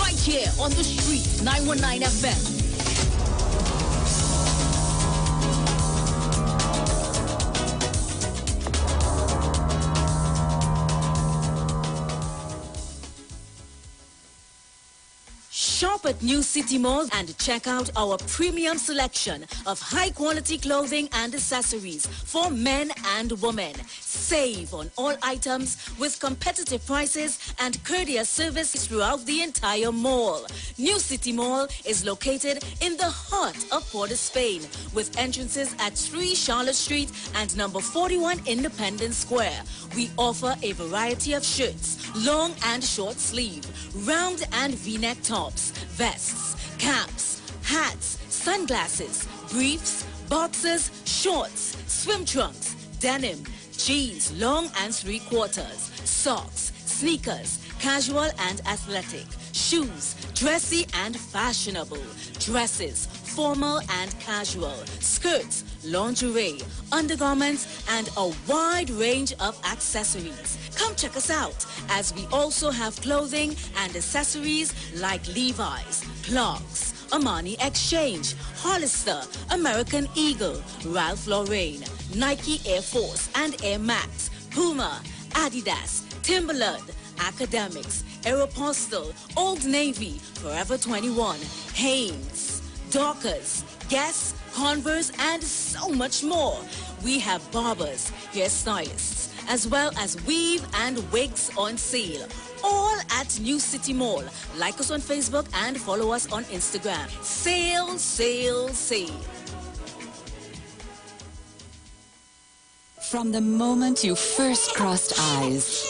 right here on the street, 919 FM. Shop at New City Mall and check out our premium selection of high-quality clothing and accessories for men and women. Save on all items with competitive prices and courteous service throughout the entire mall. New City Mall is located in the heart of Port of Spain with entrances at 3 Charlotte Street and number 41 Independence Square. We offer a variety of shirts, long and short sleeve, round and V-neck tops, vests, caps, hats, sunglasses, briefs, boxers, shorts, swim trunks, denim, jeans, long and 3/4, socks, sneakers, casual and athletic, shoes, dressy and fashionable, dresses, formal and casual, skirts, lingerie, undergarments, and a wide range of accessories. Come check us out, as we also have clothing and accessories like Levi's, Clarks, Armani Exchange, Hollister, American Eagle, Ralph Lauren, Nike Air Force and Air Max, Puma, Adidas, Timberland, Academics, Aeropostale, Old Navy, Forever 21, Hanes, Dockers, Guess, Converse, and so much more. We have barbers, hairstylists, as well as weave and wigs on sale. All at New City Mall. Like us on Facebook and follow us on Instagram. Sale, sale, sale. From the moment you first crossed eyes,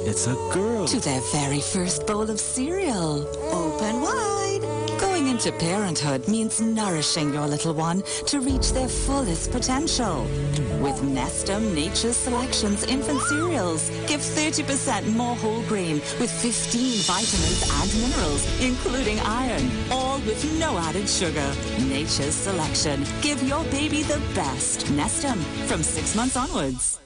it's a girl. To their very first bowl of cereal. Open wide. Going into parenthood means nourishing your little one to reach their fullest potential. With Nestum Nature's Selections infant cereals, give 30% more whole grain with 15 vitamins and minerals, including iron, all with no added sugar. Nature's Selection. Give your baby the best. Nestum, from 6 months onwards.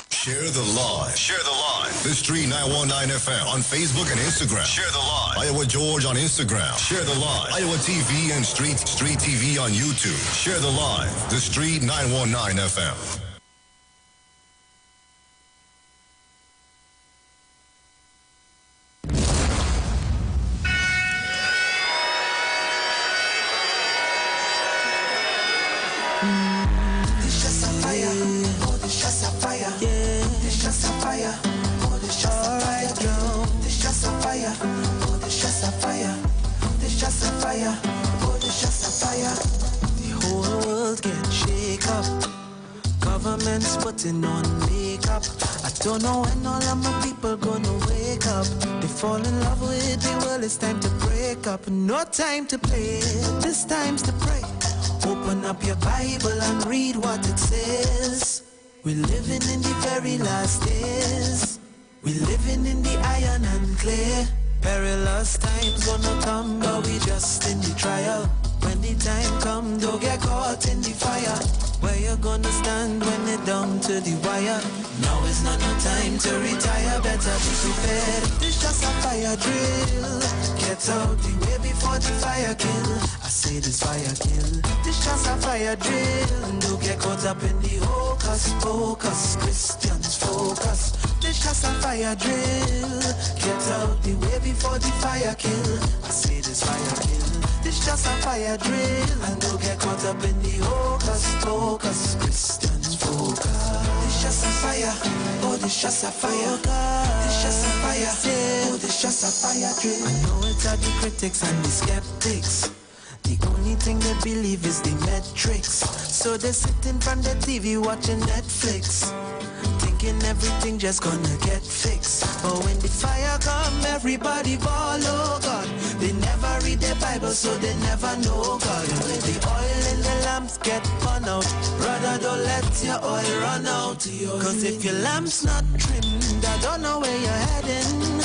Share the live. Share the live. The Street 919 FM on Facebook and Instagram. Share the live. Iowa George on Instagram. Share the live. Iowa TV and Street TV on YouTube. Share the live. The Street 919 FM. Putting on makeup. I don't know when all of my people gonna wake up. They fall in love with the world, it's time to break up. No time to play, this time's to pray. Open up your Bible and read what it says. We're living in the very last days. We're living in the iron and clay. Perilous times gonna come, but we just in the trial. When the time come, don't get caught in the fire. Where you gonna stand when it down to the wire? Now is not no time to retire, better be prepared. This just a fire drill. Get out the way before the fire kill. I say this fire kill. This just a fire drill. Don't get caught up in the hocus pocus. Christians focus. This just a fire drill. Get out the way before the fire kill. I say this fire kill. This just a fire drill. And don't get caught up in the hocus pocus. Christians focus. This just a fire. Oh, this just a fire. This just a fire. Oh, this just a fire drill. I know it's are the critics and the skeptics. The only thing they believe is the metrics. So they sit in front of the TV watching Netflix, thinking everything just gonna get fixed. But when the fire come, everybody follow God. They never read their Bible, so they never know God. When the oil in the lamps get run out, brother, don't let your oil run out. Cause if your lamp's not trimmed, I don't know where you're heading.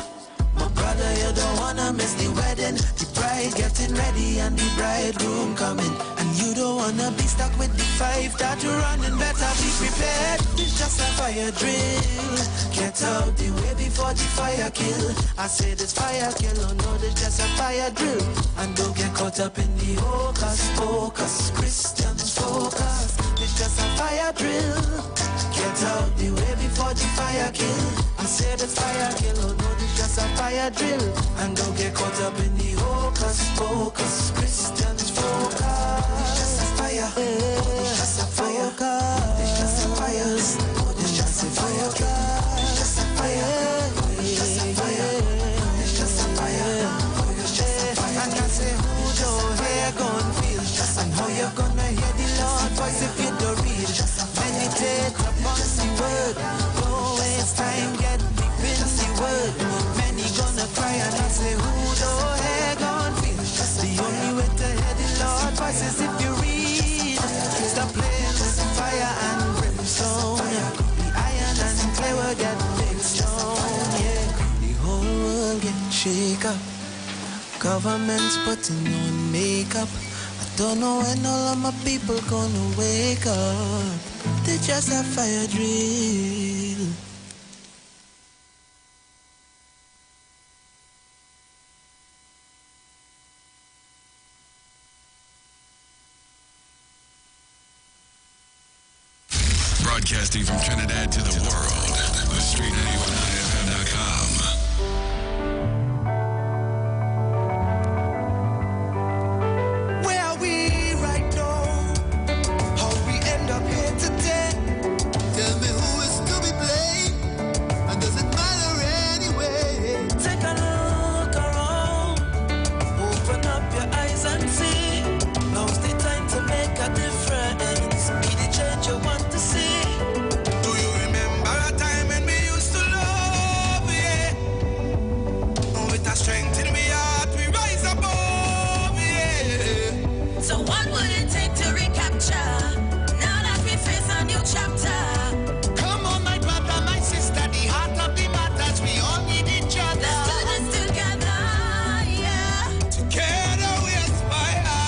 My brother, you don't wanna miss the wedding. The bride getting ready and the bridegroom coming. And you don't wanna be stuck with the five that you're running. Better be prepared. It's just a fire drill. Get out the way before before the fire kill. I say this fire kill, oh no, there's just a fire drill. And don't get caught up in the hocus pocus. Christians focus, it's just a fire drill. Get out the way before the fire kill. I say the fire kill, oh no, it's just a fire drill. And don't get caught up in the hocus pocus. Christians focus, it's just a fire. It's just a fire. It's just a fire. It's just a fire. It's just a fire. It's just a fire. It's just a fire. It's just a fire. And I say, who your hair gonna feel? And how you gonna hear the Lord voice if you don't read? Meditate upon the word. Don't waste time, get deep in the word. Many gonna cry and I say, who your hair gonna feel? The only way to hear the Lord voice is if you read. Stop playing with fire and brimstone. The iron and clay will get big stone. Yeah, the whole world get shake up. Government's putting on makeup. I don't know when all of my people gonna wake up. They just a fire drill. Broadcasting from Trinidad to the world, the Street 919fm.com. Where are we right now? How we end up here today? Tell me who is to be blamed, and does it matter anyway? Take a look around. Open up your eyes and see. Now's the time to make a difference. Be the change you want to see. Do you remember a time when we used to love, yeah? With the strength in my heart, we rise above, yeah. So what would it take to recapture? Now that we face a new chapter. Come on, my brother, my sister, the heart of the matters, we all need each other. Let's do this together, yeah. Together we aspire.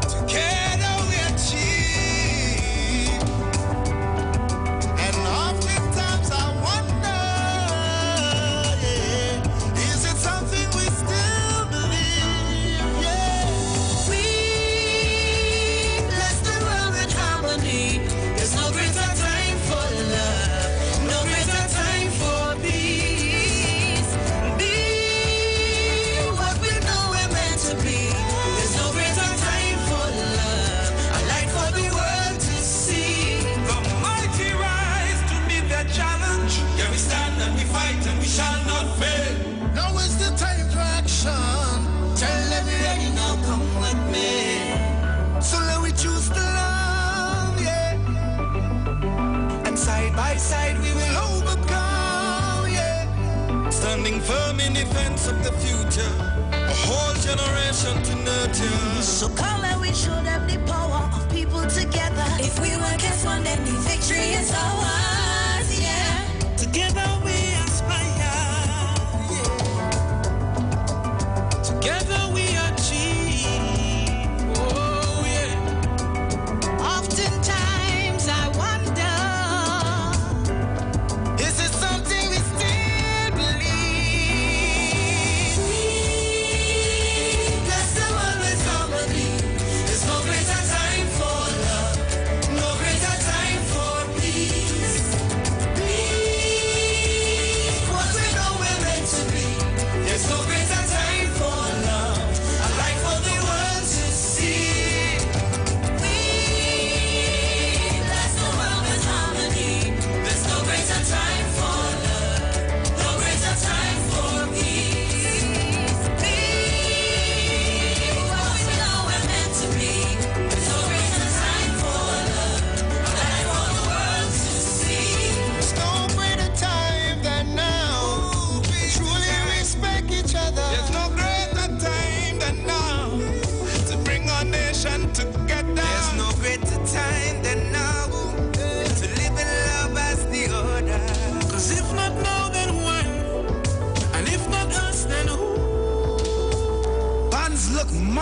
Together we achieve. And oftentimes I wonder, yeah, is it something we still believe? Yeah. We bless the world with harmony. There's no greater time for love, no greater time for peace. Be what we know we're meant to be. There's no greater time for love, a light for the world to see. The mighty rise to meet their challenge. Yeah, we stand and we fight and we shall not fail. Now is the time for action. Tell everybody now, come with me. So let we choose to love, yeah. And side by side we will overcome, yeah. Standing firm in defense of the future. A whole generation to nurture. So come and we show them the power of people together. If we work as one, then the victory is ours, yeah. Together we aspire. Yeah. Together we achieve. Oh yeah. Oftentimes I wonder, is it something we still believe? Bless the world with harmony. There's no greater time for love, no greater time for peace. Be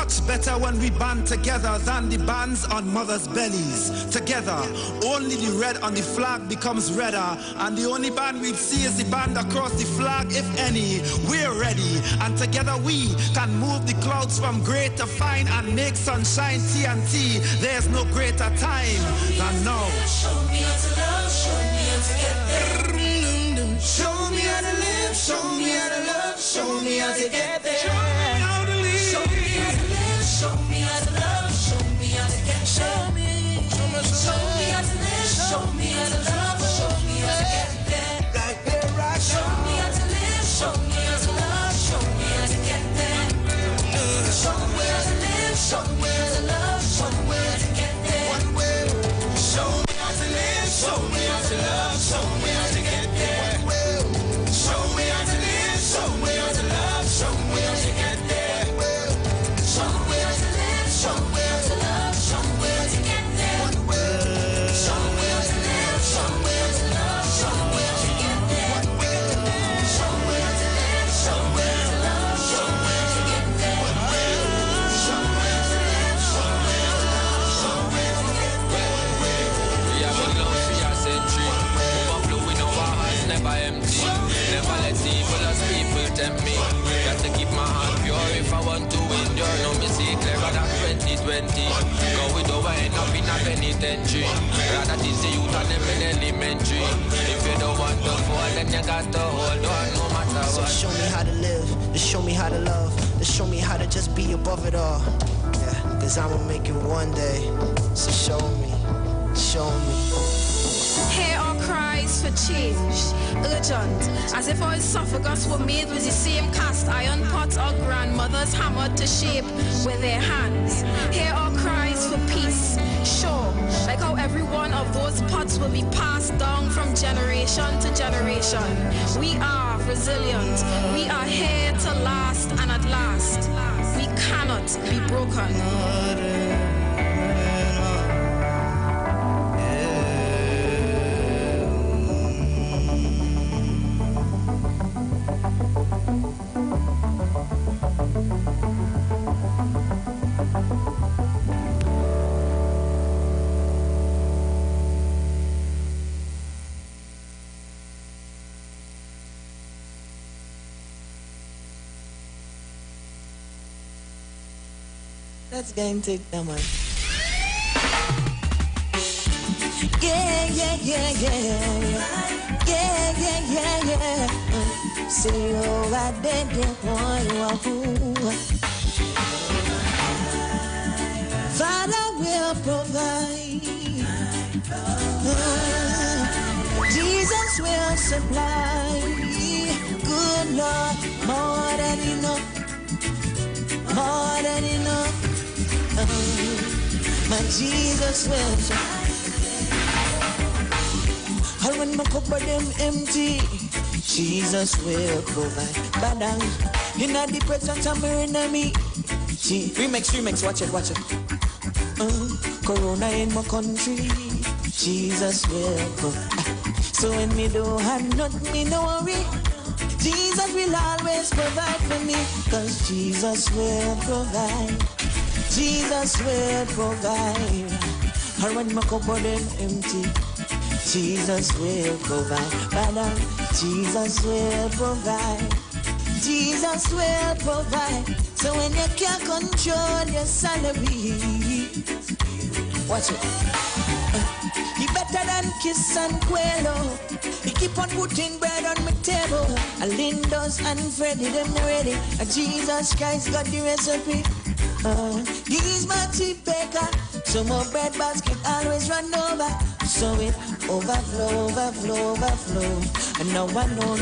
much better when we band together than the bands on mothers' bellies. Together, only the red on the flag becomes redder, and the only band we'd see is the band across the flag, if any. We're ready, and together we can move the clouds from great to fine and make sunshine TNT. There's no greater time than now. Show me how to love, show me how to get there. Show me how to live, show me how to love, show me how to get there. Show me how to live, show me how to live, show me how to love, show me how to get there. Show me how to live, show me how to love, show me how to get there. Right there, right. Show me how to live, show me how to love, show me how to get there. Show me how to live, show me how to love, show me how to get there. One way. Show me how to live, show me how to love, show me how to get there. Show me how to live, show me how to love, show me how to get there. Show me how to live, show me how to love, show me how to get there. Show me how to live, show me how to love, show me how to get there. Show me how to live, show me how to love, show me how to get there. Show me how to live, show me how to love, show me how to get there. We have a love for your century. Overflowing our hearts, never empty. Never let evil as people tempt me. Got to keep my heart pure if I want to endure. No mistake, clearer than 2020. Go with over end up in a penitentiary. Rather teach the youth and them in elementary. If you don't want to fall, then you got to hold on no matter So what. show me how to live, to show me how to love, to show me how to just be above it all. Yeah, cause I'ma make it one day. So show me, show me. Hear our cries for change, urgent, as if our esophagus were made with the same cast iron pots our grandmothers hammered to shape with their hands. Hear our cries for peace, sure, like how every one of those pots will be passed down from generation to generation. We are resilient, we are here to last, and at last, we cannot be broken. Let's go and take them on. Yeah, yeah, yeah, yeah. Yeah, yeah, yeah, yeah. Say, oh, I did it, oh, Father will provide. Jesus will supply. Good Lord, more than enough. More than enough. My Jesus will supply. And when my cupboard them empty, Jesus will provide. Badang, in the presence of my enemy. See, remix, watch it. Corona in my country, Jesus will provide. So when me don't have nothing, me no worry. Jesus will always provide for me, cause Jesus will provide. Jesus will provide. And when my cupboard them empty, Jesus will provide. Father, Jesus will provide. Jesus will provide. So when you can't control your salary, watch it. He better than kiss and quail. He keep on putting bread on my table. And Lindos and Freddy, them ready. And Jesus Christ got the recipe. He's my chief baker. So my bread basket always run over. So it overflow. And now I know.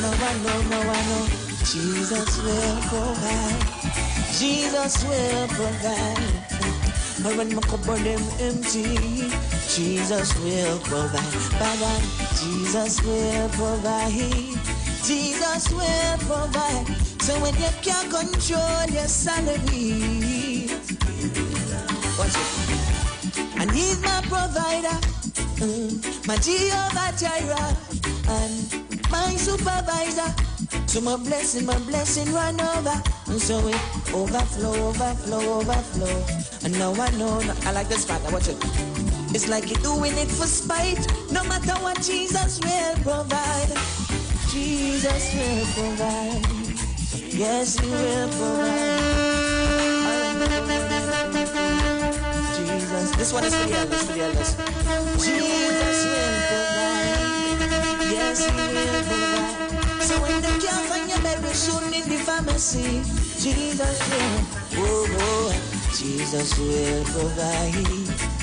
Jesus will provide. Jesus will provide. And when my cupboard them empty, Jesus will provide. Father, Jesus will provide. Jesus will provide. So when you can't control your salary, watch it. And he's my provider, my Jehovah Jireh, and my supervisor. So my blessing run over. And so it overflow. And now I know, I like this part, watch it. It's like you're doing it for spite. No matter what, Jesus will provide. Jesus will provide. Yes, He will provide. Jesus, this one is for the elders, Jesus will provide. Yes, He will provide. So when they can't find your medicine in the pharmacy, Jesus will, Jesus will provide.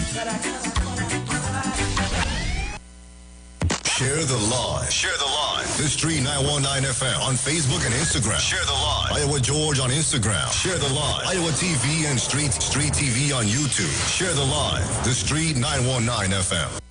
Share the live. Share the live. The Street 919 FM on Facebook and Instagram. Share the live. Iowa George on Instagram. Share the live. Iowa TV and Street TV on YouTube. Share the live. The Street 919 FM.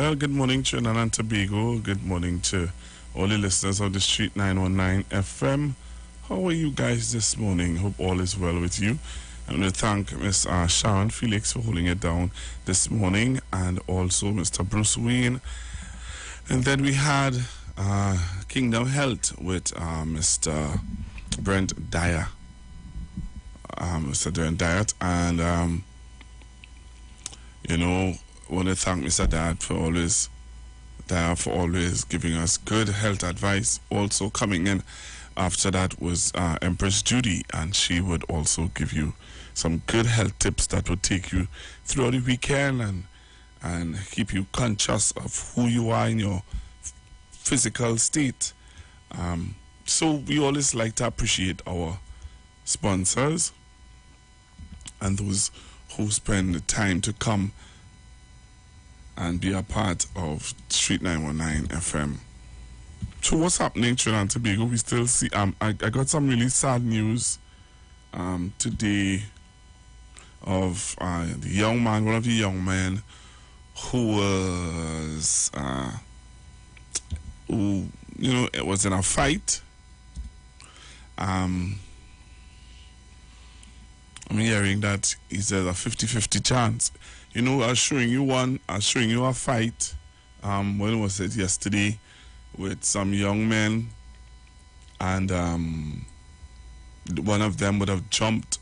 Well, good morning, Trinidad and Tobago. Good morning to all the listeners of the Street 919 FM. How are you guys this morning? Hope all is well with you. I want to thank Miss Sharon Felix for holding it down this morning, and also Mr. Bruce Wayne. And then we had Kingdom Health with Mr. Brent Dyer. Mr. Brent Dyer. And, you know, I want to thank Mr. Dad for always giving us good health advice. Also coming in after that was Empress Judy, and she would also give you some good health tips that would take you throughout the weekend and keep you conscious of who you are in your physical state. So we always like to appreciate our sponsors and those who spend the time to come and be a part of Street 919 FM. So what's happening, Trinidad and Tobago? We still see, I got some really sad news today of the young man, one of the young men who was, it was in a fight. I'm hearing that he said a 50-50 chance. You know, I was showing you a fight, when was it, yesterday, with some young men, and one of them would have jumped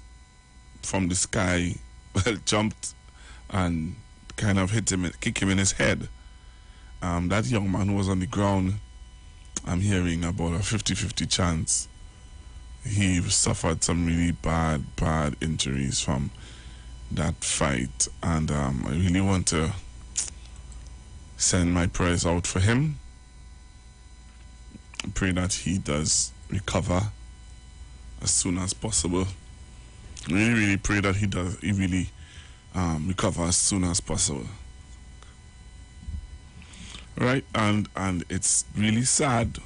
from the sky, jumped and kind of kick him in his head. That young man who was on the ground, I'm hearing about a 50-50 chance. He suffered some really bad injuries from that fight, and I really want to send my prayers out for him. I pray that he does recover as soon as possible. I really pray that he really recover as soon as possible. Right, and it's really sad.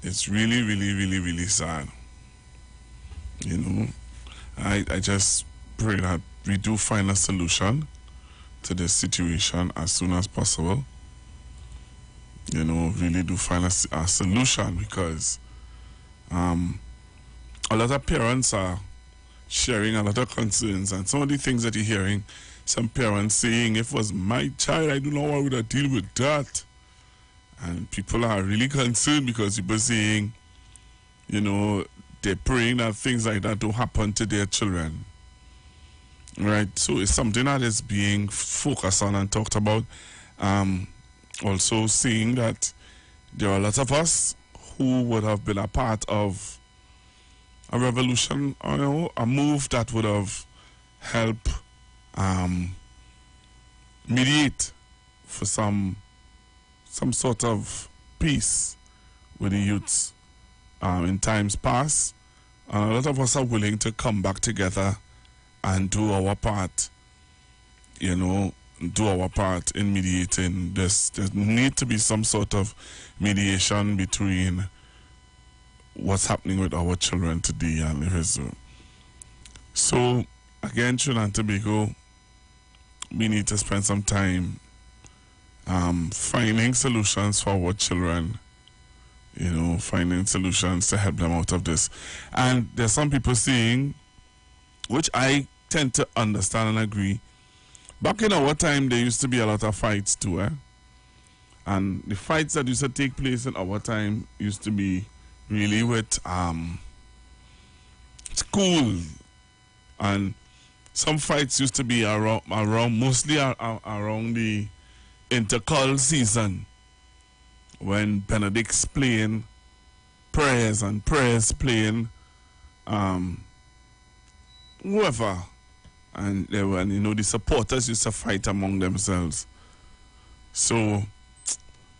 It's really sad. You know, I just pray that we do find a solution to this situation as soon as possible. You know, really do find a solution, because a lot of parents are sharing a lot of concerns, and some of the things that you're hearing, some parents saying, if it was my child, I don't know how I would have deal with that. And people are really concerned because people saying, you know, they're praying that things like that don't happen to their children. Right? So it's something that is being focused on and talked about. Also seeing that there are a lot of us who would have been a part of a revolution, you know, a move that would have helped mediate for some sort of peace with the youths in times past. A lot of us are willing to come back together and do our part, you know, do our part in mediating this. There need to be some sort of mediation between what's happening with our children today and Israel. So, again, Trinidad and Tobago, we need to spend some time finding solutions for our children, you know, finding solutions to help them out of this. And there's some people saying, which I tend to understand and agree, back in our time, there used to be a lot of fights too, and the fights that used to take place in our time used to be really with school, and some fights used to be around mostly around the intercol season, when Benedict's playing prayers and prayers playing whoever, and they were, you know, the supporters used to fight among themselves. So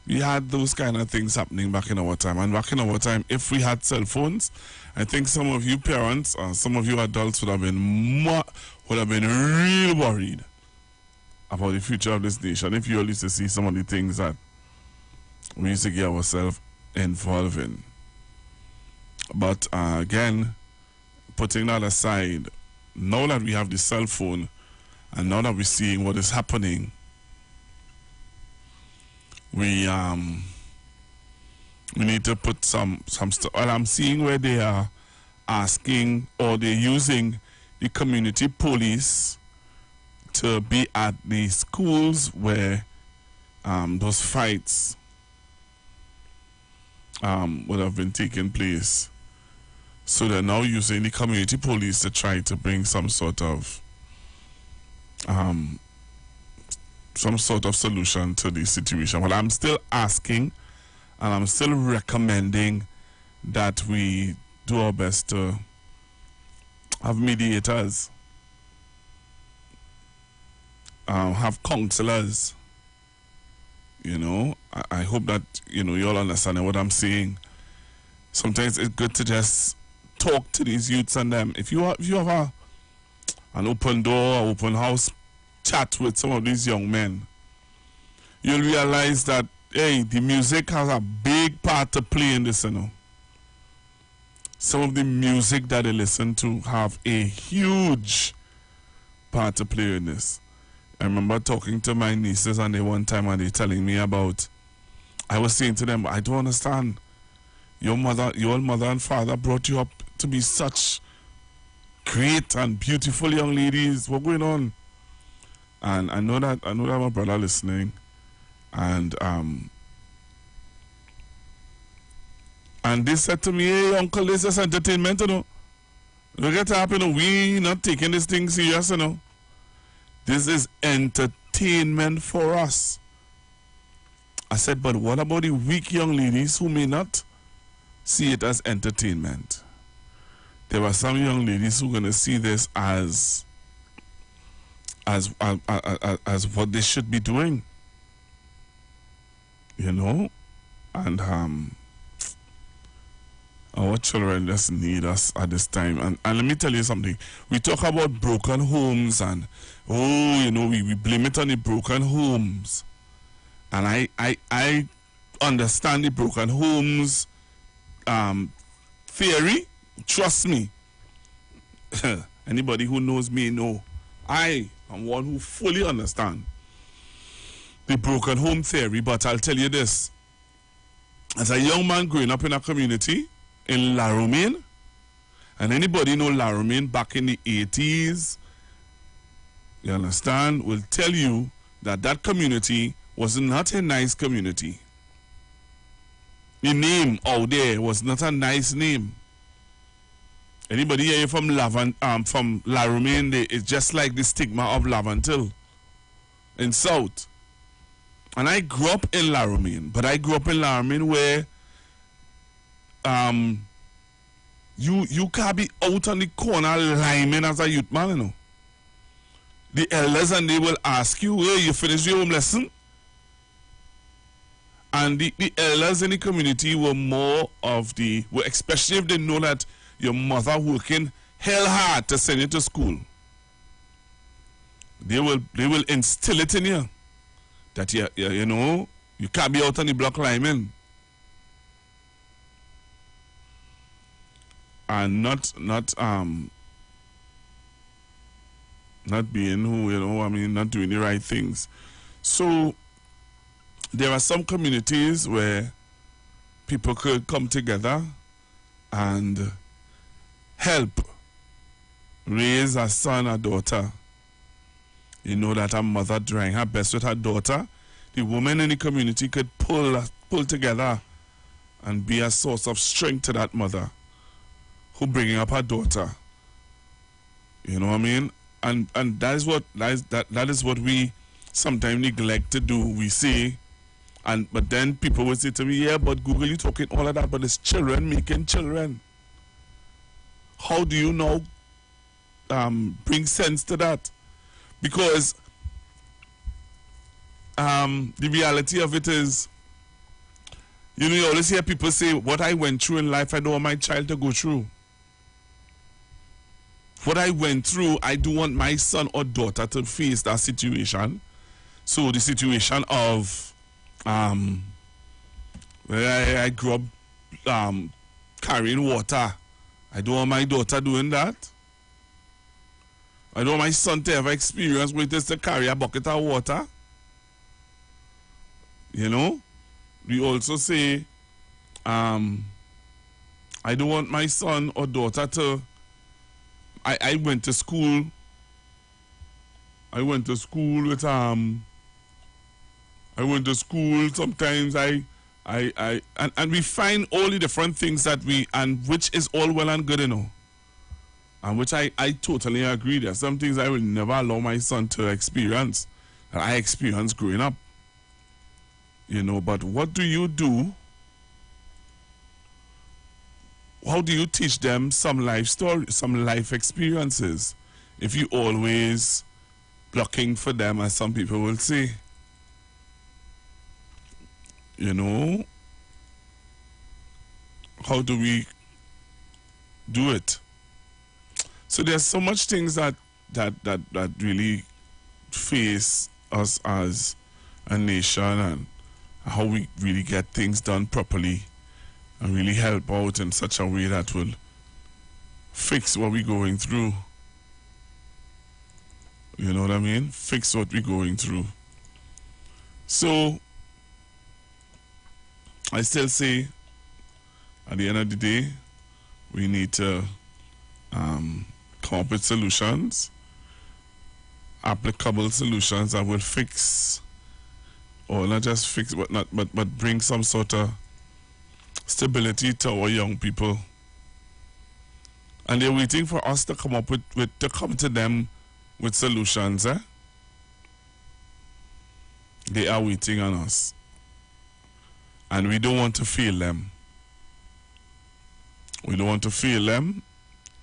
we had those kind of things happening back in our time. And back in our time, if we had cell phones, I think some of you parents or some of you adults would have been real worried about the future of this nation if you all used to see some of the things that we used to get ourselves involved in. But again, putting that aside, now that we have the cell phone and now that we're seeing what is happening we need to put some stuff. Well, I'm seeing where they are asking or they're using the community police to be at the schools where those fights would have been taking place. So they're now using the community police to try to bring some sort of solution to the situation. But I'm still asking and I'm still recommending that we do our best to have mediators, have counselors. You know, I hope that, you know, you all understand what I'm saying. Sometimes it's good to just talk to these youths and them. If you have an open door, open house chat with some of these young men, you'll realize that, hey, the music has a big part to play in this, you know. Some of the music that they listen to have a huge part to play in this. I remember talking to my nieces and they one time and they telling me about, I was saying to them, I don't understand. Your mother and father brought you up to be such great and beautiful young ladies. What's going on? And I know that my brother listening, and they said to me, hey uncle, this is entertainment, you know. Look at that, you know, we not taking this thing serious, you know. This is entertainment for us. I said, but what about the weak young ladies who may not see it as entertainment? There are some young ladies who are going to see this as what they should be doing. You know? And our children just need us at this time. And let me tell you something. We talk about broken homes and, oh, you know, we blame it on the broken homes. And I understand the broken homes theory. Trust me. Anybody who knows me know. I am one who fully understand the broken home theory. But I'll tell you this. As a young man growing up in a community in La Romaine, and anybody know La Romaine back in the 80s, you understand, will tell you that that community was not a nice community. The name out there was not a nice name. Anybody here from La Romaine, it's just like the stigma of Lavantil in South. And I grew up in La Romaine, but I grew up in La Romaine where you can't be out on the corner liming as a youth man, you know. The elders and they will ask you, hey, you finished your home lesson? And the elders in the community were more of especially if they know that your mother working hell hard to send you to school. They will instill it in you that you know, you can't be out on the block liming. And not being who, you know, I mean, not doing the right things. So there are some communities where people could come together and help raise a son or daughter. You know that a mother trying her best with her daughter. The woman in the community could pull together and be a source of strength to that mother who bringing up her daughter. You know what I mean? And that is what we sometimes neglect to do. We say, but then people will say to me, yeah, but Google, you talking all of that, but it's children making children. How do you now bring sense to that? Because the reality of it is, you know, you always hear people say, what I went through in life, I don't want my child to go through. What I went through, I do want my son or daughter to face that situation. So the situation of where I grew up carrying water, I don't want my daughter doing that. I don't want my son to ever experience what it is to carry a bucket of water. You know? we also say, I don't want my son or daughter to. I went to school. I went to school with I went to school. Sometimes and we find all the different things that and which is all well and good, and which I totally agree. There are some things I will never allow my son to experience that I experienced growing up. But what do you do? How do you teach them some life story, some life experiences, if you always blocking for them, as some people will say? How do we do it? So there's so much things that really face us as a nation, and how we really get things done properly and really help out in such a way that will fix what we're going through. You know what I mean? Fix what we're going through. So I still say, at the end of the day, we need to come up with solutions, applicable solutions that will fix, or not just fix, but bring some sort of stability to our young people. And they're waiting for us to come up to come to them with solutions. They are waiting on us, and we don't want to fail them. We don't want to fail them.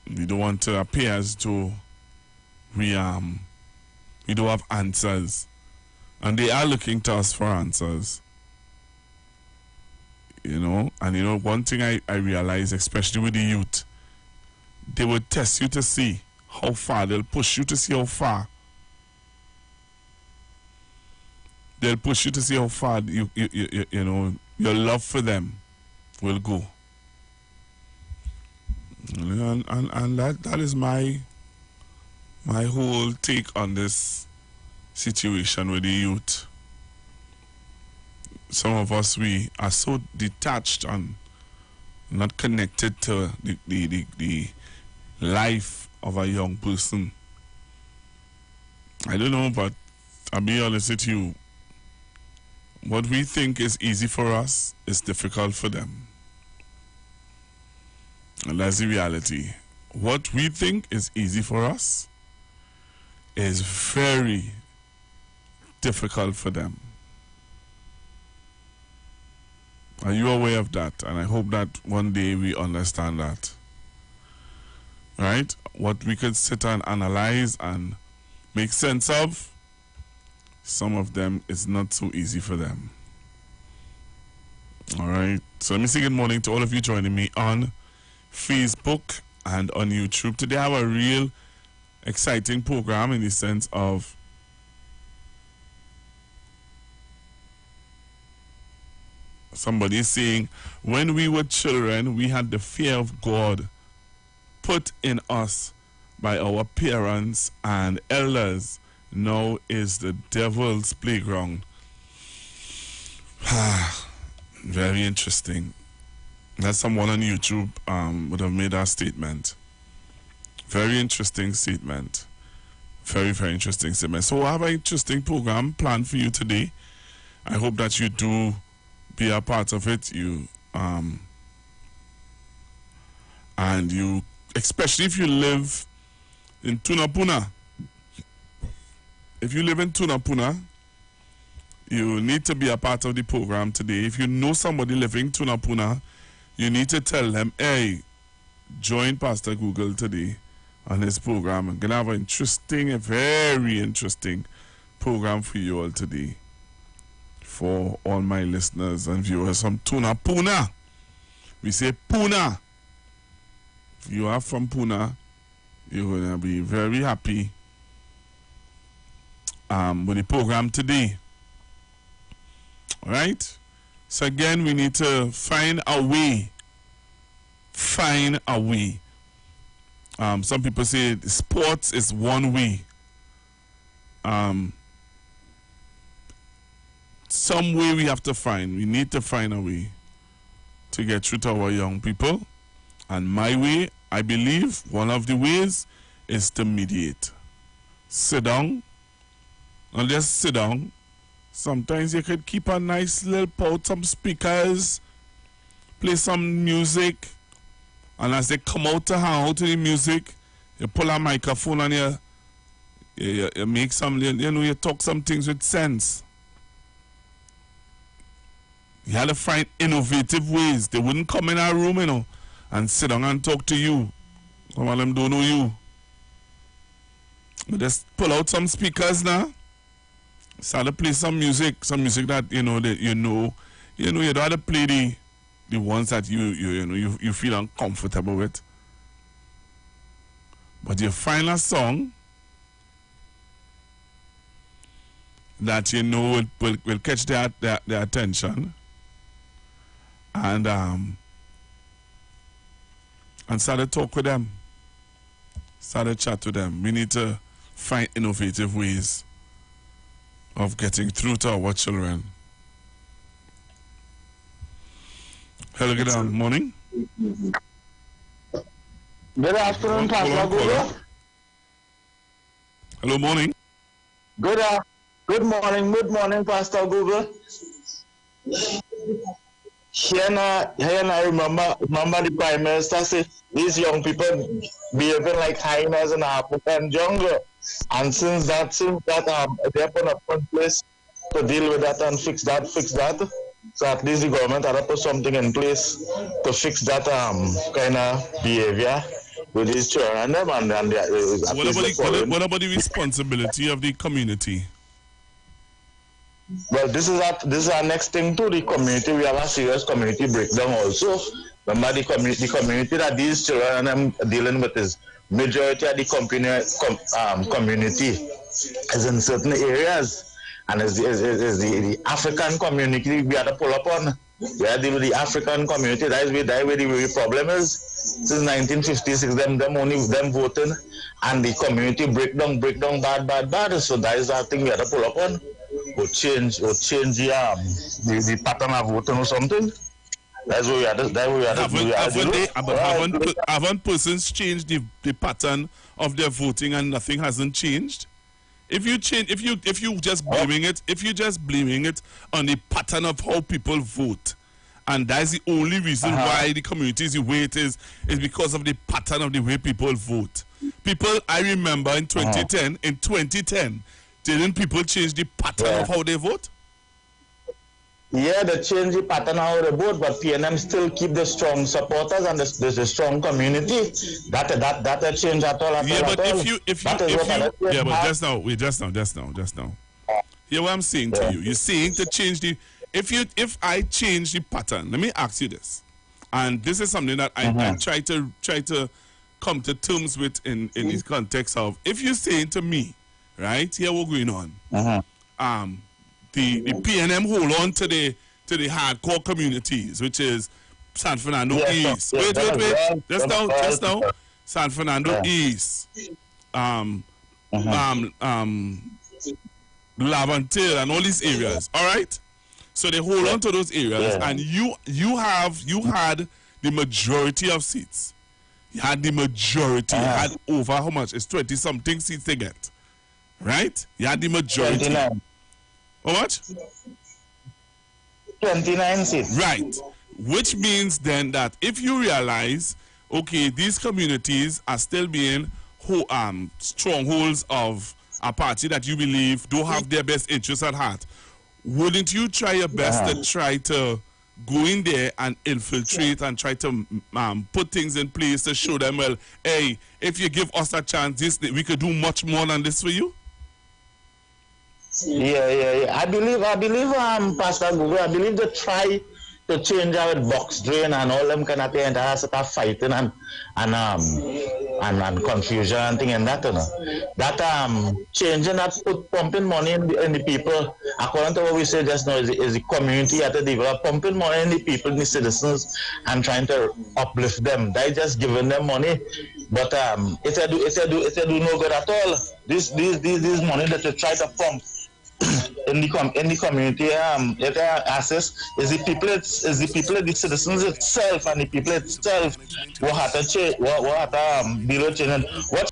We don't want to appear as though we don't have answers, and they are looking to us for answers. And one thing I realize, especially with the youth, they will test you to see how far. They'll push you to see how far. They'll push you to see how far your love for them will go. And that is my whole take on this situation with the youth. Some of us, we are so detached and not connected to the life of a young person. I don't know, but I'll be honest with you. What we think is easy for us is difficult for them. And that's the reality. What we think is easy for us is very difficult for them. Are you aware of that? And I hope that one day we understand that. Right? What we could sit and analyze and make sense of, some of them is not so easy for them. All right. So let me say good morning to all of you joining me on Facebook and on YouTube. Today I have a real exciting program in the sense of somebody saying, when we were children, we had the fear of God put in us by our parents and elders. Now is the devil's playground. Very interesting. That someone on YouTube would have made that statement. Very interesting statement. Very, very interesting statement. So I have an interesting program planned for you today. I hope that you do be a part of it. And you, especially if you live in Tunapuna. If you live in Tunapuna, you need to be a part of the program today. If you know somebody living in Tunapuna, you need to tell them, hey, join Pastor Google today on his program. I'm going to have a very interesting program for you all today. For all my listeners and viewers from Tunapuna. We say Puna. If you are from Puna, you're going to be very happy with the program today. All right? So again, we need to find a way. Find a way. Some people say sports is one way. some way we have to find. We need to find a way to get through to our young people. And my way, I believe, one of the ways is to mediate. Sit down, and just sit down. Sometimes you could keep a nice little pot, some speakers, play some music, and as they come out to hang out to the music, you pull a microphone and you make some, you talk some things with sense. You had to find innovative ways. They wouldn't come in our room, and sit down and talk to you. Some of them don't know you. But just pull out some speakers now. Start to play some music that you don't have to play the ones that you feel uncomfortable with. But you find a song that will catch their attention, and start to talk with them, start to chat to them. We need to find innovative ways of getting through to our children. Hello, good morning. Good afternoon, Pastor Google. Hello, morning. Good morning, Pastor Google. Here I remember the Prime Minister said these young people behaving like hyenas in African jungle. And since that they put up one place to deal with that and fix that. So at least the government had to put something in place to fix that kind of behavior with these children. What about the responsibility of the community? Well, this is our next thing too. The community, we have a serious community breakdown also. Remember the community that these children are dealing with is majority of the community is in certain areas, and is the African community we have to pull up on. We have to deal with the African community. That is where the problem is. Since 1956, them voting, and the community breakdown bad. So that is our thing we have to pull up on. Or change the pattern of voting or something. That's what we had to do. Haven't persons changed the pattern of their voting and nothing hasn't changed? If you just blaming it on the pattern of how people vote, and that's the only reason why the community is the way it is because of the pattern of the way people vote. People, I remember in 2010, didn't people change the pattern of how they vote? Yeah, they change the pattern of how they vote, but PNM still keep the strong supporters and the strong community. That change at all. Just now. Hear what I'm saying to you. You're saying to change the. If I change the pattern, let me ask you this, and this is something that I try to come to terms with in this context of, if you're saying to me, right, here what's going on. The PNM hold on to the hardcore communities, which is San Fernando East. Wait. Just now. San Fernando East. Laventille and all these areas. All right. So they hold on to those areas, and you had the majority of seats. You had the majority. You had over how much? It's 20-something seats they get. Right? You had the majority. 29. How much? 29 seats. Right. Which means then that if you realize, okay, these communities are still being strongholds of a party that you believe don't have their best interests at heart, wouldn't you try your best to try to go in there and infiltrate and try to put things in place to show them, well, hey, if you give us a chance, we could do much more than this for you? Yeah. I believe, Pastor Google, I believe they try to change our box drain and all them kind of thing, and that sort of fighting and confusion and thing and that, That changing that, pumping money in the people, according to what we said just now, is the community at the develop, pumping money in the people, in the citizens, and trying to uplift them. They just giving them money, but it do no good at all. This money that they try to pump in the community it access is the people the citizens itself and the people itself what had to change what had to below change what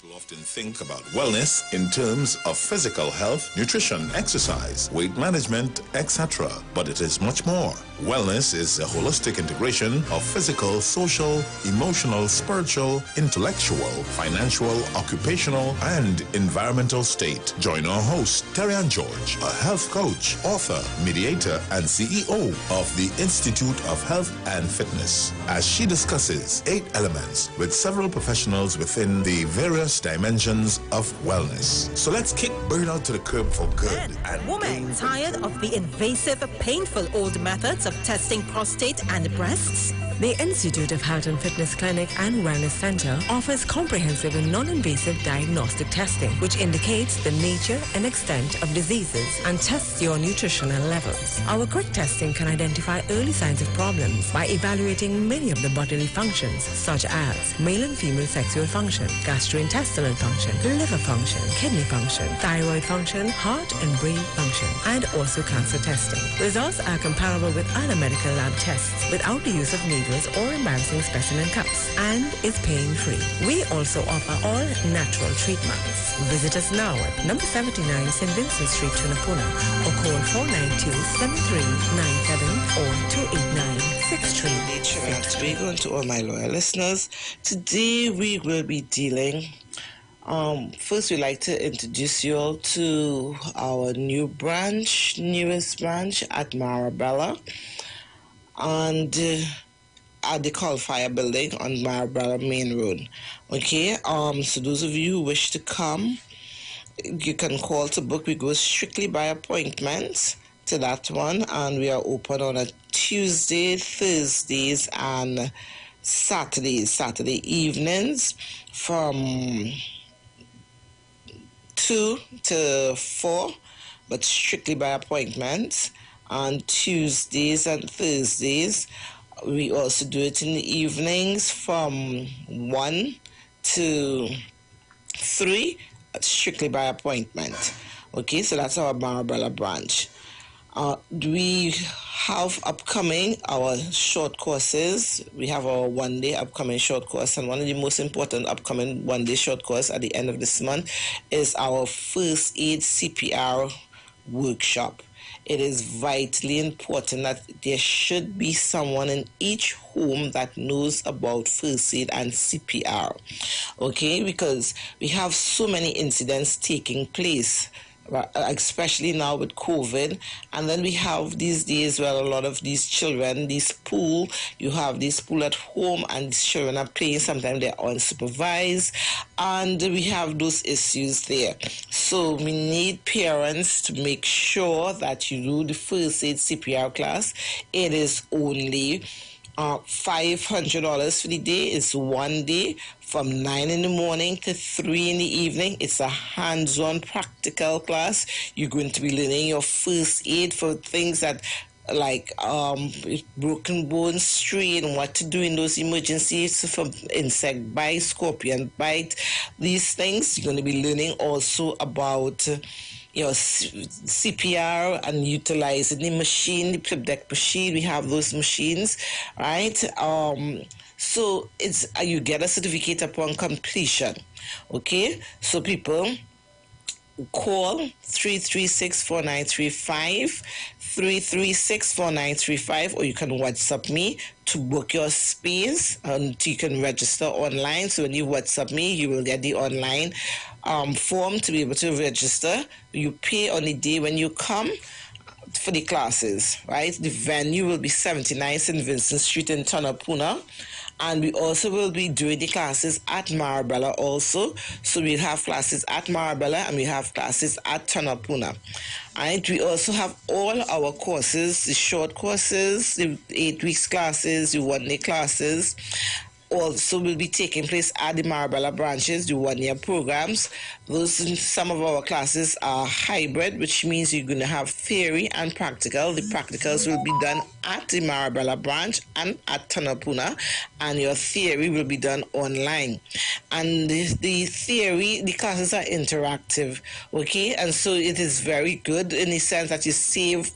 People often think about wellness in terms of physical health, nutrition, exercise, weight management, etc. But it is much more. Wellness is a holistic integration of physical, social, emotional, spiritual, intellectual, financial, occupational, and environmental state. Join our host, Terry-Ann George, a health coach, author, mediator, and CEO of the Institute of Health and Fitness, as she discusses 8 elements with several professionals within the various dimensions of wellness. So let's kick burnout to the curb for good. And women tired of the invasive, painful old methods of testing prostate and breasts? The Institute of Health and Fitness Clinic and Wellness Center offers comprehensive and non-invasive diagnostic testing, which indicates the nature and extent of diseases and tests your nutritional levels. Our quick testing can identify early signs of problems by evaluating many of the bodily functions, such as male and female sexual function, gastrointestinal function, liver function, kidney function, thyroid function, heart and brain function, and also cancer testing. Results are comparable with other medical lab tests without the use of needles or embarrassing specimen cups, and is pain-free. We also offer all natural treatments. Visit us now at number 79 St. Vincent Street, Tunapuna, or call 492-7397 or 289-6363. We're going to all my loyal listeners. Today we will be dealing first, we'd like to introduce you all to our newest branch at Marabella, and at the Call Fire building on Marabella Main Road. Okay, so those of you who wish to come, you can call to book. We go strictly by appointment to that one, and we are open on a Tuesday, Thursdays, and Saturday evenings from 2 to 4, but strictly by appointment. On Tuesdays and Thursdays, we also do it in the evenings from 1 to 3, strictly by appointment. Okay, so that's our Marabella branch. We have upcoming our short courses. We have our one-day upcoming short course, and one of the most important upcoming one-day short course at the end of this month is our first aid CPR workshop. It is vitally important that there should be someone in each home that knows about first aid and CPR, okay? Because we have so many incidents taking place, especially now with COVID. And then we have these days where a lot of these children, you have this pool at home, and these children are playing, sometimes they're unsupervised, and we have those issues there. So we need parents to make sure that you do the first aid CPR class. It is only $500 for the day. It's one day from 9 in the morning to 3 in the evening. It's a hands-on practical class. You're going to be learning your first aid for things that like broken bones, strain, what to do in those emergencies from insect bite, scorpion bite, these things. You're going to be learning also about your CPR and utilizing the machine, the flip deck machine. We have those machines, right? So it's you get a certificate upon completion. Okay, so people call 336-4935, 336-4935, or you can WhatsApp me to book your space, and you can register online. So when you WhatsApp me, you will get the online form to be able to register. You pay on the day when you come for the classes, right? The venue will be 79 St. Vincent Street in Tunapuna. And we also will be doing the classes at Marabella also. So we'll have classes at Marabella and we have classes at Tunapuna. And we also have all our courses, the short courses, the 8 weeks classes, the one-day classes, also will be taking place at the Marabella branches, the one-year programs. Some of our classes are hybrid, which means you're going to have theory and practical. The practicals will be done at the Marabella branch and at Tanapuna, and your theory will be done online. And the theory, the classes are interactive, okay? And so it is very good in the sense that you save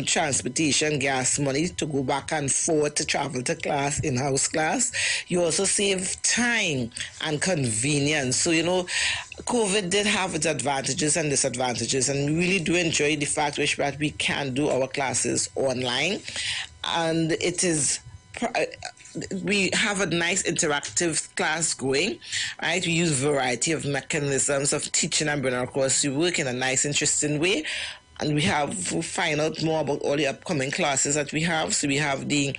transportation, gas money to go back and forth to travel to class, in-house class. You also save time and convenience. So, COVID did have its advantages and disadvantages, and we really do enjoy the fact that we can do our classes online. And it is... we have a nice interactive class going, right? We use a variety of mechanisms of teaching and bringing across the work in a nice, interesting way. And we'll find out more about all the upcoming classes that we have. So we have the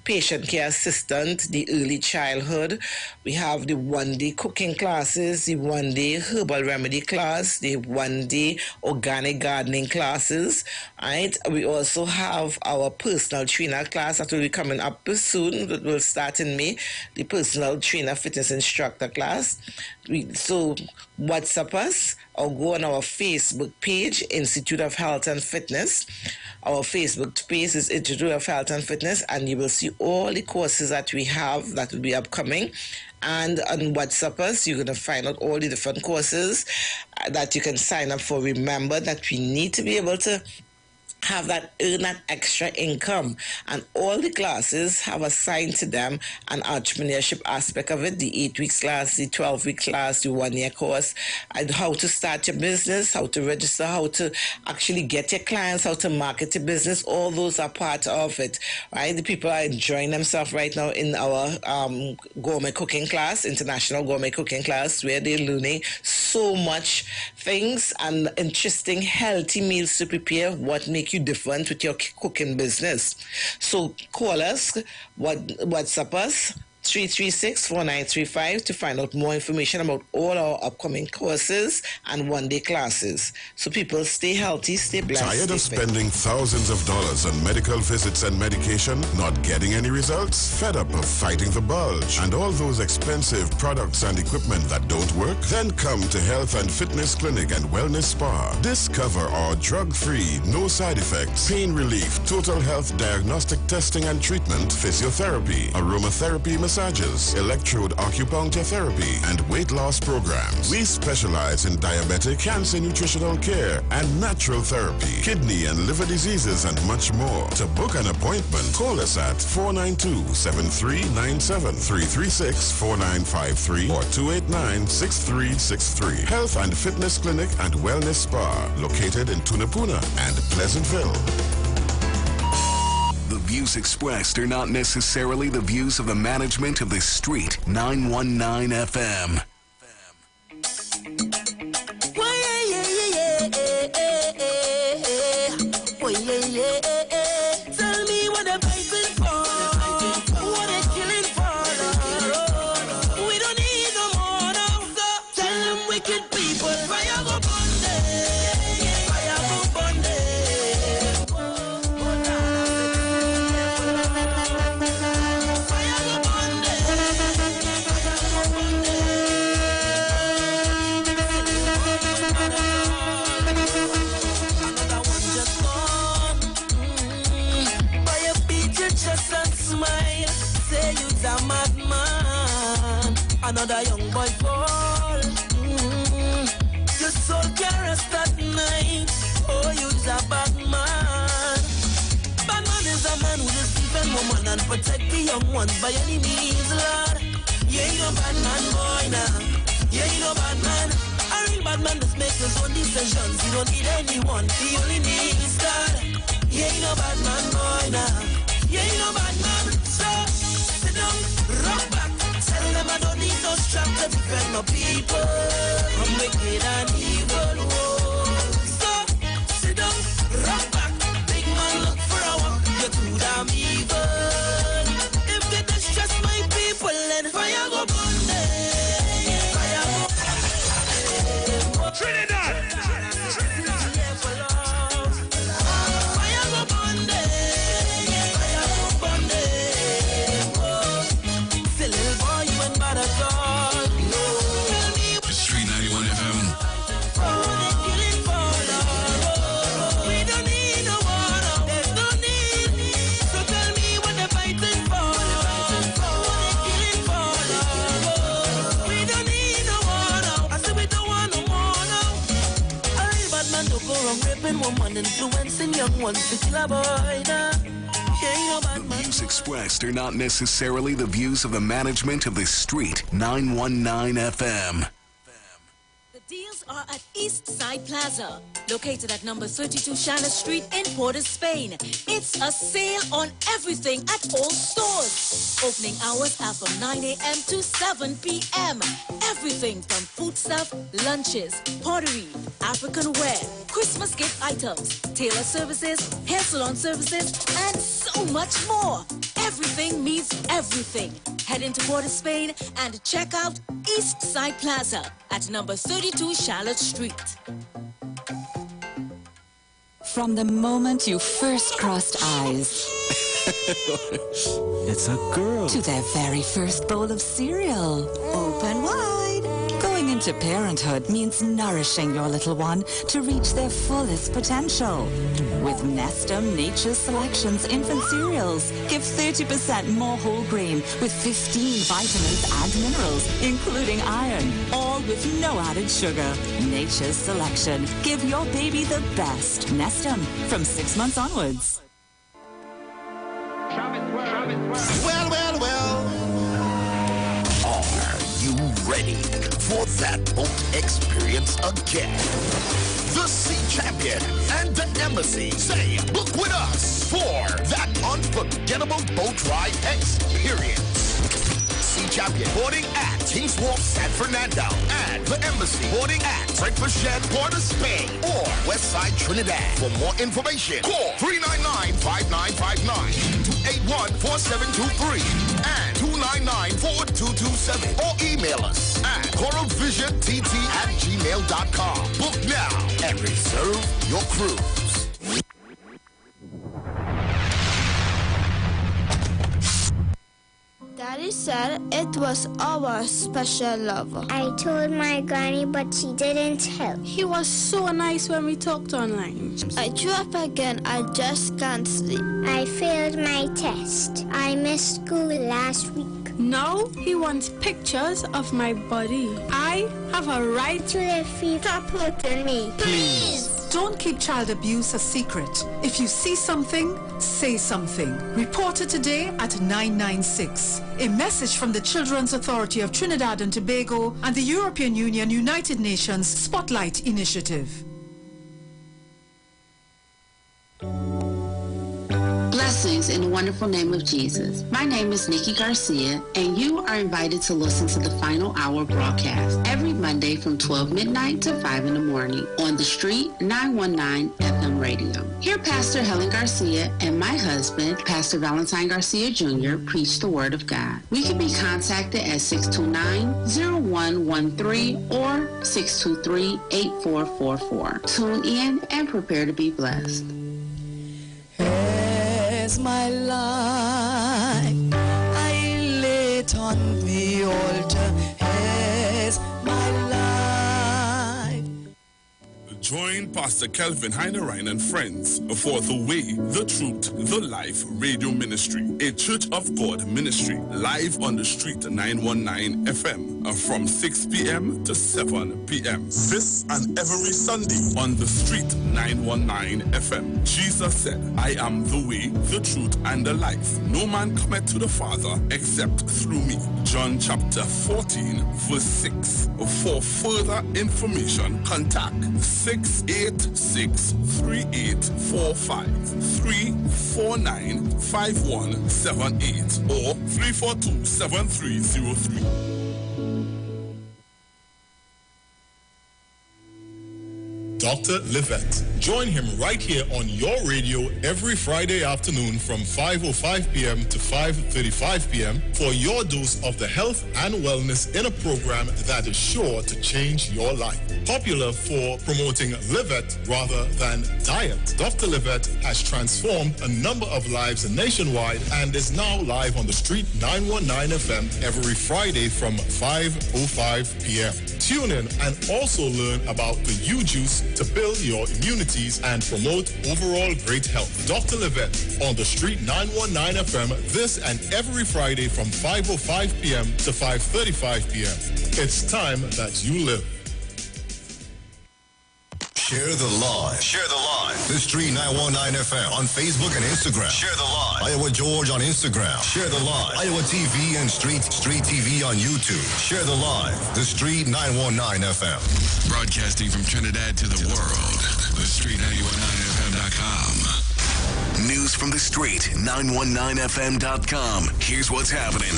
patient care assistant, the early childhood. We have the one-day cooking classes, the one-day herbal remedy class, the one-day organic gardening classes, right? We also have our personal trainer class that will be coming up soon. That will start in May, the personal trainer fitness instructor class. So WhatsApp us or go on our Facebook page, Institute of Health and Fitness. Our Facebook page is Institute of Health and Fitness, and you will see all the courses that we have that will be upcoming. And on WhatsApp us, you're going to find out all the different courses that you can sign up for. Remember that we need to be able to earn that extra income, and all the classes have assigned to them an entrepreneurship aspect of it, the 8-week class, the 12-week class, the 1-year course, and how to start your business, how to register, how to actually get your clients, how to market your business. All those are part of it, right? The people are enjoying themselves right now in our gourmet cooking class, international gourmet cooking class, where they're learning so much things and interesting healthy meals to prepare, what make you different with your cooking business. So call us, WhatsApp us, 336-4935 to find out more information about all our upcoming courses and one-day classes. So people stay healthy, stay blessed. Tired of spending thousands of dollars on medical visits and medication, not getting any results? Fed up of fighting the bulge and all those expensive products and equipment that don't work? Then come to Health and Fitness Clinic and Wellness Spa. Discover our drug-free, no side effects, pain relief, total health diagnostic testing and treatment, physiotherapy, aromatherapy, massages, electrode acupuncture therapy, and weight loss programs. We specialize in diabetic, cancer nutritional care, and natural therapy, kidney and liver diseases, and much more. To book an appointment, call us at 492-7397, 336-4953, or 289-6363. Health and Fitness Clinic and Wellness Spa, located in Tunapuna and Pleasantville. The views expressed are not necessarily the views of the management of the Street 919 FM. Tell me what they're fighting for, what they're killing for. We don't need no more now, so tell them wicked people, fire go burn them, fire go burn them. Another young boy fall. Your soul can't rest at night. Oh, you's a bad man. Bad man is a man who just defend woman and protect the young ones by any means, Lord. You ain't no bad man, boy, now. You ain't no bad man. A real bad man just makes his own decisions. You don't need anyone. He only needs God. You ain't no bad man, boy, now. You ain't no bad man. So, sit down, rock back. Tell them I don't need no strap to defend my people. I'm wicked and evil. Whoa. So, sit down, rock back. Big man, look for a walk. You're too damn evil. If they distress my people, then fire go burn them. Fire go burn them. Trinidad! Fire go burn them. Fire go burn them. Say little boy. Even woman influencing young ones to kill a boy now. The views expressed are not necessarily the views of the management of the Street 919 FM. The deals are at East Side Plaza, located at number 32 Charlotte Street in Port of Spain. It's a sale on everything at all stores. Opening hours are from 9 a.m. to 7 p.m. Everything from foodstuff, lunches, pottery, African wear, Christmas gift items, tailor services, hair salon services, and so much more. Everything means everything. Head into Port of Spain and check out East Side Plaza at number 32 Charlotte Street. From the moment you first crossed eyes, it's a girl, to their very first bowl of cereal, open wide. Going into parenthood means nourishing your little one to reach their fullest potential. With Nestum Nature's Selections infant cereals, give 30% more whole grain with 15 vitamins and minerals, including iron, all with no added sugar. Nature's Selection. Give your baby the best. Nestum, from 6 months onwards. Well. Are you ready for that boat experience again? The Sea Champion and the Embassy say book with us for that unforgettable boat ride experience. Sea Champion boarding at Kings Wharf, San Fernando, and the Embassy boarding at Breakfast Shed, Port of Spain, or Westside Trinidad. For more information, call 399-5959, 281-4723, and 299-4227, or email us at coralvisiontT@gmail.com. Book now and reserve your cruise. Daddy said it was our special lover. I told my granny, but she didn't help. He was so nice when we talked online. I threw up again. I just can't sleep. I failed my test. I missed school last week. Now he wants pictures of my body. I have a right to live free. Stop hurting me. Please. Don't keep child abuse a secret. If you see something, say something. Report it today at 996. A message from the Children's Authority of Trinidad and Tobago and the European Union United Nations Spotlight Initiative. Blessings in the wonderful name of Jesus. My name is Nikki Garcia, and you are invited to listen to the Final Hour broadcast every Monday from 12 midnight to 5 in the morning on the Street 919 FM radio. Here Pastor Helen Garcia and my husband, Pastor Valentine Garcia Jr., preach the Word of God. We can be contacted at 629-0113 or 623-8444. Tune in and prepare to be blessed. As my life I lay it on the altar, as my life. Join Pastor Kelvin Heinerine and friends for The Way, The Truth, The Life Radio Ministry, a Church of God ministry, live on the Street 919 FM from 6 p.m. to 7 p.m. This and every Sunday on the Street 919 FM. Jesus said, I am the way, the truth, and the life. No man cometh to the Father except through me. John chapter 14, verse 6. For further information, contact 686-3845, 349-5178, or 342-7303. Dr. Livette. Join him right here on your radio every Friday afternoon from 5:05 p.m. to 5:35 p.m. for your dose of the health and wellness in a program that is sure to change your life. Popular for promoting Livette rather than diet, Dr. Livette has transformed a number of lives nationwide and is now live on the Street 919 FM every Friday from 5:05 p.m. Tune in and also learn about the U-Juice to build your immunities and promote overall great health. Dr. Livette on the Street 919 FM this and every Friday from 5:05 p.m. to 5:35 p.m. It's time that you live. Share the live. Share the live. This Street 919 FM on Facebook and Instagram. Share the live. Iowa George on Instagram. Share the live. Iowa TV and Street TV on YouTube. Share the live. The Street 919 FM. Broadcasting from Trinidad to the world. The Street 919FM.com. News from the street, 919FM.com. Here's what's happening.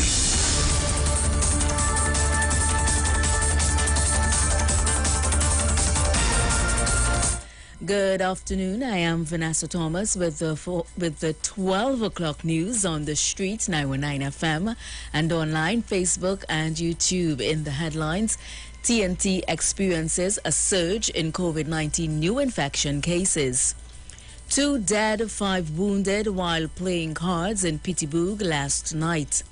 Good afternoon. I am Vanessa Thomas with the 12 o'clock news on the streets 919 FM and online, Facebook and YouTube. In the headlines, TNT experiences a surge in COVID-19 new infection cases. 2 dead, 5 wounded while playing cards in Pittsburgh last night.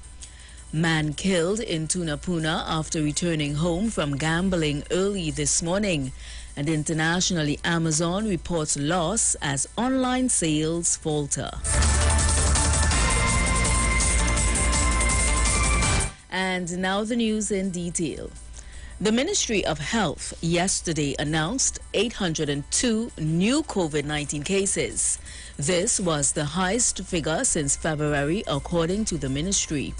Man killed in Tunapuna after returning home from gambling early this morning. And internationally, Amazon reports loss as online sales falter. And now the news in detail. The Ministry of Health yesterday announced 802 new COVID-19 cases. This was the highest figure since February, according to the ministry.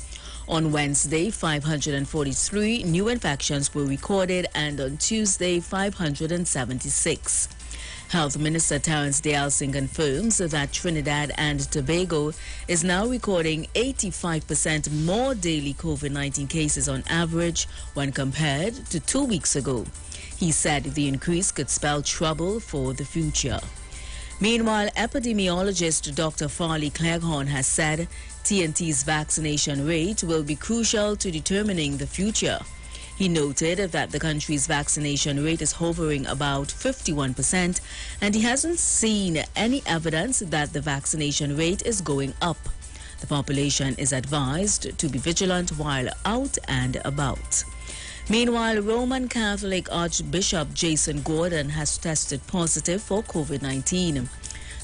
On Wednesday, 543 new infections were recorded, and on Tuesday, 576. Health Minister Terence Dayalsing confirms that Trinidad and Tobago is now recording 85% more daily COVID-19 cases on average when compared to 2 weeks ago. He said the increase could spell trouble for the future. Meanwhile, epidemiologist Dr. Farley Cleghorn has said TNT's vaccination rate will be crucial to determining the future. He noted that the country's vaccination rate is hovering about 51%, and he hasn't seen any evidence that the vaccination rate is going up. The population is advised to be vigilant while out and about. Meanwhile, Roman Catholic Archbishop Jason Gordon has tested positive for COVID-19.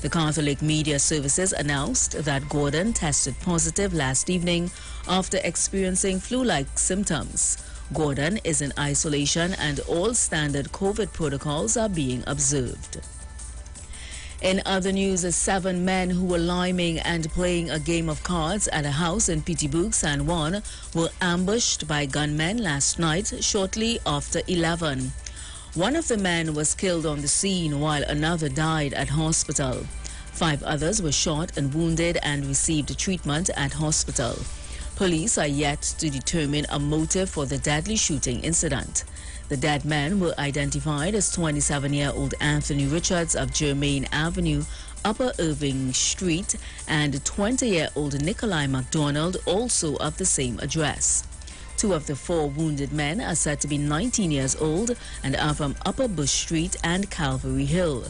The Catholic Media Services announced that Gordon tested positive last evening after experiencing flu-like symptoms. Gordon is in isolation and all standard COVID protocols are being observed. In other news, 7 men who were liming and playing a game of cards at a house in Pittsburgh, San Juan, were ambushed by gunmen last night shortly after 11. One of the men was killed on the scene while another died at hospital. 5 others were shot and wounded and received treatment at hospital. Police are yet to determine a motive for the deadly shooting incident. The dead men were identified as 27-year-old Anthony Richards of Germain Avenue, Upper Irving Street, and 20-year-old Nikolai McDonald, also of the same address. 2 of the 4 wounded men are said to be 19 years old and are from Upper Bush Street and Calvary Hill.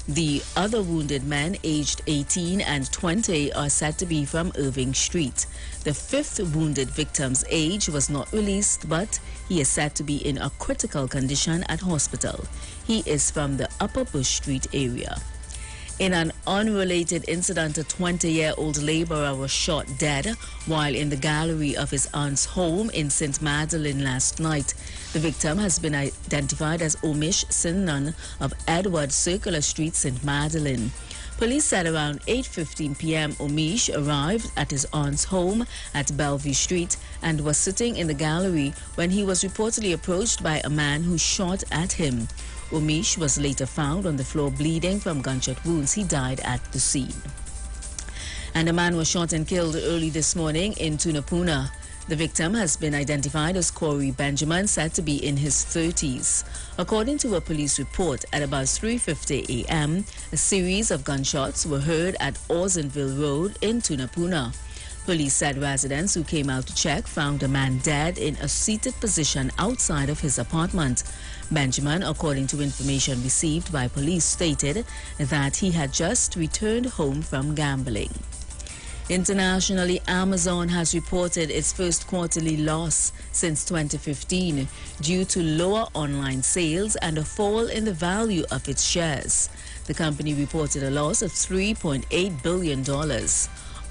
The other wounded men, aged 18 and 20, are said to be from Irving Street. The 5th wounded victim's age was not released, but he is said to be in a critical condition at hospital. He is from the Upper Bush Street area. In an unrelated incident, a 20-year-old laborer was shot dead while in the gallery of his aunt's home in St. Magdalene last night. The victim has been identified as Omish Sinnan of Edward Circular Street, St. Magdalene. Police said around 8:15 p.m. Omish arrived at his aunt's home at Bellevue Street and was sitting in the gallery when he was reportedly approached by a man who shot at him. Omish was later found on the floor bleeding from gunshot wounds. He died at the scene. And a man was shot and killed early this morning in Tunapuna. The victim has been identified as Corey Benjamin, said to be in his 30s. According to a police report, at about 3:50 a.m., a series of gunshots were heard at Orsonville Road in Tunapuna. Police said residents who came out to check found a man dead in a seated position outside of his apartment. Benjamin, according to information received by police, stated that he had just returned home from gambling. Internationally, Amazon has reported its first quarterly loss since 2015 due to lower online sales and a fall in the value of its shares. The company reported a loss of $3.8 billion.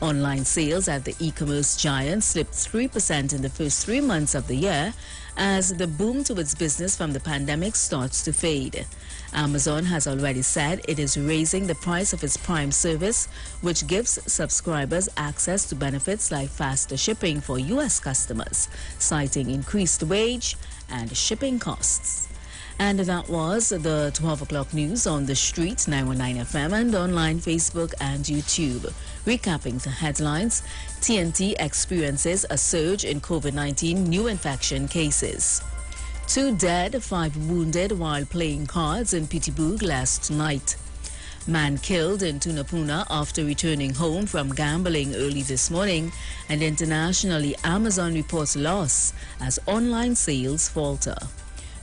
Online sales at the e-commerce giant slipped 3% in the first 3 months of the year as the boom to its business from the pandemic starts to fade. Amazon has already said it is raising the price of its Prime service, which gives subscribers access to benefits like faster shipping for U.S. customers, citing increased wage and shipping costs. And that was the 12 o'clock news on the street, 919 FM, and online, Facebook and YouTube. Recapping the headlines, TNT experiences a surge in COVID-19 new infection cases. 2 dead, 5 wounded while playing cards in Pittsburgh last night. Man killed in Tunapuna after returning home from gambling early this morning. And internationally, Amazon reports loss as online sales falter.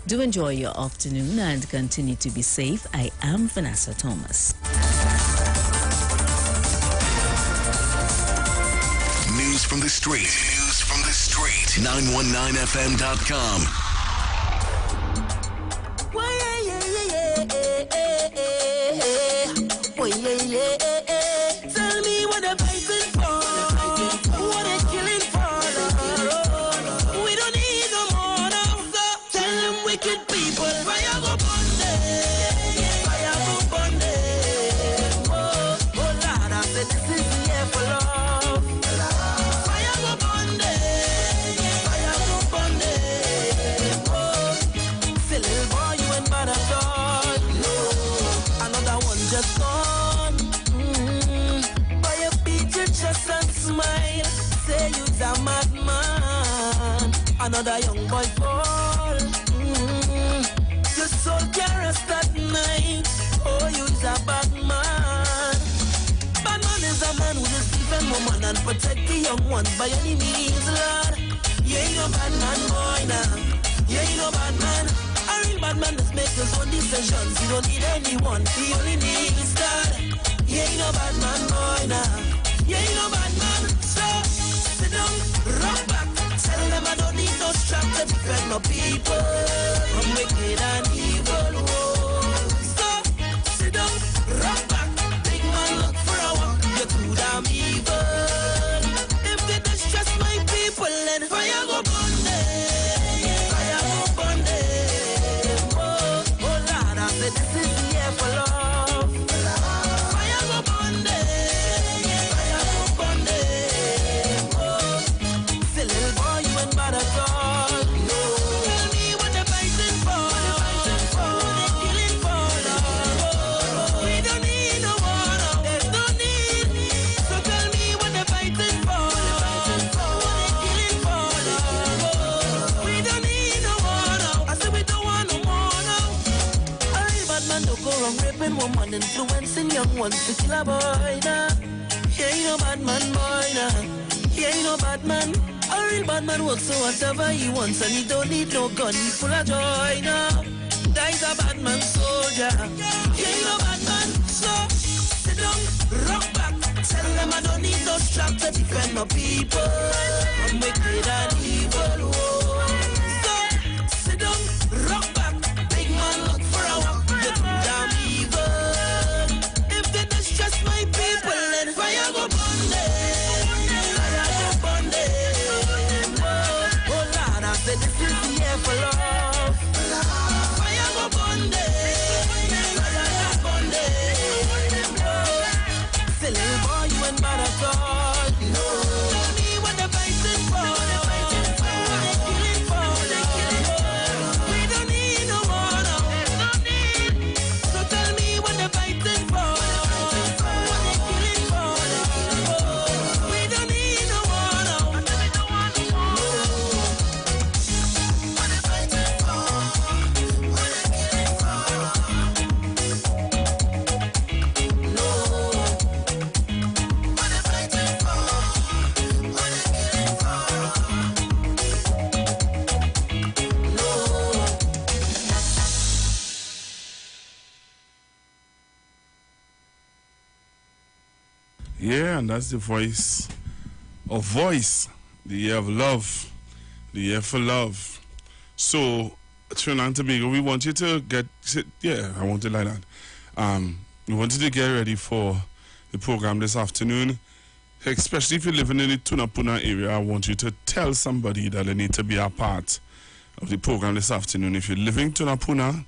Do enjoy your afternoon and continue to be safe. I am Vanessa Thomas. News from the street. News from the street. 919fm.com. Tell me what they're fighting for. What they're killing for. We don't need no more now. So tell them wicked people. Fire go burn them. Fire go burn them. Oh Lord, I said this is the year for love. Fire go burn them. Fire go burn them. Oh, say little boy, you ain't bad at all. No, another one just gone. By your beat your chest and smile. Say you's a madman. Another young boy fall. Your soul can't rest at night. Oh, you's a bad man. Bad man is a man who just defend woman and protect the young ones by any means, Lord. You ain't no bad man, boy, now. You ain't no bad man. A real bad man just make his own decisions. You don't need anyone. He only needs God. You ain't no bad man, boy, now. You ain't no bad man. So, sit down, rock back. Tell them I don't need no strap to defend my people from wicked and evil. Whoa. So, sit down, rock back. Big man, look for a walk. You're too damn evil. If they distress my people, then fire go burn them. Fire go burn them. Oh Lord, I said this is the year for love. Fire go burn them. Fire go burn them. Oh, say little boy, you ain't bad at all. No, tell me what they're fighting for. What they're killing for, Lord. We don't need no war now. There's no need. So tell me what they're fighting for. What they're killing for, Lord. We don't need no war now. I said we don't want no more now. A real bad man don't go wrong raping woman, influencing young ones to kill a boy now. He ain't no bad man, boy now. He ain't no bad man. A real bad man works so whatever he wants and he don't need no gun. He full of joy now. Guy's a bad man soldier. He ain't no bad man. So sit down, rock back. Tell them I don't need no strap to defend my people from wicked and evil. Whoa. So sit down, rock back. Big man, look for a walk. You're too damn evil. If they distress my people, then fire go burn them. Fire go burn them. Oh Lord, I said this is the year for love. Fire go burn them. Fire go burn them. Say little boy, you ain't bad at all. No, tell me what they're fighting for. What they're killing for. We don't need no war now. There's no need. So tell me what they're fighting for. What they're killing for. We don't need no war now. I said we don't want no more. What they're fighting for. What they're killing for. No. What they're fighting for. What they're killing for. No. Yeah, and that's the voice of voice, the year of love, the year for love. So, Trinidad and Tobago, we want you to get, I want it like that. We want you to get ready for the program this afternoon. Especially if you're living in the Tunapuna area, I want you to tell somebody that they need to be a part of the program this afternoon. If you're living to Napuna,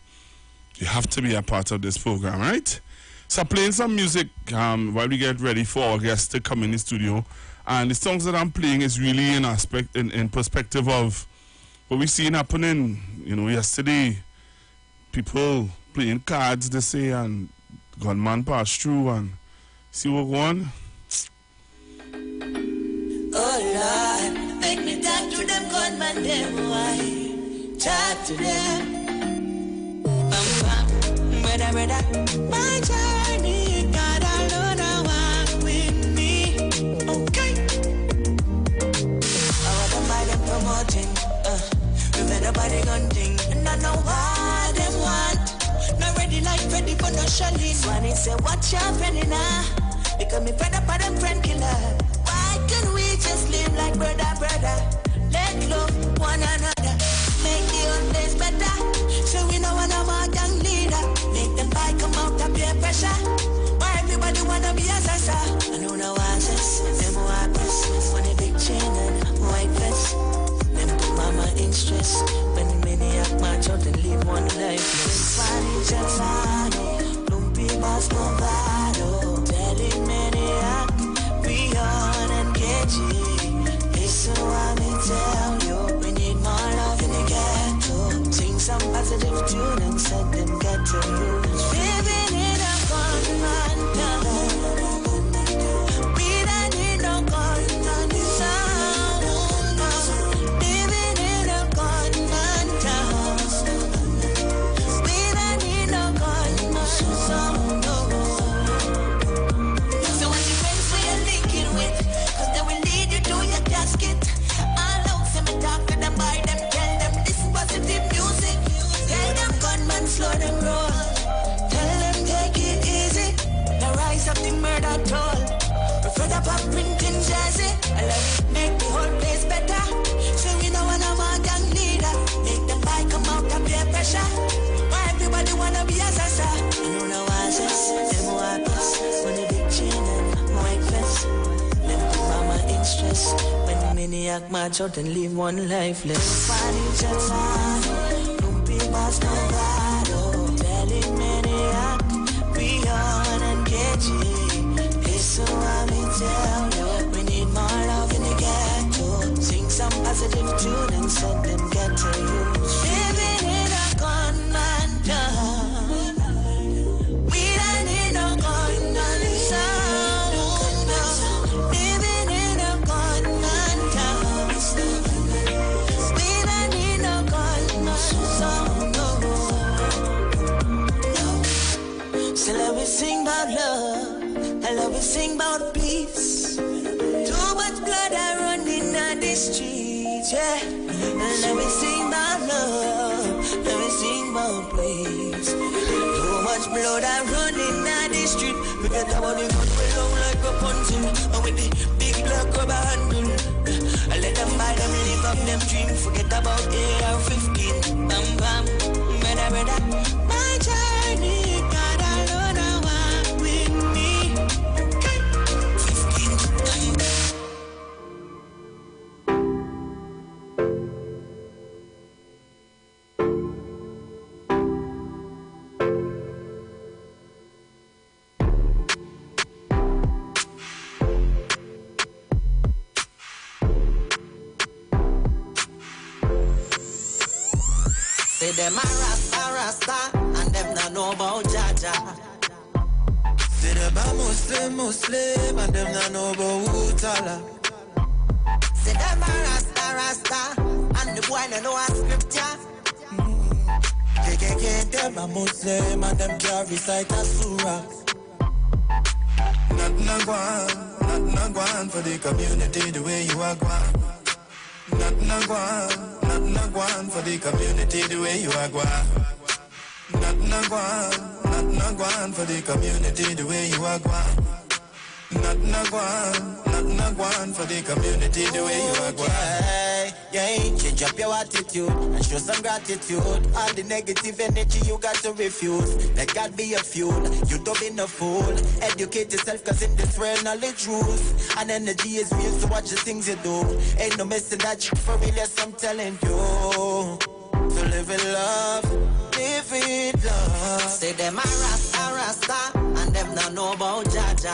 you have to be a part of this program, right? So playing some music while we get ready for our guests to come in the studio. And the songs that I'm playing is really in perspective of what we seen happening, yesterday. People playing cards, they say, and gunman passed through and see what going. Oh Lord, make me talk to them gunman, them why? Talk to them. Brother, my journey, God alone, walk with me. Okay. I want to buy them promoting, we better buy the gun thing, and I know why them want. Not ready like ready for no shelling. Swanny say, watch your friend now, because me fed up on them friend killer. Why can't we just live like brother? Let love one another, make the old place better. So we know one of our young leader. Make them buy come out of peer pressure. Why everybody wanna be a sasa? I know no answers, them wipers. Funny big chain and white vest. Them put mama in stress. When the maniac march out and leave one life. Funny Giovanni, Lumpy boss Movado. Telling maniac, Rion and KG. Listen what me tell you. We need more love in the ghetto. Sing some positive tune and set them get to you. Living in a gunman town. We don't need no gunman sound. Living in a gunman town. We don't need no gunman sound. So when the friends we are linking with, cause they will lead you to your casket. All out, say me talk to them, buy them, tell them this positive music. Tell them gunman slow them roll. Tell them take it easy. The rise of the murder toll. We fed up on printing jersey. I love it, make the whole place better. So we know one of our young leader. Make them buy come out and peer pressure. Why everybody wanna be a sasa? I know no answers, them wipers. When the big chain and white vest. Them put mama in stress. When the maniac march out and leave one lifeless. Funny Giovanni, Lumpy boss Movado. Telling maniac, Rion and KG. Listen what me tell you. We need more love in the ghetto. Sing some positive tune and set them get to you. Living in a gunman town. We don't need no gunman sound. Living in a gunman town. We don't need no gunman sound. So let me sing about love. I love we sing about peace. Too much blood I running on the streets, yeah. And let me sing about love. Let me sing about peace. Too much blood I running on the street. Forget about the gun we long like a punching. And with the big black rubber handle. I let them buy them live up them dream. Forget about AR-15. Bam bam, brother. My journey, God alone, walk with me. Say them a rasta, and them not know about Jaja. Say them a Muslim, and them not know about Utala. Say them a rasta, and the boy no know a scripture. KKK, them a Muslim, and them can't recite a surah. Nothing a gwan for the community the way you are gwan. Nothing a gwan for the community the way you are gwan. Nothing a gwan for the community the way you are gwan. Nothing a gwan for the community the way you are gwan. Yeah, change up your attitude and show some gratitude. All the negative energy you got to refuse. Let God be your fuel, you don't be no fool. Educate yourself cause in this world knowledge rules. And energy is real, so watch the things you do. Ain't no missing that shit for real, yes I'm telling you. live in love, live in love. Say them a Rasta, and them not know about Jaja.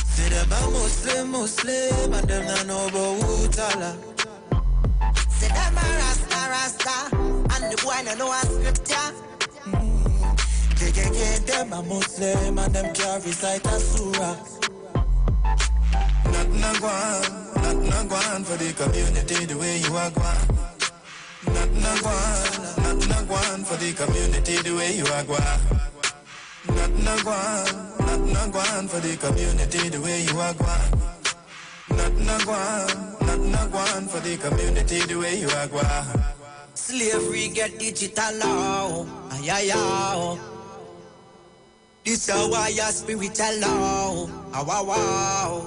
Say them a Muslim, and them not know about Utala. Say them a Rasta, and the boy no know a scripture. Them a Muslim, and them can't recite a surah. Nothing a gone for the community the way you are gone. Nothing a gone for the community the way you are gone. Nothing a gone for the community the way you are gone. Nothing a gone for the community the way you are gone. Slavery get digital now, ayaw. This is why your spiritual now, wow.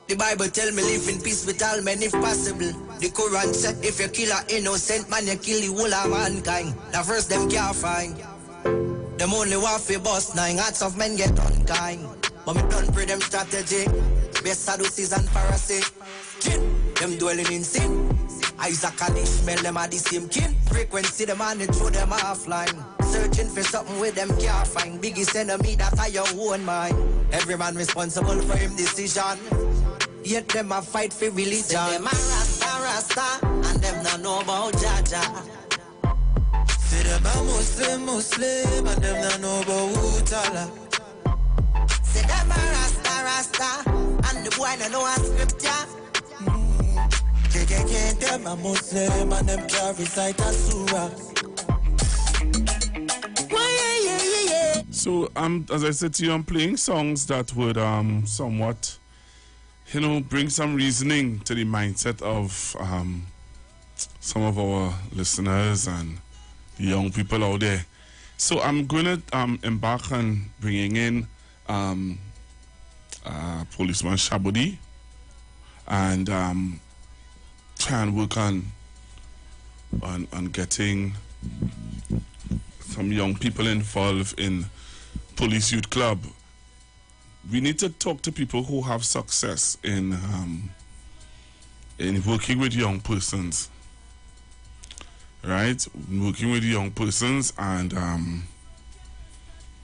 The Bible tell me live in peace with all men if possible. The Quran said if you kill an innocent man, you kill the whole of mankind. The verse them can't find. Them only want to bust 9 hearts of men get unkind. But me don't pray them strategy. Best Sadducees and Pharisees. Them dwelling in sin. Isaac and Ishmael, them are the same kin. Frequency them and they throw them offline. Searching for something with them can't find. Biggest enemy that are your own mind. Every man responsible for him decision. Yet them a fight for religion. Say them a Rasta, and them not know about Jaja. Say them a Muslim, and them not know about Utala. Say them a Rasta, and the boy no know a scripture. Them a Muslim, and them can't recite a surah. So, as I said to you, I'm playing songs that would somewhat, bring some reasoning to the mindset of some of our listeners and the young people out there. So I'm going to embark on bringing in Policeman Shabodi and try and work on getting some young people involved in Police Youth Club. We need to talk to people who have success in working with young persons, right? Working with young persons and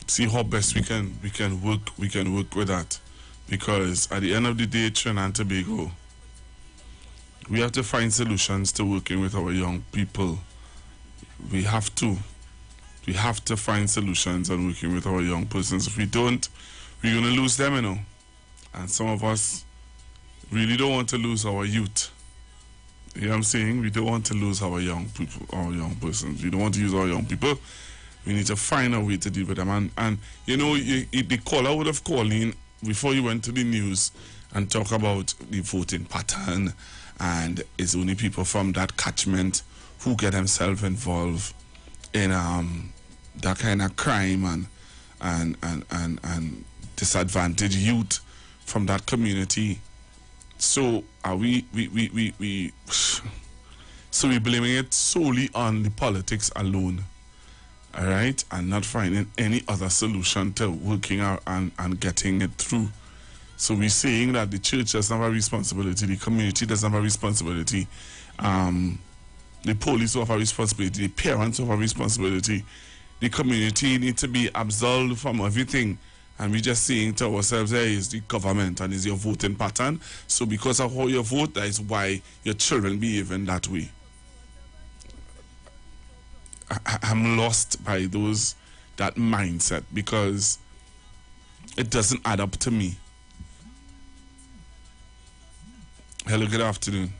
see how best we can work with that, because at the end of the day, Trinidad and Tobago, we have to find solutions to working with our young people. We have to find solutions on working with our young persons. If we don't, we're going to lose them, And some of us really don't want to lose our youth. You know what I'm saying? We don't want to lose our young people, our young persons. We don't want to use our young people. We need to find a way to deal with them. And the caller would have called in before you went to the news and talk about the voting pattern. And it's only people from that catchment who get themselves involved in that kind of crime and disadvantaged youth from that community. So are we blaming it solely on the politics alone, all right, and not finding any other solution to working out and getting it through. So we're saying that the church doesn't have a responsibility, the community doesn't have a responsibility, the police have a responsibility, the parents have a responsibility, the community needs to be absolved from everything. And we're just saying to ourselves, hey, is the government and is your voting pattern. So because of how you vote, that is why your children behave in that way. I'm lost by that mindset, because it doesn't add up to me. Hello, good afternoon.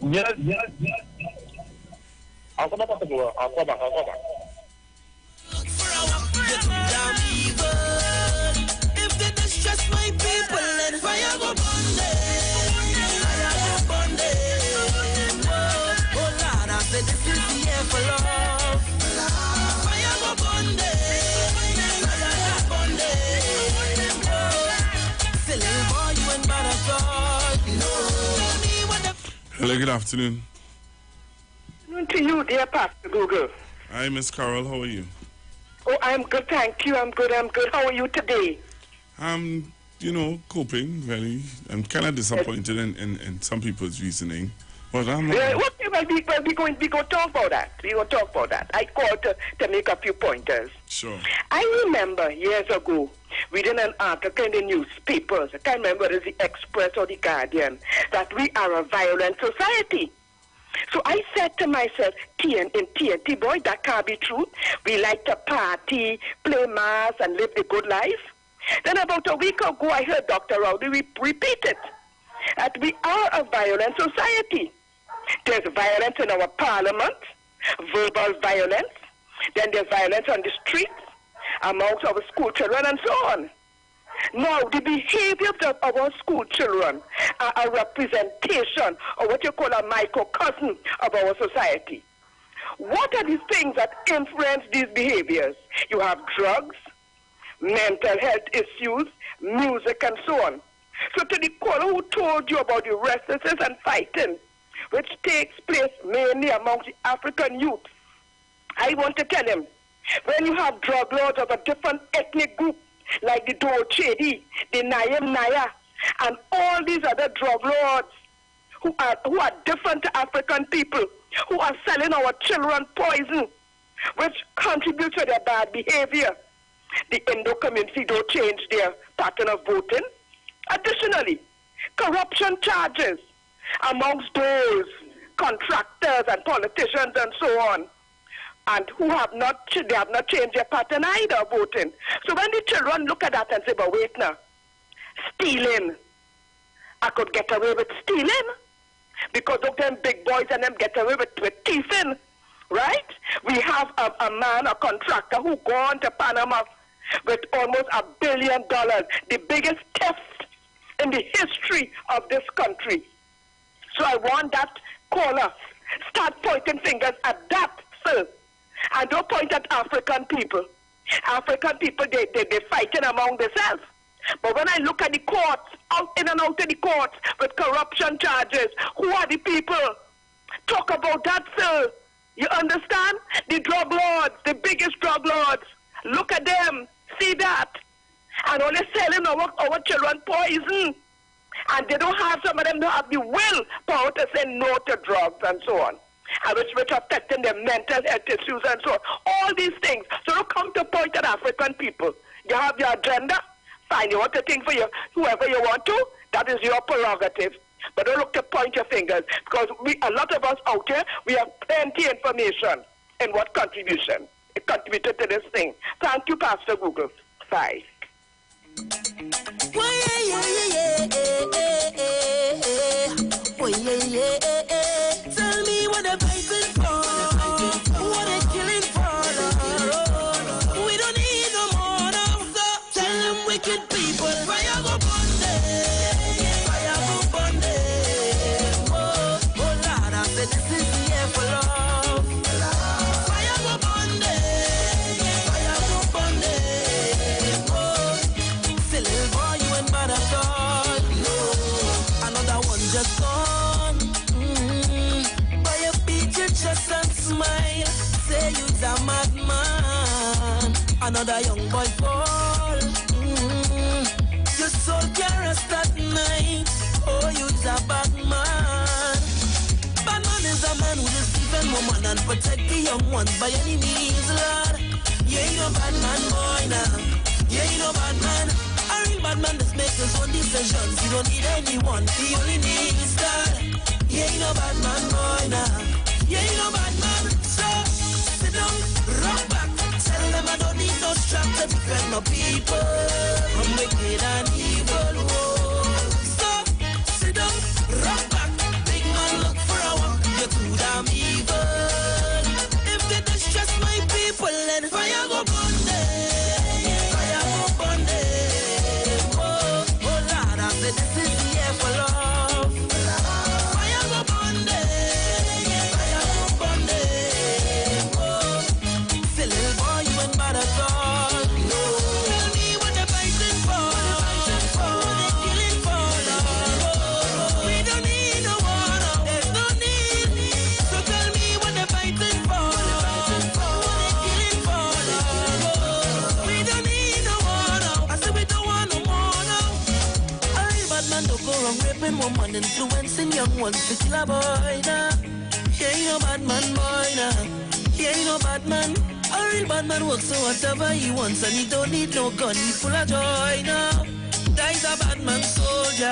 Yes. I'll come back. If they distress my people, then fire go burn them. Oh Lord, I said this is the year for love. Fire go burn them. Say little boy, you ain't bad at all. Hello, good afternoon. To you, dear Pastor Google. Hi, Miss Carol, how are you? Oh, I'm good, thank you. I'm good. How are you today? I'm, coping, really. I'm kind of disappointed in some people's reasoning. Well, we're going to talk about that. We're going to talk about that. I called to make a few pointers. Sure. I remember years ago reading an article in the newspapers, I can't remember whether it's the Express or the Guardian, that we are a violent society. So I said to myself, TNT, boy, that can't be true. We like to party, play mass, and live the good life. Then about a week ago, I heard Dr. Rowley repeat it, that we are a violent society. There's violence in our parliament, verbal violence. Then there's violence on the streets, amongst our school children, and so on. Now, the behaviors of our school children are a representation of what you call a microcosm of our society. What are the things that influence these behaviors? You have drugs, mental health issues, music, and so on. So to the caller who told you about the restlessness and fighting, which takes place mainly amongst the African youth, I want to tell him, when you have drug lords of a different ethnic group, like the Dole Chedi, the Nayem Naya, and all these other drug lords who are different to African people, who are selling our children poison, which contributes to their bad behavior. The Indo community don't change their pattern of voting. Additionally, corruption charges amongst those contractors and politicians and so on, and they have not changed their pattern either of voting. So when the children look at that and say, but wait now, stealing, I could get away with stealing, because of them big boys and them get away with thieving, right? We have a man, a contractor, who gone to Panama with almost $1 billion, the biggest theft in the history of this country. So I want that caller start pointing fingers at that first, and don't point at African people. African people, they're fighting among themselves. But when I look at the courts, in and out of the courts with corruption charges, who are the people? Talk about that, sir. You understand? The drug lords, the biggest drug lords. Look at them. See that? And only selling our children poison. And they don't have, some of them don't have the will power to say no to drugs and so on. And which are affecting their mental health issues and so on. All these things. So don't come to point at African people. You have your agenda. Fine, you want to think for you, whoever you want to, that is your prerogative. But don't look to point your fingers, because a lot of us out here, we have plenty information in what contribution it contributed to this thing. Thank you, Pastor Google. Bye. Tell me what they're fighting for, what they're killing for. We don't need no more now, so tell them wicked people, fire go burn them, fire go burn them. Oh Lord, I said this is the year for love. Fire go burn them, fire go burn them. Oh, say little boy, you ain't bad at all. No, another one just gone. Just and smile, say you's a madman. Another young boy fall. Your soul can rest at night. Oh, you's a bad man. Bad man is a man who is defend woman and protect the young ones by any means, Lord. You ain't no bad man, boy, now. You ain't no bad man. A real bad man just makes his own decisions. He don't need anyone. He only needs God. You ain't no bad man, boy, now. You ain't no bad man, so sit down, rock back. Tell them I don't need no strap to defend my people from wicked and evil. Whoa. So sit down, rock back. Big man, look for a walk. You're too damn evil. If they distress my people, then fire go burn them. Fire go burn them. Oh Lord, I said this is the year for love. Fire go burn them. Bad at all. No. Tell me what they're fighting for. bad man don't go wrong raping woman, influencing young ones to kill a boy, nah. He ain't no bad man, boy, nah. He ain't no bad man. A real bad man works so whatever he wants, and he don't need no gun, he full of joy, nah. That's a bad man soldier.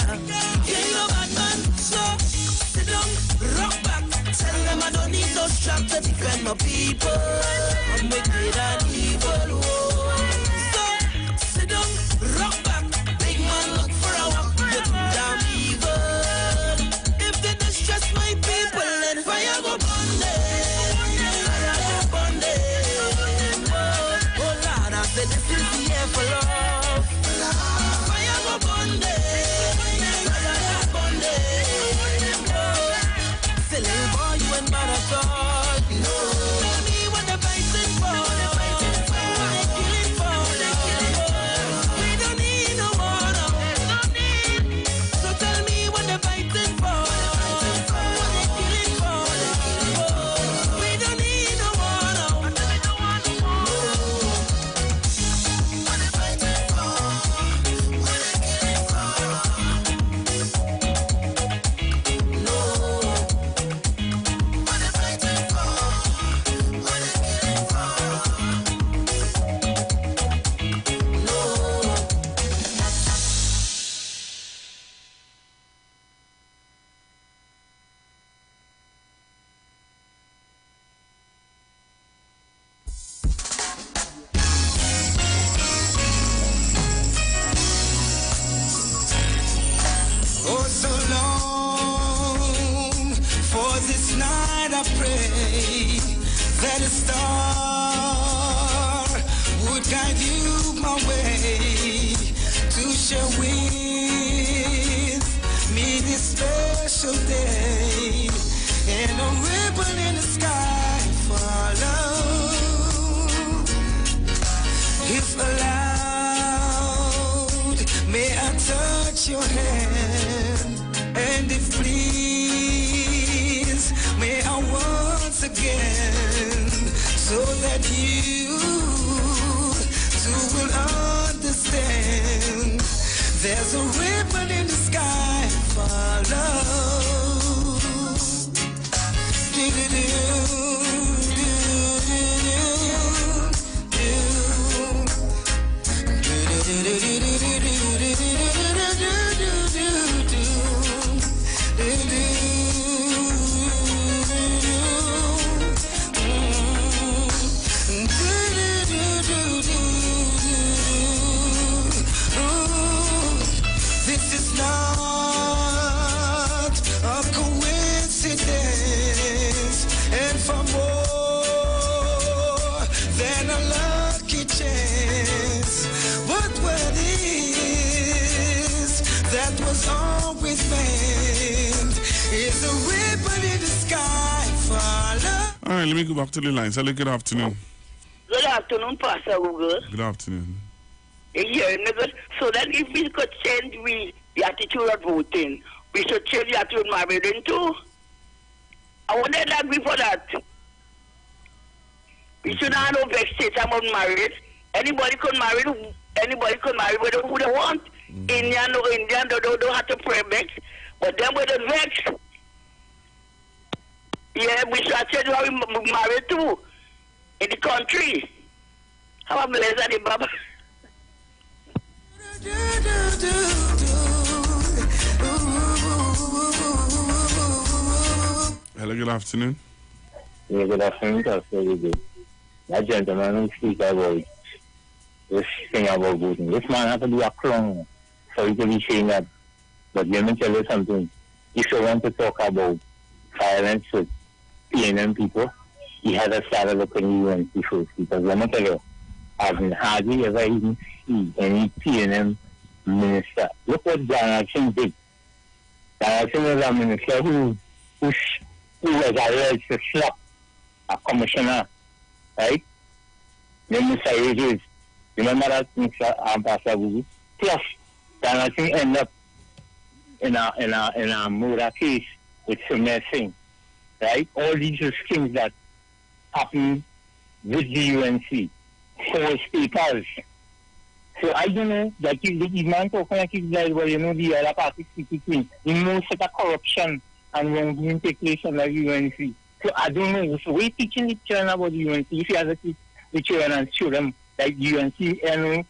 He ain't no bad man, so sit down, rock back. Tell them I don't need no strap to defend my people. I'm wicked and evil, whoa. So sit down, rock back. Big man look for a walk, you're too damn evil. If they distress my people, then fire go burn them. Fire go burn them. Oh Lord, I said this is the air for love. Fire go burn them. Fire go burn them. Silly boy, you ain't mad at all. No. Tell me what they're fighting for. What they killing for. We don't need no more now. So tell me what they're fighting for. What they killing for. We don't need no more now. What they fighting for. What they killing for. Oh, so long for this night I pray that a star would guide you my way to share with me this special day and a ribbon in the sky for love. If allowed, may I touch your hand, and if please, may I once again, so that you too will understand. There's a ribbon in the sky for love. This is not a coincidence, and for more than a lucky chance. But what is that was always meant is a ribbon in the sky for love. All right, let me go back to the lines. Hello, good afternoon. Good afternoon, Pastor Google. Good afternoon. Yeah, so that if we could change the attitude of voting, we should change the attitude of marrying too. I wouldn't agree for that. We should not have no vexation about marriage. Anybody could marry who they want. Indian or Indian, they don't have to pray vex. But them with the vex, yeah, we should change how we marry too in the country. How about the Baba? Hello, good afternoon. Yeah, good afternoon, Pastor. That gentleman who speaks about this thing about voting. This man has to be a clown for you to be saying that. But let me tell you something. If you want to talk about violence with PNM people, he had to start looking at UNC first. Because let me tell you, I've hardly ever even seen any PNM minister. Look what John Action did. John Action was a minister who was allowed to slap a commissioner, right? Then Mr. Ages, remember that, Mr. Pastor Gugu? Plus, John Action ended up in a murder case with Sumner Singh, right? All these are things that happened with the UNC. False papers, So I don't know, like the man talking like he's like, well, you know, the other party between the most set of corruption and wrongdoing take place on the UNC. So I don't know. So we teaching the children about the UNC. If you have to teach the children and show them like UNC, you know,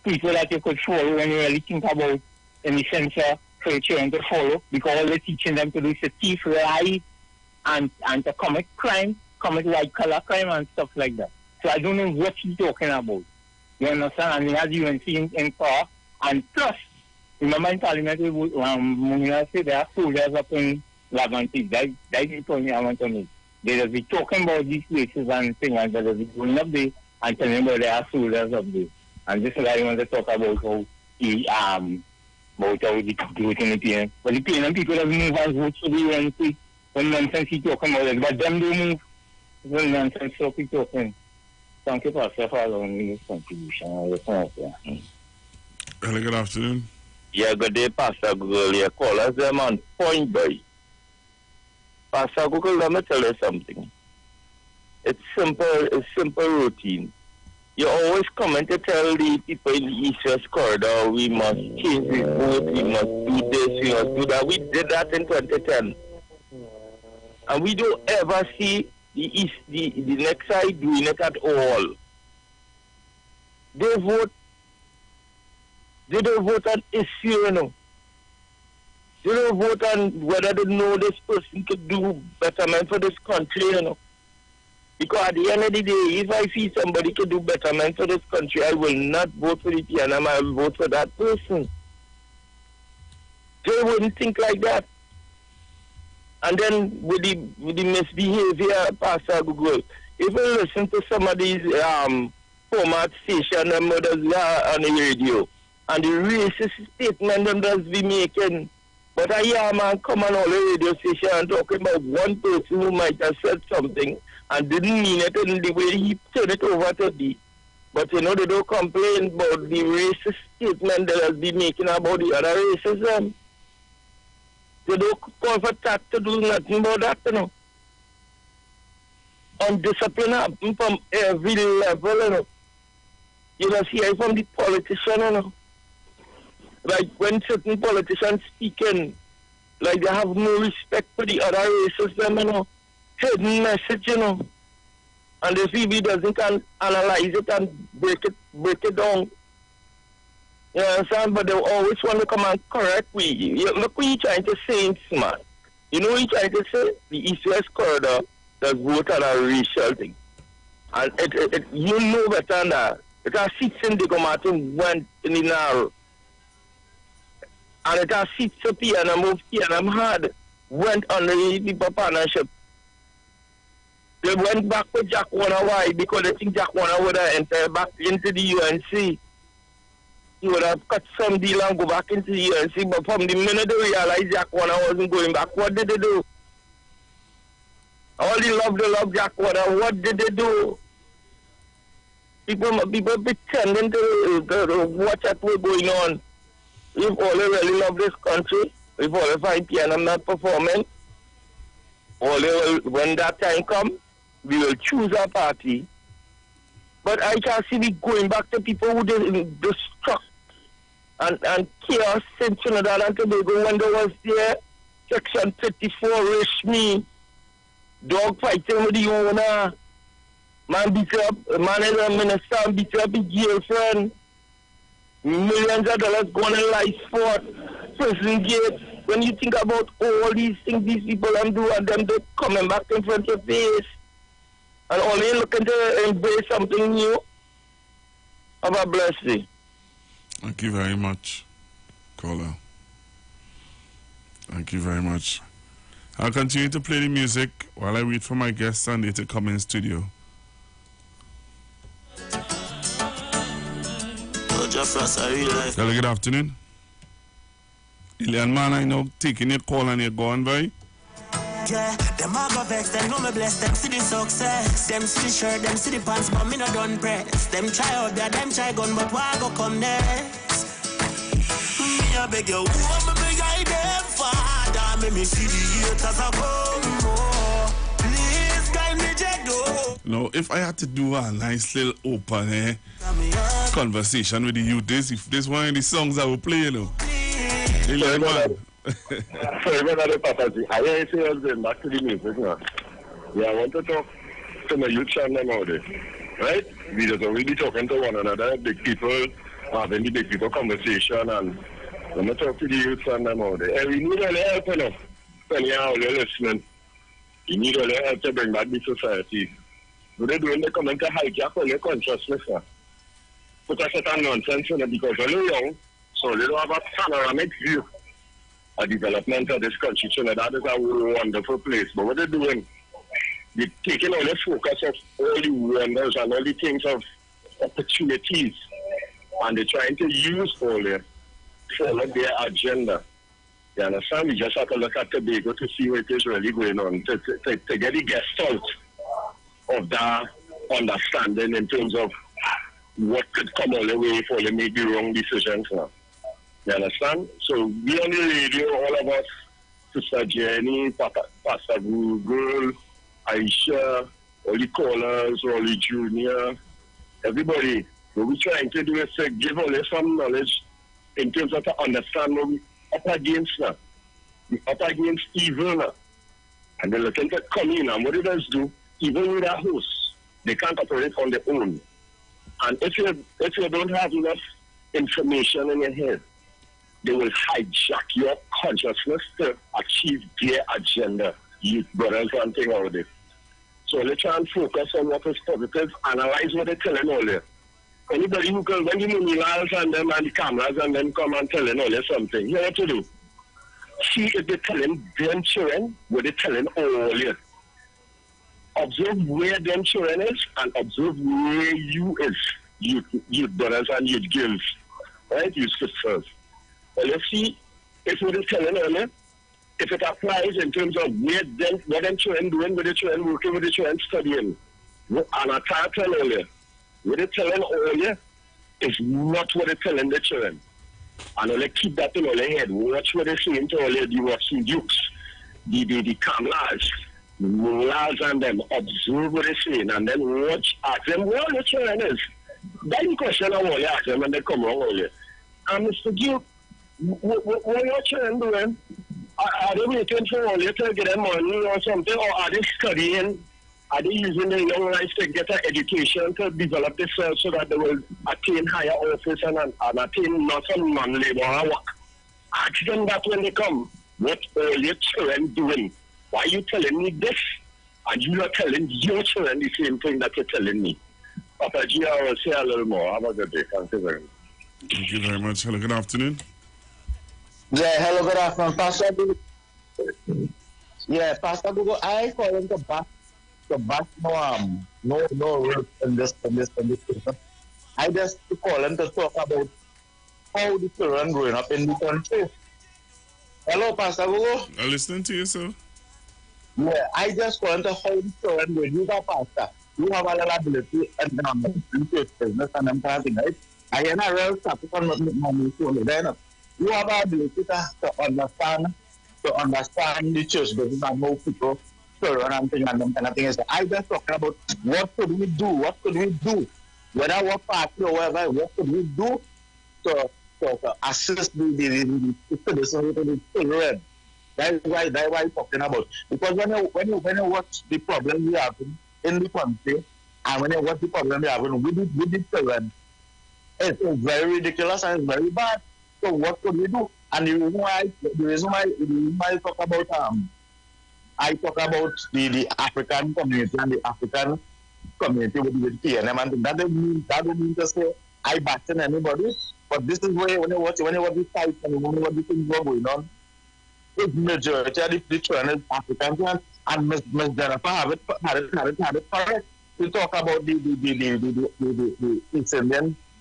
people that you could follow when you really think about in the sense for your children to follow, because all they're teaching them to do is to thief, lie, and to commit crime, commit white collar crime and stuff like that. So I don't know what he's talking about. You understand? And he has UNC in power. And plus, remember in Parliament, Munira said there are soldiers up in Lavanti. That's the point I want to make. They will be talking about these places and things, and they'll be going up there and telling about there are soldiers up there. And this is what I want to talk about how the about how the vote in the PN. But the PN people have moved and vote for the UNC. When nonsense he's talking about it. But them don't move. When nonsense so he's talking. Thank you, Pastor, for allowing me this contribution. Hello, good afternoon. Yeah, good day, Pastor Google. You call us them on point, boy. Pastor Google, let me tell you something. It's simple routine. You always come in to tell the people in the East-West corridor, we must change this vote, we must do this, we must do that. We did that in 2010. And we don't ever see the next side doing it at all. They don't vote on issue, you know. They don't vote on whether they know this person could do betterment for this country, you know. Because at the end of the day, if I see somebody could do betterment for this country, I will not vote for the PNM, I will vote for that person. They wouldn't think like that. And then with the misbehavior, Pastor Google, if you listen to some of these format stations and mothers on the radio, and the racist statement them does be making, but I hear a man come on all the radio station and talking about one person who might have said something and didn't mean it in the way he turned it over to the. But you know, they don't complain about the racist statement that has been making about the other racism. They don't call for that to do nothing about that, you know. Undiscipline happen from every level, you know. You know, see, from the politician, you know. Like when certain politicians speaking, like they have no respect for the other races, them, you know. Hidden message, you know. And the CB doesn't can analyze it and break it down. You understand? But they always want to come and correct we. Look what you're trying to say, man. You know what you're trying to say? The East-West corridor does vote on a racial thing. And you know better than that. It has seats in Diego Martin went in the narrow. And it has seats to PNM of PNM had went on the people partnership. They went back with Jack Warner. Why? Because they think Jack Warner would have entered back into the UNC. He would have cut some deal and go back into the UNC. But from the minute they realized Jack Warner wasn't going back, what did they do? All the love Jack Warner. What did they do? People pretending to watch at what's going on. If all they really love this country, if all they find PNM not performing, all they will, when that time comes, we will choose our party. But I can see we going back to people who destruct and chaos in Trinidad and Tobago when there was there, Section 34, Rishmi, dog fighting with the owner, man beat up, man is a minister and beat up his girlfriend, millions of dollars going in life sport, prison gate. When you think about all these things these people do and them they coming back in front of your face and only looking to embrace something new, have a blessing. Thank you very much, caller. Thank you very much. I'll continue to play the music while I wait for my guest Sunday to come in studio. Hello, good afternoon. Ilian man, I know taking your call and you're going, boy. Yeah, them a go vex, them know me bless, them see the success. Them see the shirt, them see the pants, but me no done press. Them try out there, them try gun, but why go come next? Me a beg you, who am I beg them father? Make me see the haters a come more. Please guide me, Jago. No, if I had to do a nice little open, conversation with the youth. This one of the songs I will play, you know. Sorry about that, Papaji. I ain't saying back to the music now. Yeah, I want to talk to my youth channel about it. Right? We just already talking to one another, big people, having the big people conversation, and I'm going to talk to the youth channel about it. And we need all the help, you know. Anyhow, you're listening. You need all the help to bring back the society. What they're doing, they come into hijack all your consciousness. Put a set of nonsense in it because they're young, so they don't have a panoramic view of development of this country. So that is a wonderful place. But what they're doing, they're taking all the focus of all the wonders and all the things of opportunities, and they're trying to use all that for their agenda. You understand? We just have to look at Tobago to see what is really going on, to get the gestalt of that understanding in terms of what could come all the way for they make the wrong decisions now. You understand? So we on the radio, all of us, Sister Jenny, Pastor Google, Aisha, all the callers, all the junior, everybody, what we're trying to do is to give all some knowledge in terms of to understand what we up against now. We up against evil now. And they're looking to come in, and what it does do, even with a host, they can't operate on their own. And if you don't have enough information in your head, they will hijack your consciousness to achieve their agenda, youth brothers and things out there. So let's try and focus on what is positive, analyze what they're telling all there. Anybody who can, when the Munilals and them and the cameras and them come and telling all there something, you know what to do? See if they're telling them children what they're telling all there. Observe where them children is and observe where you is, youth brothers and youth girls, right? You sisters. Well, let's see if what they're telling earlier, if it applies in terms of where them, what them children doing, where the children working, where the children studying. And I can't tell earlier, what they're telling earlier is not what they're telling the children. And only keep that in all their head. Watch what they're saying to all the watching dukes, the cameras, the mullahs and them. Observe what they're saying and then watch, ask them where all the children is. That's the question I want to ask them when they come wrong earlier. And Mr. Duke, what are your children doing? Are they waiting for all you to get them money or something, or are they studying? Are they using their young lives to get an education to develop themselves so that they will attain higher office and attain not some non-labor work? Ask them that when they come. What are your children doing? Why are you telling me this? And you are telling your children the same thing that you're telling me. Papa G, I will say a little more. Have a good day. Thank you very much. Thank you very much. Hello, good afternoon. Yeah, hello, good afternoon. Pastor Google. Yeah, Pastor Google, I call him to back no work in this. I just call him to talk about how the children growing up in the country. Hello, Pastor Google. I'm listening to you, sir. Yeah, I just call him to how the children growing. You are pastor. You have a lot of ability and business and I'm passing, right? I am a real topic on money to then. You have the ability to understand the church business and know people, children and things and them kind of things. I just talking about what could we do? What could we do? Whether what party or whatever, what could we do to assist the children? That's why I'm talking about. Because when you watch the problem we have in the country and when you watch the problem we have with the children, it's very ridiculous and it's very bad. So what could we do? And the reason why I talk about the African community and the African community with PNM and that don't mean to say I batten anybody, but this is where when you watch the fight and when you watch the things going on, it's majority of the children is African and Miss Jennifer had it correct to talk about the Indian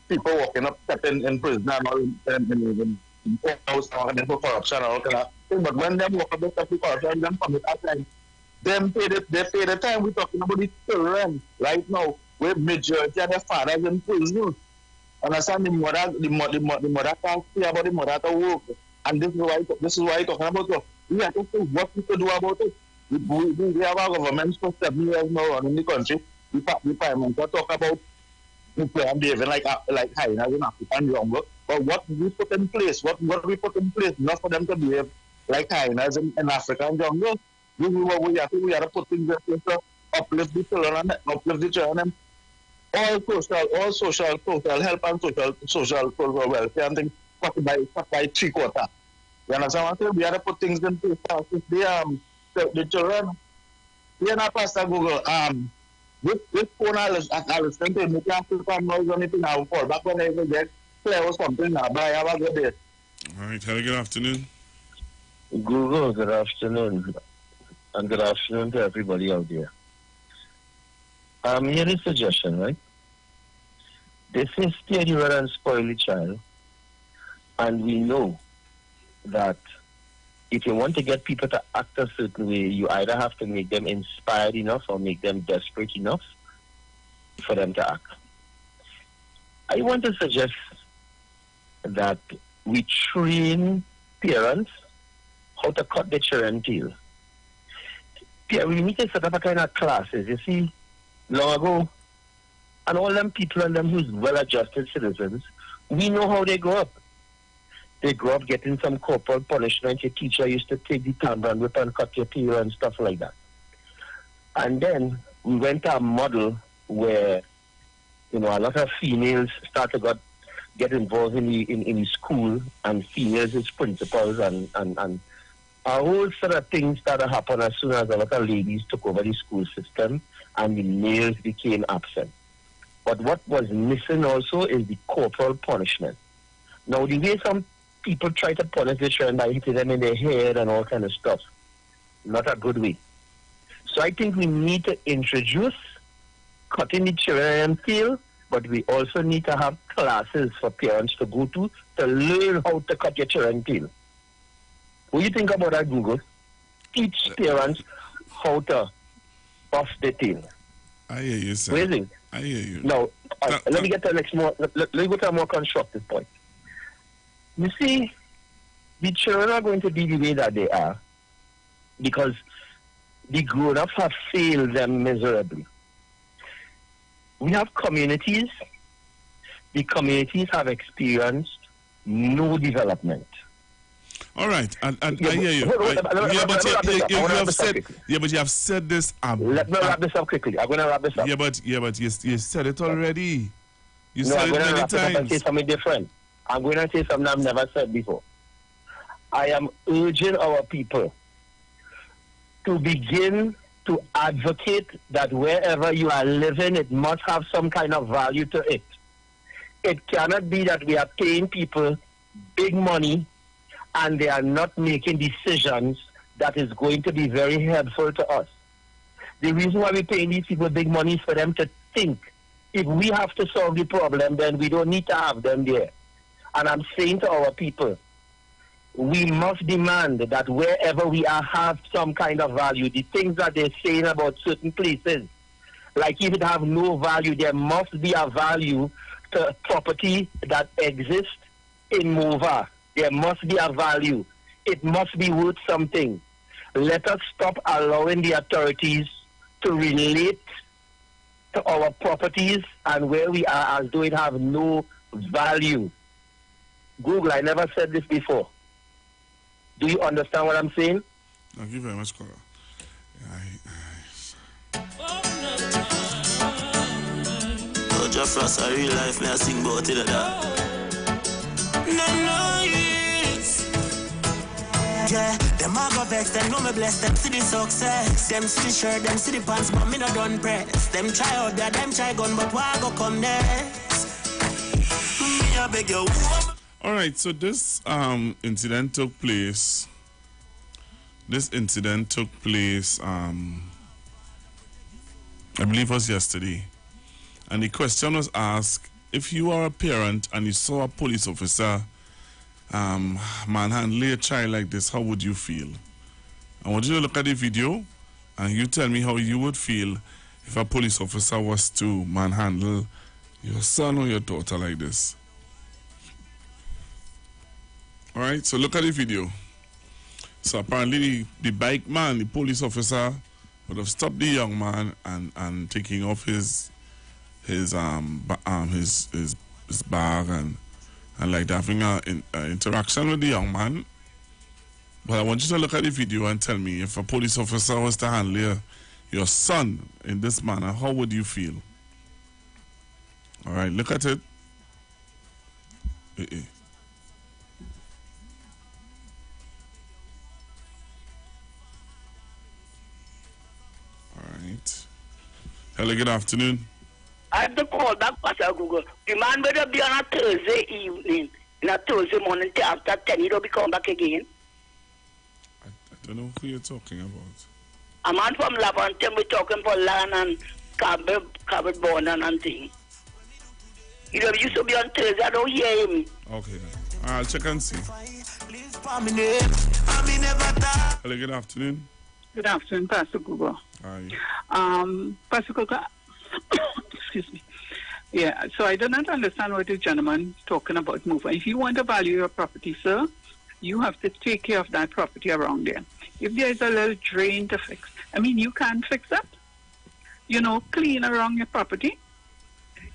people walking up, stepping in prison and all in house and for corruption and all kind of thing. But when them walk up the step for corruption, them commit at time. They pay the time. We're talking about the children right now, where majority of the fathers in prison. Understand the mother can't see about the mother to work. And this is why I'm talking about it. We have to see what we can do about it. We have our government for 7 years now running the country. The parliament talk about I'm behaving like hyenas in African jungle. But what we put in place, what we put in place, not for them to behave like hyenas in African jungle. We have to put things in place to uplift the children and all social help and social welfare and things cut by 3/4. You understand what I'm saying? We have to put things in place. The children, we are not Pastor Google. This phone I listen to, you can't put some noise on anything. I will fall back when I get play or something. Bye. Have a good day. All right. Have a good afternoon. Google, good afternoon. And good afternoon to everybody out there. Here is a suggestion, right? This is steady and spoil the child. And we know that if you want to get people to act a certain way, you either have to make them inspired enough or make them desperate enough for them to act. I want to suggest that we train parents how to cut the children's tail. We need to set up a kind of classes. You see, long ago, and all them people and them who's well-adjusted citizens, we know how they grow up. They grow up getting some corporal punishment. Your teacher used to take the tambourine whip and cut your tail and stuff like that. And then we went to a model where, a lot of females start to get involved in the school, and females as principals, and a whole set of things started to happen as soon as a lot of ladies took over the school system and the males became absent. But what was missing also is the corporal punishment. Now, the way some people try to punish the children by hitting them in their head and all kind of stuff, not a good way. So I think we need to introduce cutting the children tail, but we also need to have classes for parents to go to learn how to cut your children tail. What do you think about that, Google? Teach parents how to buff the tail. I hear you, sir. Amazing. I hear you. Now, let me get to the next more. Let me go to a more constructive point. You see, the children are going to be the way that they are because the grown-ups have failed them miserably. We have communities. The communities have experienced no development. All right, and I hear you. But you have said this. Let me wrap this up quickly. I'm going to wrap this up. Yeah, but you said it already. You I'm said it going to many wrap this up and say times. something different. I'm going to say something I've never said before. I am urging our people to begin to advocate that wherever you are living, it must have some kind of value to it. It cannot be that we are paying people big money and they are not making decisions that is going to be very helpful to us. The reason why we're paying these people big money is for them to think. If we have to solve the problem, then we don't need to have them there. And I'm saying to our people, we must demand that wherever we are have some kind of value. The things that they're saying about certain places, like if it have no value, there must be a value to property that exists in Mova. There must be a value. It must be worth something. Let us stop allowing the authorities to relate to our properties and where we are as though it have no value. Google, I never said this before. Do you understand what I'm saying? Thank you very much, Cora. Oh, Jeff Ross, a real life, may I sing about it yeah, them a go vex, them know me bless, them see the success. Them see the shirt, them see the pants, but me no done press. Them try out there, them try gun, but why go come next? Me a beg you. All right, so this incident took place. This incident took place, I believe it was yesterday. And the question was asked, if you are a parent and you saw a police officer manhandle a child like this, how would you feel? I want you to look at the video and you tell me how you would feel if a police officer was to manhandle your son or your daughter like this. All right, so look at the video. So apparently the bike man, the police officer, would have stopped the young man and taking off his his bag and like having an interaction with the young man. But I want you to look at the video and tell me, if a police officer was to handle your son in this manner, how would you feel? All right, look at it. All right. Hello, good afternoon. I have to call back, Pastor Google. The man better be on a Thursday evening, in a Thursday morning till after 10. He don't be come back again. I don't know who you're talking about. A man from Lavanton, we talking for land and cupboard bond and thing. He don't used to be on Thursday. I don't hear him. Okay. I'll check and see. Hello, good afternoon. Good afternoon, Pastor Google. Hi. Pastor Google, excuse me. Yeah, so I do not understand what the gentleman is talking about moving. If you want to value your property, sir, you have to take care of that property around there. If there is a little drain to fix, I mean, you can't fix that. You know, clean around your property.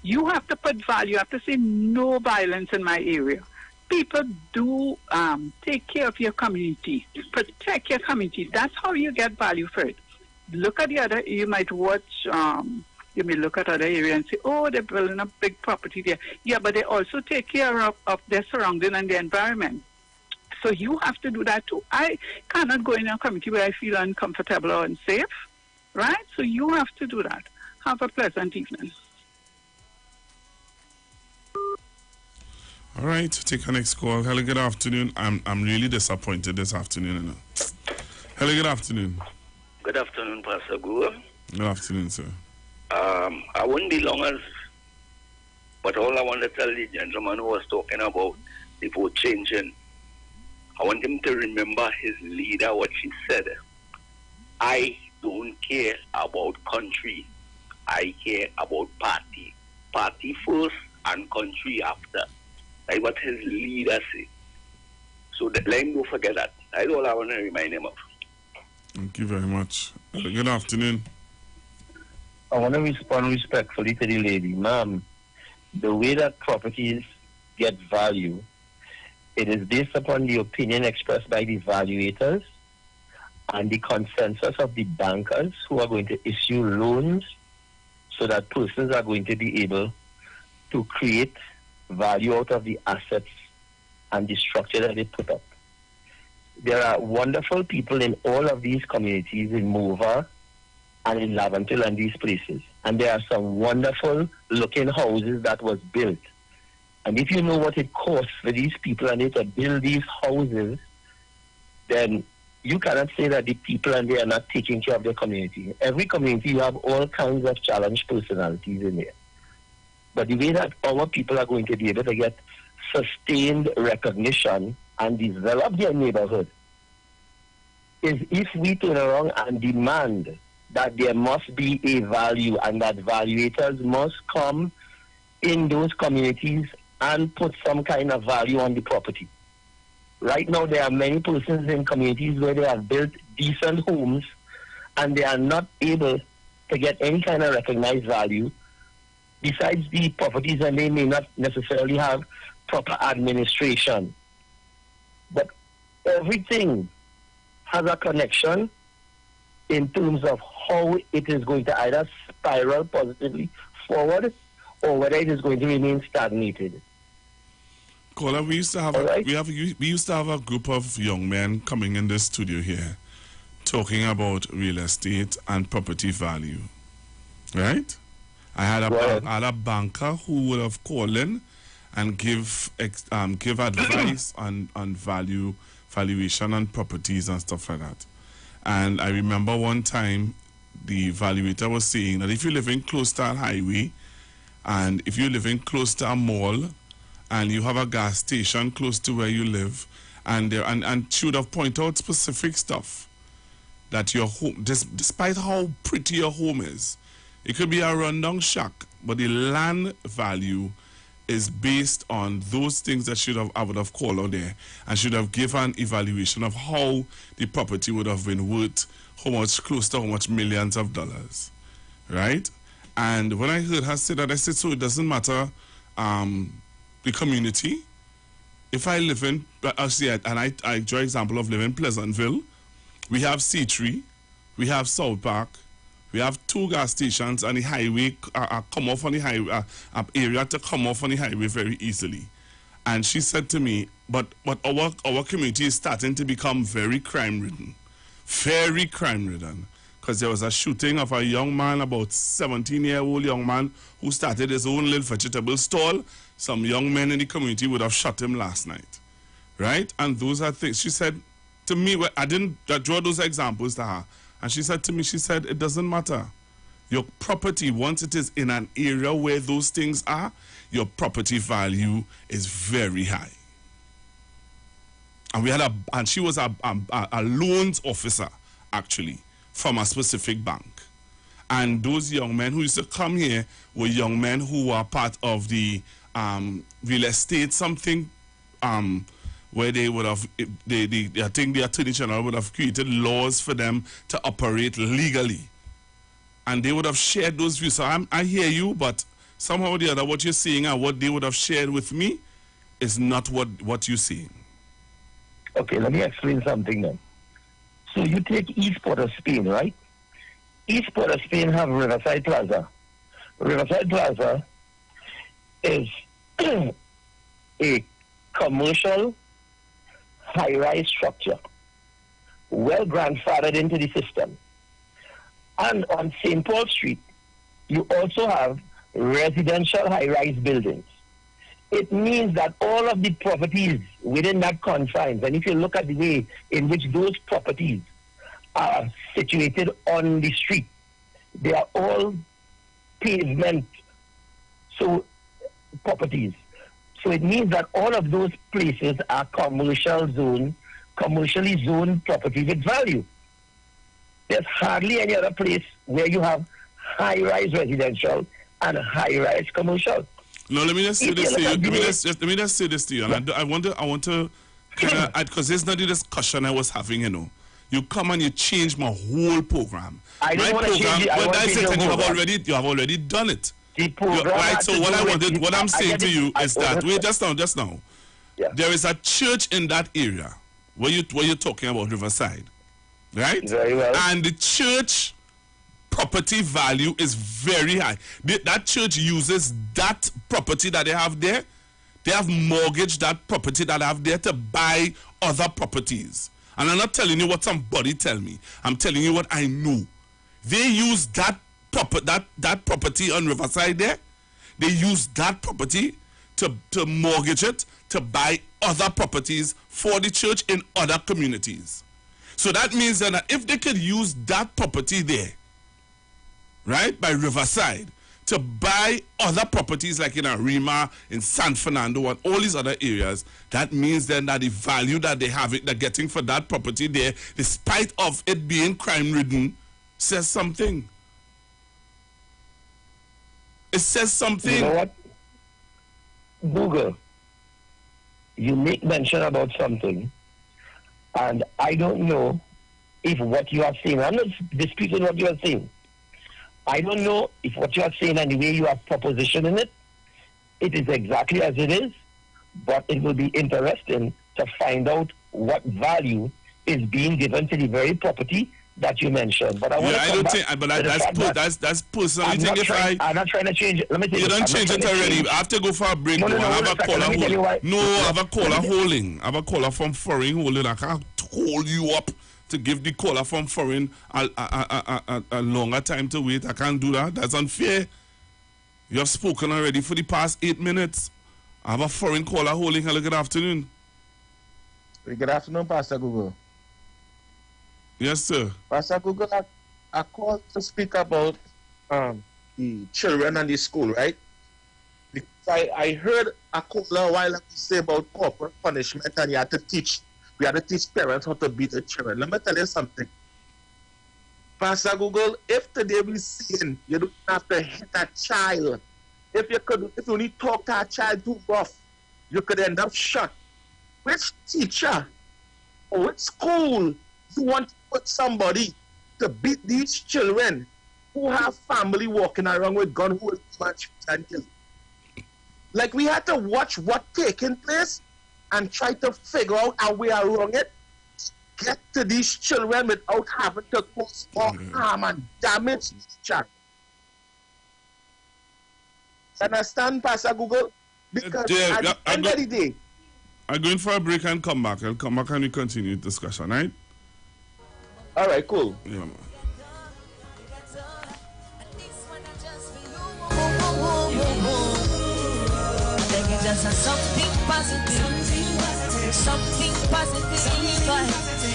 You have to put value. You have to say no violence in my area. People do take care of your community, protect your community. That's how you get value for it. Look at the other, you might watch, you may look at other areas and say, oh, they're building a big property there. Yeah, but they also take care of their surrounding and the environment. So you have to do that too. I cannot go in a community where I feel uncomfortable or unsafe, right? So you have to do that. Have a pleasant evening. All right, take our next call. Hello, good afternoon. I'm really disappointed this afternoon. Hello, good afternoon. Good afternoon, Pastor Guru. Good afternoon, sir. I wouldn't be long as, but all I want to tell the gentleman who was talking about the vote changing, I want him to remember his leader, what she said. I don't care about country. I care about party. Party first and country after. Like what his leader said. So let him don't forget that. That's all I want to remind him of. Thank you very much. Good afternoon. I want to respond respectfully to the lady. Ma'am, the way that properties get value, it is based upon the opinion expressed by the valuators and the consensus of the bankers who are going to issue loans so that persons are going to be able to create value out of the assets and the structure that they put up. There are wonderful people in all of these communities in Mova and in Lavantil and these places. And there are some wonderful looking houses that was built. And if you know what it costs for these people and they to build these houses, then you cannot say that the people and they are not taking care of their community. Every community, you have all kinds of challenged personalities in there. But the way that our people are going to be able to get sustained recognition and develop their neighborhood is if we turn around and demand that there must be a value and that valuators must come in those communities and put some kind of value on the property. Right now, there are many persons in communities where they have built decent homes and they are not able to get any kind of recognized value besides the properties, and they may not necessarily have proper administration. But everything has a connection in terms of how it is going to either spiral positively forward or whether it is going to remain stagnated. Kola, we used to have we used to have a group of young men coming in the studio here talking about real estate and property value, right? I had a banker who would have called in and give advice on valuation on properties and stuff like that. And I remember one time the valuator was saying that if you're living close to a highway and if you're living close to a mall and you have a gas station close to where you live, and she would have pointed out specific stuff that your home, despite how pretty your home is, it could be a rundown shack, but the land value is based on those things that I would have called out there and should have given an evaluation of how the property would have been worth, how much, close to how much millions of dollars, right? And when I heard her say that, I said, so it doesn't matter the community. If I live in, and I draw example of living in Pleasantville, we have C3, we have South Park, we have 2 gas stations, and the highway come off on the highway, area to come off on the highway very easily. And she said to me, but our community is starting to become very crime-ridden. Very crime-ridden. Because there was a shooting of a young man, about 17-year-old young man, who started his own little vegetable stall. Some young men in the community would have shot him last night. Right? And those are things. She said to me, I draw those examples to her. And she said to me, she said, it doesn't matter. Your property, once it is in an area where those things are, your property value is very high. And she was a loans officer, actually, from a specific bank. And those young men who used to come here were young men who were part of the real estate something, where they would have, I think the Attorney General would have created laws for them to operate legally. And they would have shared those views. So I hear you, but somehow or the other, what you're saying and what they would have shared with me is not what you're saying. Okay, let me explain something then. So you take East Port of Spain, right? East Port of Spain have Riverside Plaza. Riverside Plaza is a commercial high-rise structure, well grandfathered into the system. And on St. Paul Street, you also have residential high-rise buildings. It means that all of the properties within that confines, and if you look at the way in which those properties are situated on the street, they are all pavement properties. So it means that all of those places are commercially zoned properties with value. There's hardly any other place where you have high-rise residential and high-rise commercial. No, let me just say this to you. Let me just say this to you. And I want to kind of, because this is not the discussion I was having, you know. You come and you change my whole program. I don't want to change it. Well, that's it, and you have already done it. Right, so what I'm saying to you is that, wait, just now. Yeah. There is a church in that area where you're talking about Riverside, right? Very well. And the church property value is very high. That church uses that property that they have there. They have mortgaged that property that they have there to buy other properties. And I'm not telling you what somebody tell me. I'm telling you what I know. They use that property on Riverside there. They use that property to mortgage it to buy other properties for the church in other communities. So that means that if they could use that property there, right, by Riverside, to buy other properties like in Arima, in San Fernando, and all these other areas, that means then that the value that they're getting for that property there, despite of it being crime-ridden, says something. It says something. You know what? Google, you make mention about something, and I don't know if what you are saying, I'm not disputing what you are saying. I don't know if what you are saying and the way you are propositioning it is exactly as it is, but it will be interesting to find out what value is being given to the very property that you mentioned. But that's personal. I'm not trying to change it. Let me tell you. You don't change it already. I have to go for a break. I have a caller holding. No, I have a caller holding. I have a caller from foreign holding. I can't hold you up to give the caller from foreign a longer time to wait. I can't do that. That's unfair. You have spoken already for the past 8 minutes. I have a foreign caller holding. Hello, good afternoon. Good afternoon, Pastor Google. Yes, sir. Pastor Google, I called to speak about the children and the school, right? Because I heard a caller a while ago say about corporal punishment, and we had to teach parents how to beat the children. Let me tell you something. Pastor Google, if today we see you don't have to hit a child. If you only talk to a child too rough, you could end up shot. Which teacher or which school you want to put somebody to beat these children who have family walking around with gun who is much potential. Like, we had to watch what taking place and try to figure out how we are wrong it, get to these children without having to cause more harm and damage to each other. Understand, Pastor Google? Because at the end of the day, I'm going for a break and come back. I'll come back and we continue the discussion, right? All right, cool. Yeah, man. Just something positive, something positive.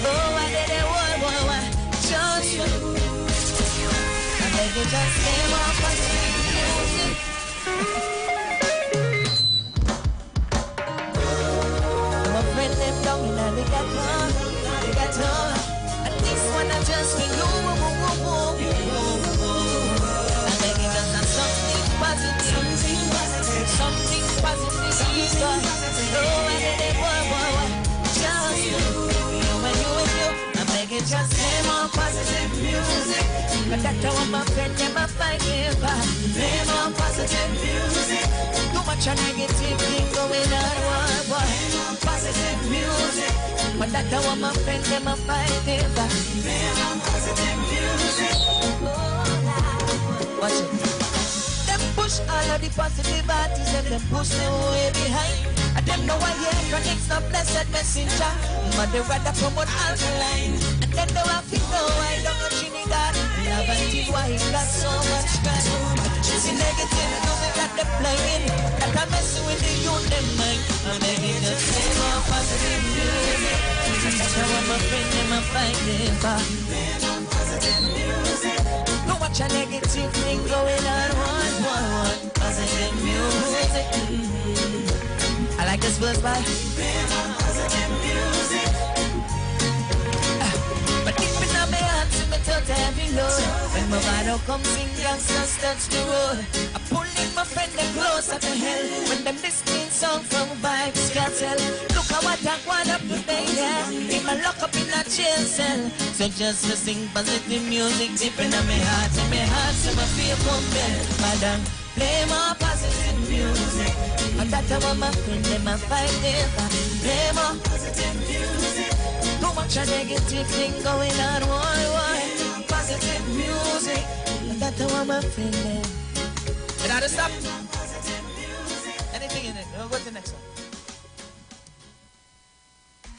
Oh, I did it, why, just you. I beg you, just play more positive music. My friend, them down in the ghetto. At least when I just feel you. I beg you, just something positive, something positive. Oh, I did it, just you, I beg you, just play more positive music. But that's how my friend never fight it back. Play more positive music. Too much negative thing going on, boy. Positive music. But that's how my friend never fight it back. Play more positive music. Watch it. Push all of the positive artists and them push them way behind. And them know I hear connects the blessed messenger. But they rather promote alkaline. And then they have to know I don't know Trinidad. Love until why it got so much crime. See negative, know me that they're playing. That I'm messing with the youth, them mind. I'm making just play more positive music. That's how my friend, them are fighting for. Play more positive music. Too much a negative thing going on, one. Positive music. I like this verse by positive music. But deep in my heart, see me tell every note. When my bottle comes in, youngsters touch the road. I pull in my friend them closer to hell. When them listening song from Vibes Cartel. Look at what I want up today, yeah. In my lock up in a jail cell. So just to sing positive music deep in my heart. In my heart, so my feel compelled. Madam, play more positive music. And that's how my friend them a fight there. Play more positive music. Too much a negative thing going on, why? Positive music. And that's how my friend them. You gotta stop. Anything in it. We'll go to the next one.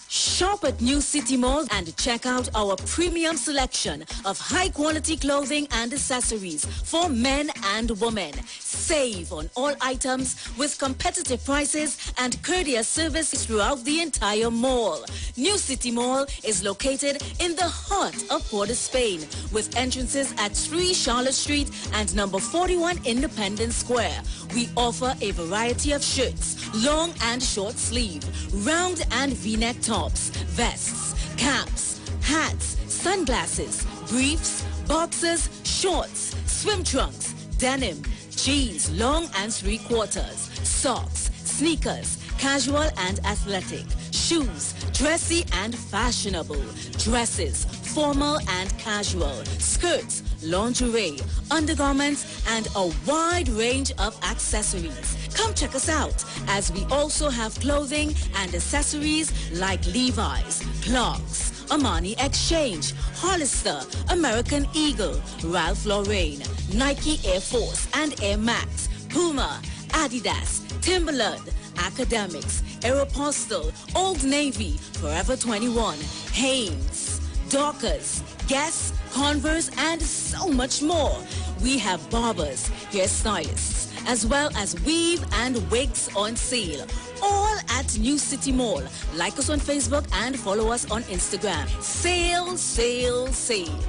Shop at New City Mall and check out our premium selection of high-quality clothing and accessories for men and women. Save on all items with competitive prices and courteous service throughout the entire mall. New City Mall is located in the heart of Port of Spain with entrances at 3 Charlotte Street and number 41 Independence Square. We offer a variety of shirts, long and short sleeve, round and V-neck tops, vests, caps, hats, sunglasses, briefs, boxers, shorts, swim trunks, denim, jeans, long and 3/4, socks, sneakers, casual and athletic, shoes, dressy and fashionable, dresses, formal and casual, skirts, lingerie, undergarments, and a wide range of accessories. Come check us out, as we also have clothing and accessories like Levi's, Clarks, Armani Exchange, Hollister, American Eagle, Ralph Lauren, Nike Air Force and Air Max, Puma, Adidas, Timberland, Academics, Aeropostale, Old Navy, Forever 21, Hanes, Dockers, Guess, Converse, and so much more. We have barbers, hairstylists, as well as weave and wigs on sale. All at New City Mall. Like us on Facebook and follow us on Instagram. Sale, sale, sale.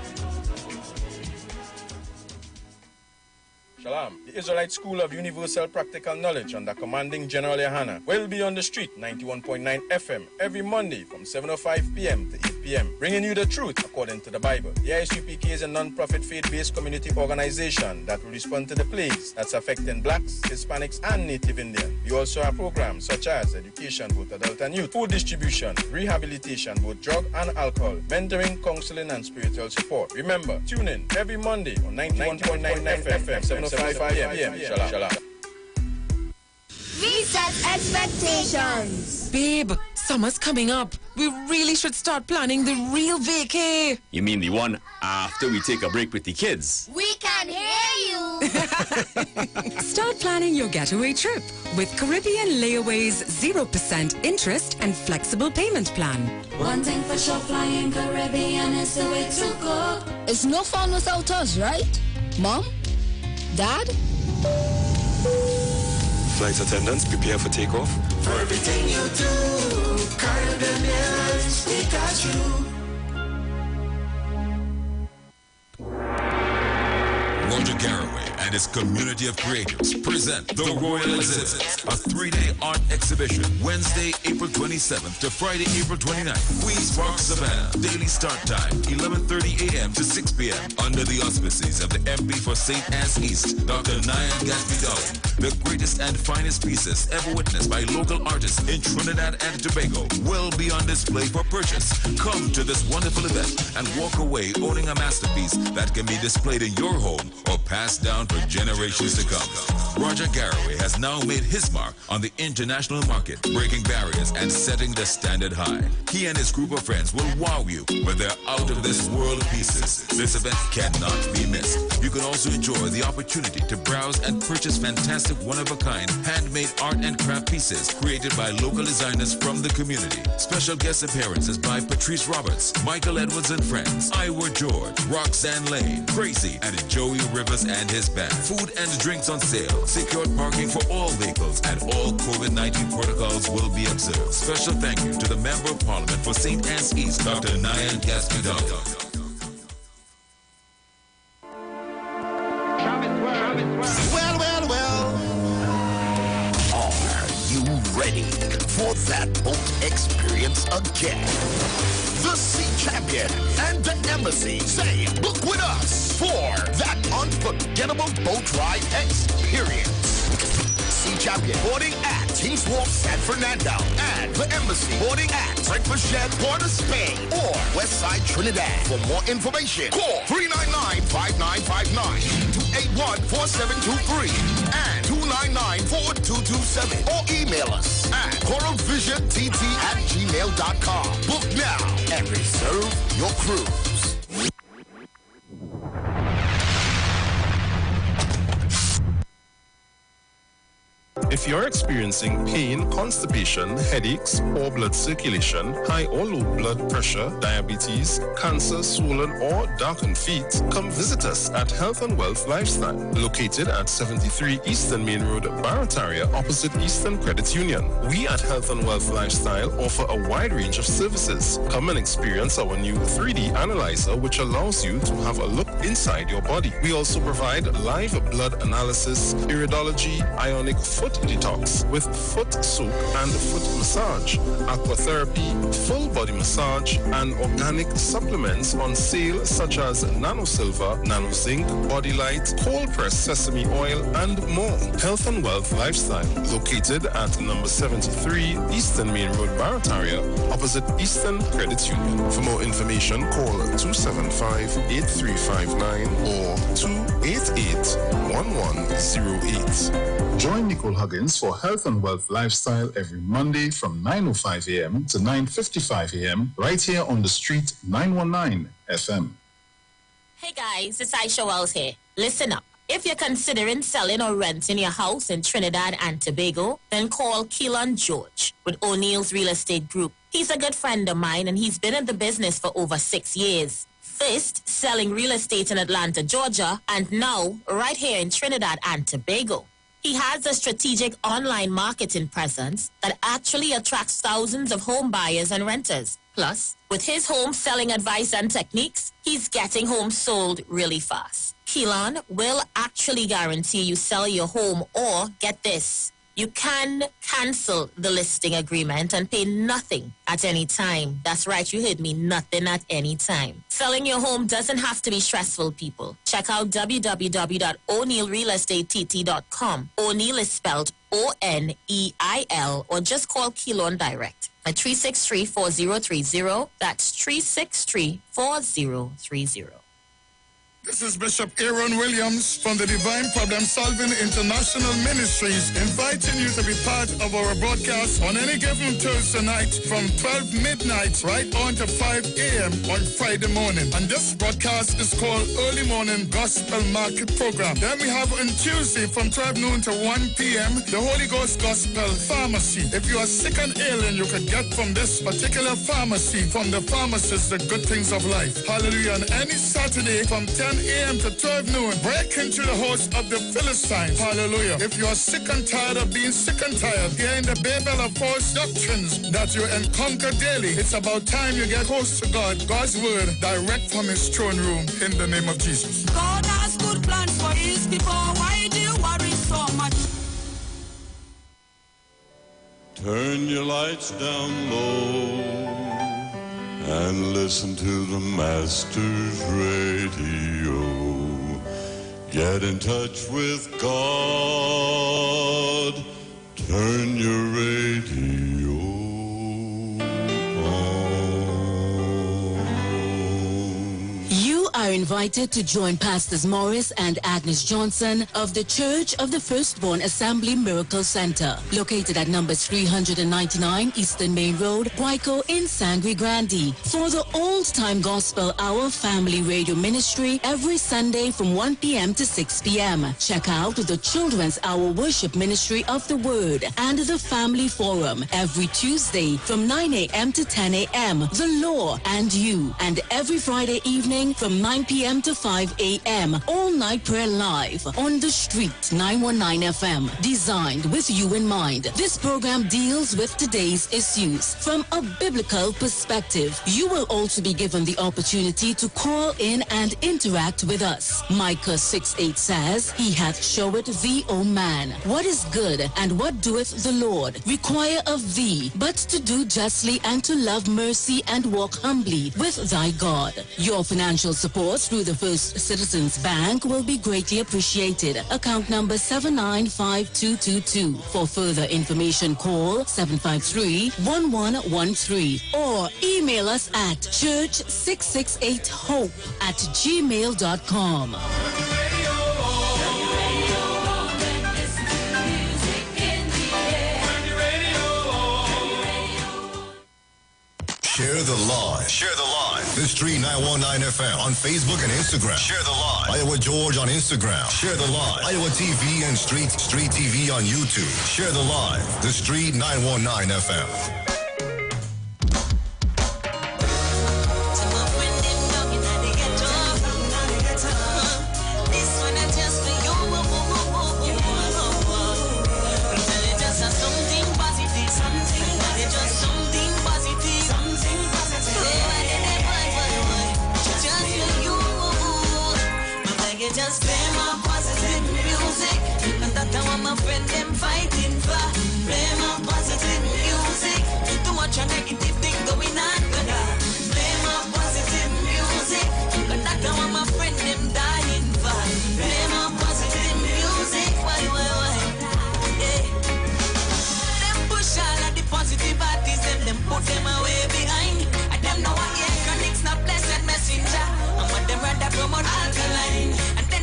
Shalom. The Israelite School of Universal Practical Knowledge under commanding General Yohana will be on the street 91.9 FM every Monday from 7:05 p.m. to 8 p.m. p.m., bringing you the truth according to the Bible. The ISUPK is a non-profit faith-based community organization that will respond to the plagues that's affecting blacks, Hispanics, and Native Indian. We also have programs such as education, both adult and youth, food distribution, rehabilitation, both drug and alcohol, mentoring, counseling, and spiritual support. Remember, tune in every Monday on 91.9 FM, 7:05 p.m. Shalom. Reset expectations. Babe, summer's coming up. We really should start planning the real vacay. You mean the one after we take a break with the kids? We can hear you. Start planning your getaway trip with Caribbean Layaway's 0% interest and flexible payment plan. One thing for sure, flying Caribbean is the way to go. It's no fun without us, right? Mom? Dad? Flight attendants, prepare for takeoff. For everything you do, Caribbean Airlines, we got you. Roger Garraway and his community of creatives present The Royal Exhibit, a 3-day art exhibition, Wednesday, April 27th to Friday, April 29th. Queens Park, Savannah. Daily start time, 11:30 a.m. to 6 p.m. Under the auspices of the MP for St. Anne's East, Dr. Nyan Gaspidali. The greatest and finest pieces ever witnessed by local artists in Trinidad and Tobago will be on display for purchase. Come to this wonderful event and walk away owning a masterpiece that can be displayed in your home or passed down for generations to come. Roger Garraway has now made his mark on the international market, breaking barriers and setting the standard high. He and his group of friends will wow you with their out-of-this-world pieces. This event cannot be missed. You can also enjoy the opportunity to browse and purchase fantastic one-of-a-kind handmade art and craft pieces created by local designers from the community. Special guest appearances by Patrice Roberts, Michael Edwards and friends, Iwer George, Roxanne Lane, Gracie, and Joey Rivers and his band. Food and drinks on sale. Secured parking for all vehicles and all COVID-19 protocols will be observed. Special thank you to the Member of Parliament for St. Anne's East, Dr. Nyan Gaspidali. Well. Are you ready for that boat experience again? The Sea Champion and the Embassy say book with us for that unforgettable boat ride experience. Sea Champion boarding at Kings Wharf, San Fernando, and the Embassy boarding at Breakfast Shed, Port of Spain, or Westside Trinidad. For more information, call 399-5959, 281-4723, and 299-4227, or email us at coralvisiontT@gmail.com. Book now and reserve your cruise. If you're experiencing pain, constipation, headaches, poor blood circulation, high or low blood pressure, diabetes, cancer, swollen or darkened feet, come visit us at Health and Wealth Lifestyle, located at 73 Eastern Main Road, Barataria, opposite Eastern Credit Union. We at Health and Wealth Lifestyle offer a wide range of services. Come and experience our new 3D analyzer, which allows you to have a look inside your body. We also provide live blood analysis, iridology, ionic foot detox with foot soak and foot massage, aquatherapy, full body massage, and organic supplements on sale such as Nano Silver, Nano Zinc, Body Light, cold pressed sesame oil, and more. Health and Wealth Lifestyle, located at number 73 Eastern Main Road, Barataria, opposite Eastern Credit Union. For more information, call 275-8359 or 288-1108. Join Nicole Huggins for Health and Wealth Lifestyle every Monday from 9:05 a.m. to 9:55 a.m. right here on the street 919 FM. Hey guys, it's Aisha Wells here. Listen up. If you're considering selling or renting your house in Trinidad and Tobago, then call Keelan George with O'Neill's Real Estate Group. He's a good friend of mine and he's been in the business for over 6 years. First, selling real estate in Atlanta, Georgia, and now right here in Trinidad and Tobago. He has a strategic online marketing presence that actually attracts thousands of home buyers and renters. Plus, with his home selling advice and techniques, he's getting homes sold really fast. Keelan will actually guarantee you sell your home or, get this, You can cancel the listing agreement and pay nothing at any time. That's right, you heard me, nothing at any time. Selling your home doesn't have to be stressful, people. Check out www.o'neillrealestatetT.com. O'Neill is spelled O-N-E-I-L, or just call Keylon Direct at 363-4030. That's 363-4030. This is Bishop Aaron Williams from the Divine Problem Solving International Ministries, inviting you to be part of our broadcast on any given Thursday night from 12 midnight right on to 5 a.m. on Friday morning. And this broadcast is called Early Morning Gospel Market Program. Then we have on Tuesday from 12 noon to 1 p.m. the Holy Ghost Gospel Pharmacy. If you are sick and ailing, you can get from this particular pharmacy, from the pharmacist, the good things of life. Hallelujah. And any Saturday from 10 a.m. to 12 noon, break into the host of the Philistines. Hallelujah. If you are sick and tired of being sick and tired, hearing the babel of false doctrines that you encounter daily, it's about time you get close to God, God's word, direct from his throne room, in the name of Jesus. God has good plans for his people. Why do you worry so much? Turn your lights down low and listen to the Master's radio. Get in touch with God. Turn your radio on. You are invited to join Pastors Morris and Agnes Johnson of the Church of the Firstborn Assembly Miracle Center, located at number 399 Eastern Main Road, Guayco in Sangre Grande, for the Old Time Gospel Hour Family Radio Ministry every Sunday from 1 p.m. to 6 p.m. Check out the Children's Hour Worship Ministry of the Word and the Family Forum every Tuesday from 9 a.m. to 10 a.m. The Law and You, and every Friday evening from 9 p.m. to 5 a.m. All night prayer live on the street 919 FM, designed with you in mind. This program deals with today's issues from a biblical perspective. You will also be given the opportunity to call in and interact with us. Micah 6:8 says, He hath showed thee, O man, what is good, and what doeth the Lord require of thee, but to do justly and to love mercy and walk humbly with thy God. Your financial support through the First Citizens Bank will be greatly appreciated. Account number 795222. For further information, call 753-1113 or email us at church668hope@gmail.com. Share the live. Share the live. The Street 919 FM on Facebook and Instagram. Share the live. Iowa George on Instagram. Share the live. Iowa TV and Street TV on YouTube. Share the live. The Street 919 FM. Just play my positive music, and that's what my friend them fighting for. Play my positive music, too much a negative thing going on. Play my positive music, and that's what my friend them dying for. Play my positive music, why? Yeah. Them push all of the positive artists, them put them away behind. And them know what electronics not blessed messenger. And what them rather promote alkaline.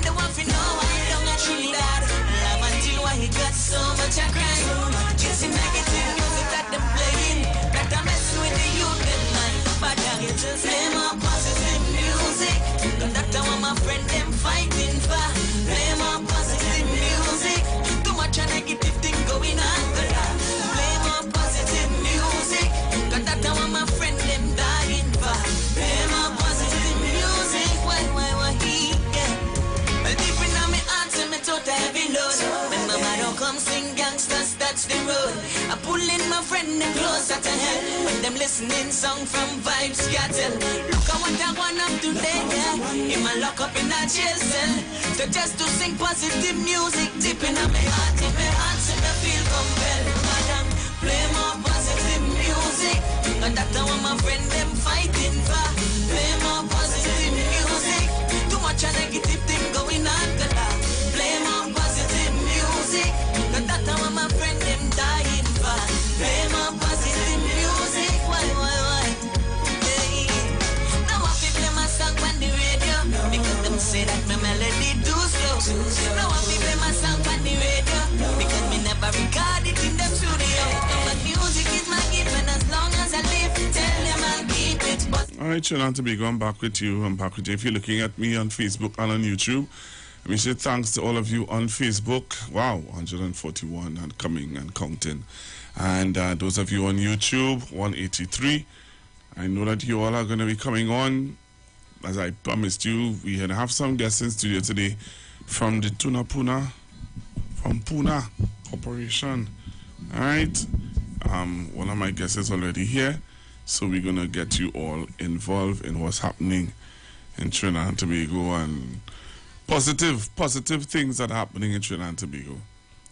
The one for no one don't get treated that. Love until why he got so much a crime. Chasing negative music that them playing. That I'm messing with the youth in mind. But I get to play my positive music. Cause that's what my friend them fighting for. Play my positive music. Too much a negative thing going on. Play my positive music. Cause that's what my friend them dying for. Play my positive music. Why, heavy load. When my mother come sing gangsters, that's the road. I pull in my friend them closer to hell. When them listening song from Vibes Cattle. Look at what I want up today, yeah. him a lock up in a jail cell. So just to sing positive music, deep in my heart, in my heart, so me feel compelled. Madam, play more positive music, and that's what my friend them fighting for. Play more positive music, too much a negative thing going on, gala. Play more positive music, and that's what my friend them dying for. Play more positive music, why? Hey. Now I feel play my song on the radio, because them say that my melody too slow. Now I feel play my song on the radio, because me never record it in the studio. But music is my gift, and as long as I live, tell them I'll keep it. But All right, Trinidad and Tobago, I'm back with you. If you're looking at me on Facebook and on YouTube, let me say thanks to all of you on Facebook. Wow, 141 and coming and counting. And those of you on YouTube, 183. I know that you all are going to be coming on. As I promised you, we have some guests in studio today from the Puna Corporation. All right. One of my guests is already here. So we're going to get you all involved in what's happening in Trinidad and Tobago and positive things that are happening in Trinidad and Tobago.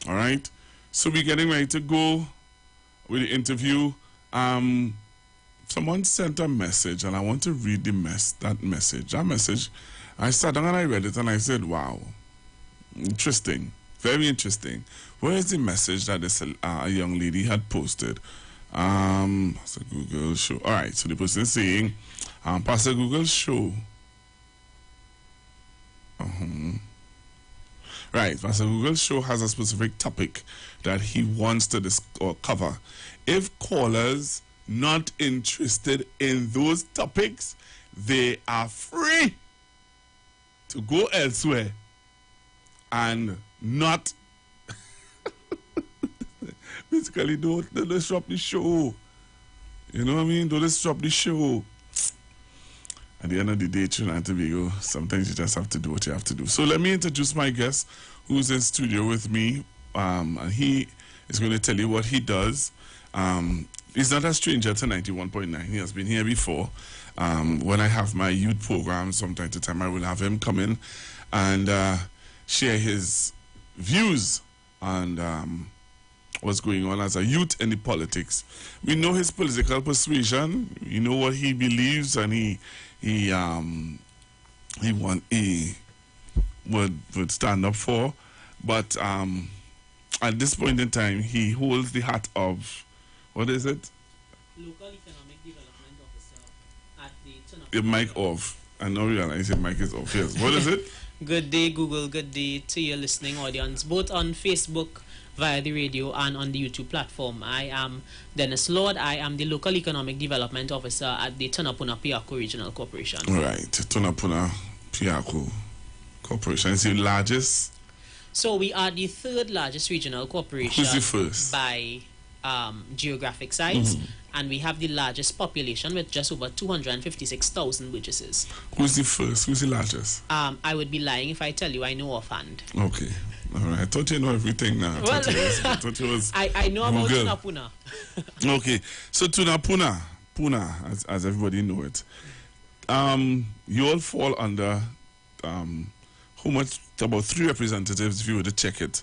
All right. So we're getting ready to go with the interview. Someone sent a message, and I want to read that message. I sat down and I read it, and I said, wow, interesting, very interesting. Where is the message that this a young lady had posted? Pastor Google show. All right, so the person is saying, Pastor Google show. Right, Pastor Google show has a specific topic that he wants to cover. If callers not interested in those topics, they are free to go elsewhere and not basically don't disrupt the show. You know what I mean? Don't disrupt the show. At the end of the day, Trinidad and Tobago, sometimes you just have to do what you have to do. So let me introduce my guest who's in studio with me. And he is going to tell you what he does. He's not a stranger to 91.9. He has been here before. When I have my youth programs from time to time, I will have him come in and share his views on what's going on as a youth in the politics. We know his political persuasion. We know what he believes, and he would stand up for. But at this point in time, he holds the hat of, what is it? Local Economic Development Officer at the Your mic off. I now realize your mic is off. Yes. What is it? Good day, Google. Good day to your listening audience, both on Facebook, via the radio, and on the YouTube platform. I am Dennis Lord. I am the Local Economic Development Officer at the Tunapuna Piako Regional Corporation. Right. Tunapuna Piako Corporation is the largest? So we are the third largest regional corporation. Who's the first? By geographic size, and we have the largest population with just over 256,000 villages. Who's the first? Who's the largest? I would be lying if I tell you I know offhand. Okay. All right. I thought you know everything now. I thought it was I know about Google. Tunapuna. Okay. So Tunapuna, as everybody know it, you all fall under how much? About 3 representatives if you were to check it.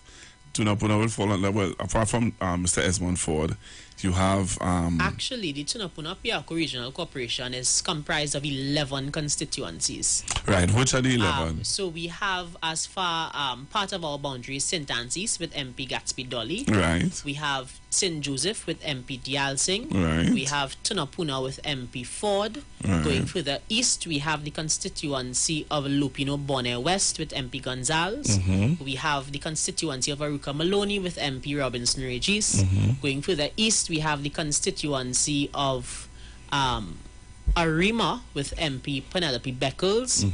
Tunapuna will fall under, well, apart from Mr. Esmond Ford, you have... Actually, the Tunapuna Piako Regional Corporation is comprised of 11 constituencies. Right, which are the 11? So we have, as far part of our boundaries, St. Anne's with MP Gatsby Dolly. Right. We have St. Joseph with MP Dial Singh. Right. We have Tunapuna with MP Ford. Right. Going further east, we have the constituency of Lupino Bonner West with MP Gonzalez. We have the constituency of Aruka Maloney with MP Robinson Regis. Going further east, we have the constituency of Arima with MP Penelope Beckles.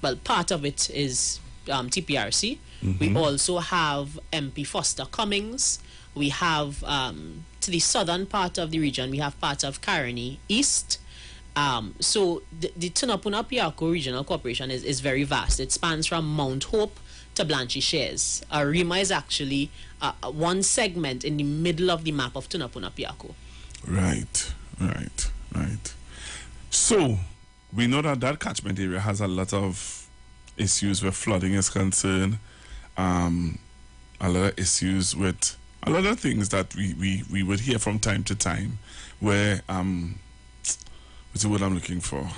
Well, part of it is TPRC. We also have MP Foster Cummings. We have, to the southern part of the region, we have part of Caroni East. So the Tunapuna Piako Regional Corporation is very vast. It spans from Mount Hope to Blanchy Shares. Arima is actually one segment in the middle of the map of Tunapuna Piako. Right. So, we know that that catchment area has a lot of issues where flooding is concerned, a lot of issues with a lot of things that we would hear from time to time where, what's the word I'm looking for?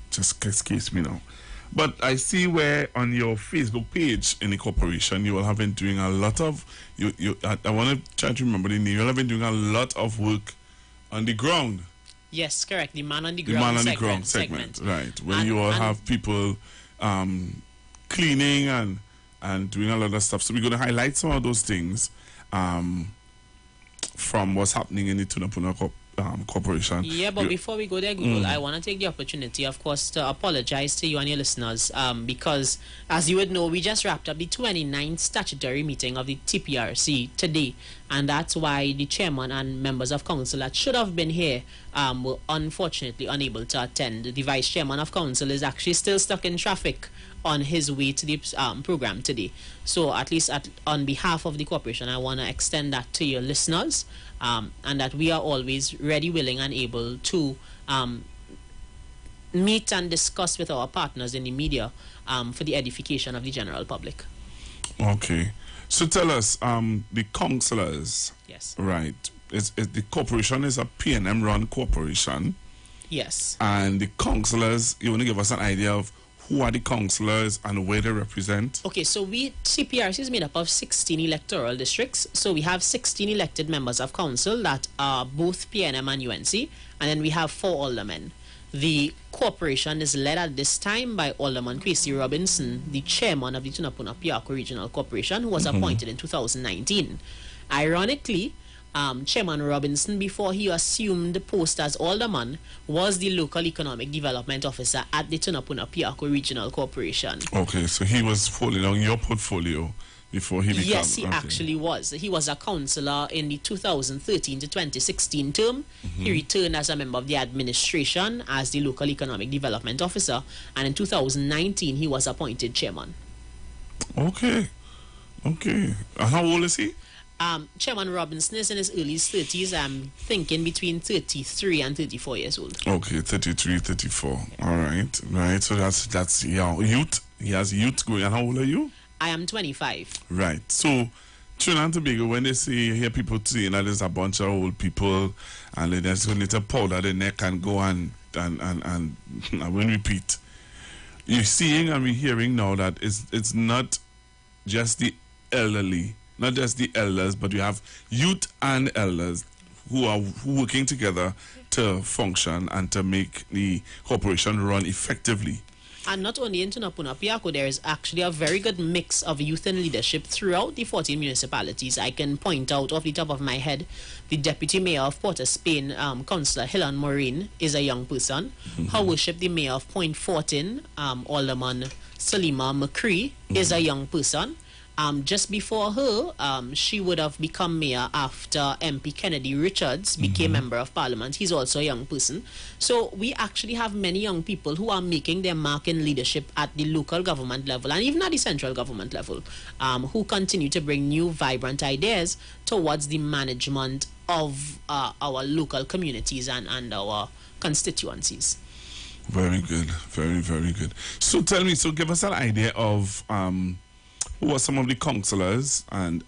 Just escapes me now. But I see where on your Facebook page in the corporation, you all have been doing a lot of, I want to try to remember the name, you all have been doing a lot of work on the ground. Yes, correct. The man on the The ground man on the segment, ground segment, right. Where you all have people cleaning and doing a lot of stuff. So we're going to highlight some of those things from what's happening in the Tunapuna Corporation. Yeah, but before we go there, Google, I want to take the opportunity, of course, to apologize to you and your listeners because, as you would know, we just wrapped up the 29th statutory meeting of the TPRC today, and that's why the chairman and members of council that should have been here were unfortunately unable to attend. The vice chairman of council is actually still stuck in traffic on his way to the program today. So at least on behalf of the corporation, I want to extend that to your listeners, and that we are always ready, willing, and able to meet and discuss with our partners in the media for the edification of the general public. Okay. So tell us, the councillors. Yes. Right. The corporation is a PNM run corporation. Yes. And the councillors, you want to give us an idea of who are the councillors and where they represent? Okay, so TPRC is made up of 16 electoral districts. So we have 16 elected members of council that are both PNM and UNC, and then we have 4 aldermen. The corporation is led at this time by Alderman Kwesi Robinson, the chairman of the Tunapuna Piarco Regional Corporation, who was appointed in 2019. Ironically, Chairman Robinson, before he assumed the post as alderman, was the local economic development officer at the Tunapuna Piarco Regional Corporation. Okay, so he was following on your portfolio before he became... Yes, he actually was. He was a councillor in the 2013 to 2016 term. He returned as a member of the administration as the local economic development officer, and in 2019 he was appointed chairman. Okay. And how old is he? Chairman Robinson is in his early 30s. I'm thinking between 33 and 34 years old. Okay, 33, 34. All right. Right. So that's youth. He has youth going. And how old are you? I am 25. Right. So Trinidad and Tobago, when they hear people saying that there's a bunch of old people and they just need to powder their neck and go and I won't repeat. You're seeing and we're hearing now that it's not just the elderly, not just the elders, but we have youth and elders who are working together to function and to make the corporation run effectively. And not only in Tunapuna Piarco, there is actually a very good mix of youth and leadership throughout the 14 municipalities. I can point out off the top of my head, the Deputy Mayor of Port of Spain, Councillor Helen Morin, is a young person. Her Worship, the Mayor of Point Fortin, Alderman Salima McCree, is a young person. Just before her, she would have become mayor after MP Kennedy Richards became member of parliament. He's also a young person. So we actually have many young people who are making their mark in leadership at the local government level and even at the central government level, who continue to bring new, vibrant ideas towards the management of our local communities and our constituencies. Very good. Very, very good. So tell me, give us an idea of... who are some of the councillors and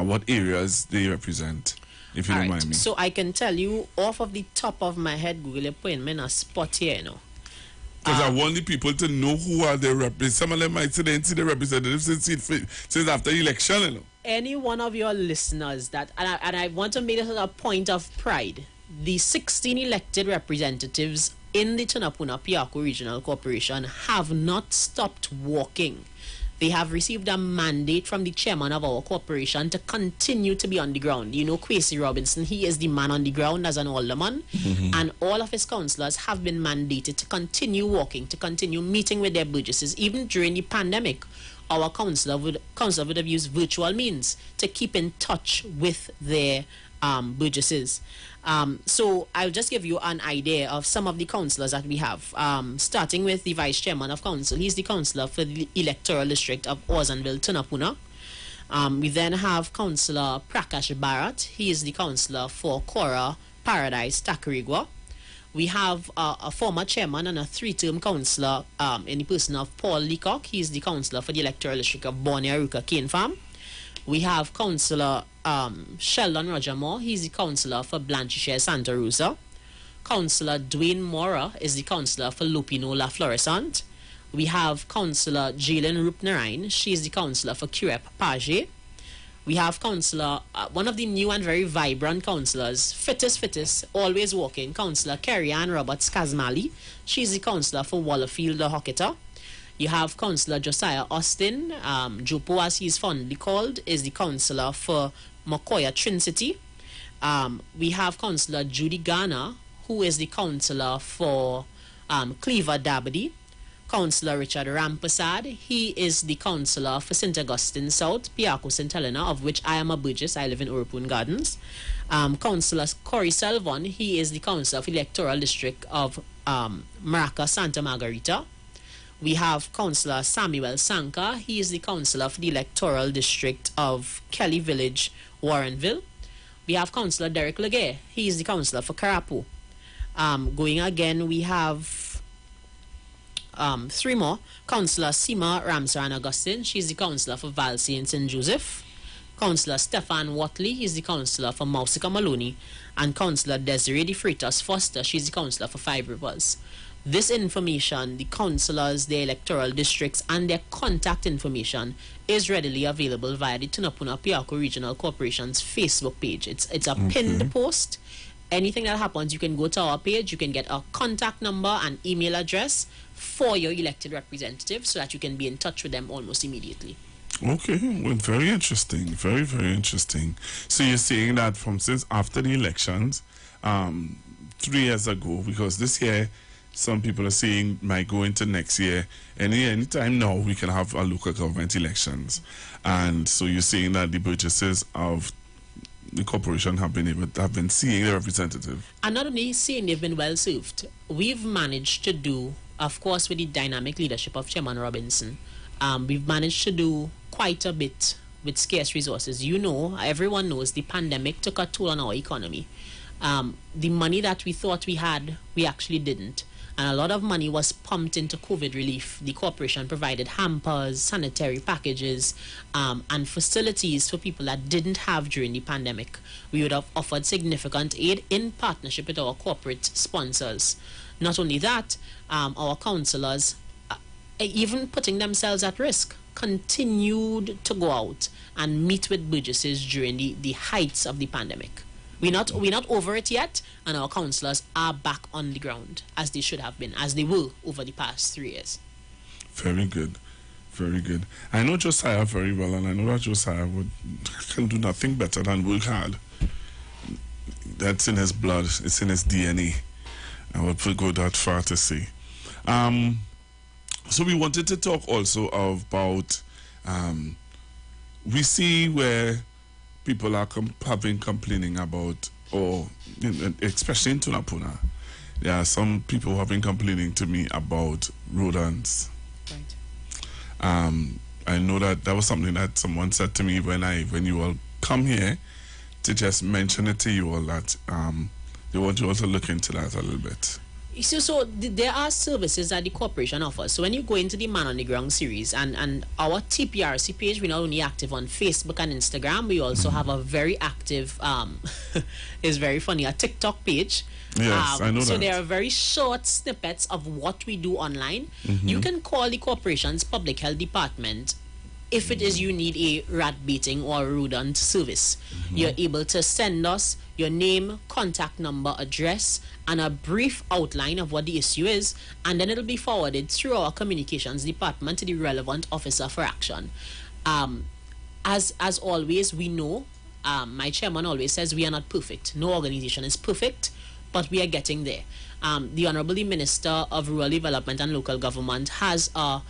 what areas they represent, if you don't mind me? So I can tell you off of the top of my head, Google, you're putting me in a spot here, you know. Because I want the people to know who are they represent. Some of them might say they didn't see the representatives since after the election, you know. Any one of your listeners that, and I want to make this a point of pride, the 16 elected representatives in the Tunapuna Piarco Regional Corporation have not stopped walking. They have received a mandate from the chairman of our corporation to continue to be on the ground. You know, Kwesi Robinson, he is the man on the ground as an alderman, and all of his councillors have been mandated to continue walking, to continue meeting with their burgesses. Even during the pandemic, our councillor would have used virtual means to keep in touch with their burgesses. So I'll just give you an idea of some of the councillors that we have, starting with the vice chairman of council. He's the councillor for the electoral district of Orzanville, Tunapuna. We then have Councillor Prakash Bharat. He is the councillor for Cora, Paradise, Tacarigua. We have a former chairman and a 3-term councillor in the person of Paul Leacock. He's the councillor for the electoral district of Bonnie Aruka Cane Farm. We have Councillor Sheldon Roger Moore. He's the councillor for Blancheshire Santa Rosa. Councillor Dwayne Mora is the councillor for Lupino La Florissant. We have Councillor Jalen Rupnarain. She's the councillor for Curep Page. We have Councillor, one of the new and very vibrant councillors, fittest, always walking, Councillor Kerry Ann Roberts Kazmali. She's the councillor for Wallerfield the Hocketa. You have Councillor Josiah Austin, Jopo as he's fondly called, is the councillor for Mokoya Trin-City. We have Councillor Judy Garner, who is the councillor for Cleaver Dabadi. Councillor Richard Rampasad, he is the councillor for St. Augustine South, Piaco St. Helena, of which I am a Burgess. I live in Urupun Gardens. Councillor Corey Selvon, he is the councillor for the electoral district of Maraca Santa Margarita. We have Councillor Samuel Sanka, he is the councillor for the electoral district of Kelly Village, Warrenville. We have Councillor Derek Legay, he is the councillor for Karapu. Going again, we have 3 more. Councillor Sima Ramsaran Augustine, she's the councillor for Valsey and St. Joseph. Councillor Stefan Watley, he's the councillor for Mausica Maloney. And Councillor Desiree De Freitas Foster, she's the councillor for Five Rivers. This information, the councillors, their electoral districts, and their contact information is readily available via the Tunapuna Piaco Regional Corporation's Facebook page. It's a pinned post. Anything that happens, you can go to our page, you can get a contact number and email address for your elected representative so that you can be in touch with them almost immediately. Okay, well, very interesting, very, very interesting. So you're saying that from since after the elections, 3 years ago, because this year, some people are saying might go into next year. Any time now, we can have a local government elections. And so you're saying that the Burgesses of the corporation have been seeing their representative. And not only seeing, they've been well served. We've managed to do, of course, with the dynamic leadership of Chairman Robinson, we've managed to do quite a bit with scarce resources. You know, everyone knows the pandemic took a toll on our economy. The money that we thought we had, we actually didn't. And a lot of money was pumped into COVID relief. The corporation provided hampers, sanitary packages, and facilities for people that didn't have during the pandemic. We would have offered significant aid in partnership with our corporate sponsors. Not only that, our councillors, even putting themselves at risk, continued to go out and meet with Burgesses during the heights of the pandemic. We're not over it yet, and our councillors are back on the ground, as they should have been, as they were over the past 3 years. Very good. Very good. I know Josiah very well, and I know that Josiah can do nothing better than work hard. That's in his blood. It's in his DNA. I would go that far to say. So we wanted to talk also about, we see where people are complaining about, or especially in Tunapuna, there are some people who have been complaining to me about rodents. Right. I know that was something that someone said to me when you all come here, to just mention it to you all that they want you all to look into that a little bit. So there are services that the corporation offers. So when you go into the Man on the Ground series and our TPRC page, we're not only active on Facebook and Instagram, we also have a very active, it's very funny, a TikTok page. Yes, I know so that. there are very short snippets of what we do online. You can call the corporation's public health department if it is you need a rat baiting or rodent service. You're able to send us your name, contact number, address, and a brief outline of what the issue is, and then it'll be forwarded through our communications department to the relevant officer for action. As always, we know, my chairman always says we are not perfect. No organization is perfect, but we are getting there. The Honorable Minister of Rural Development and Local Government has a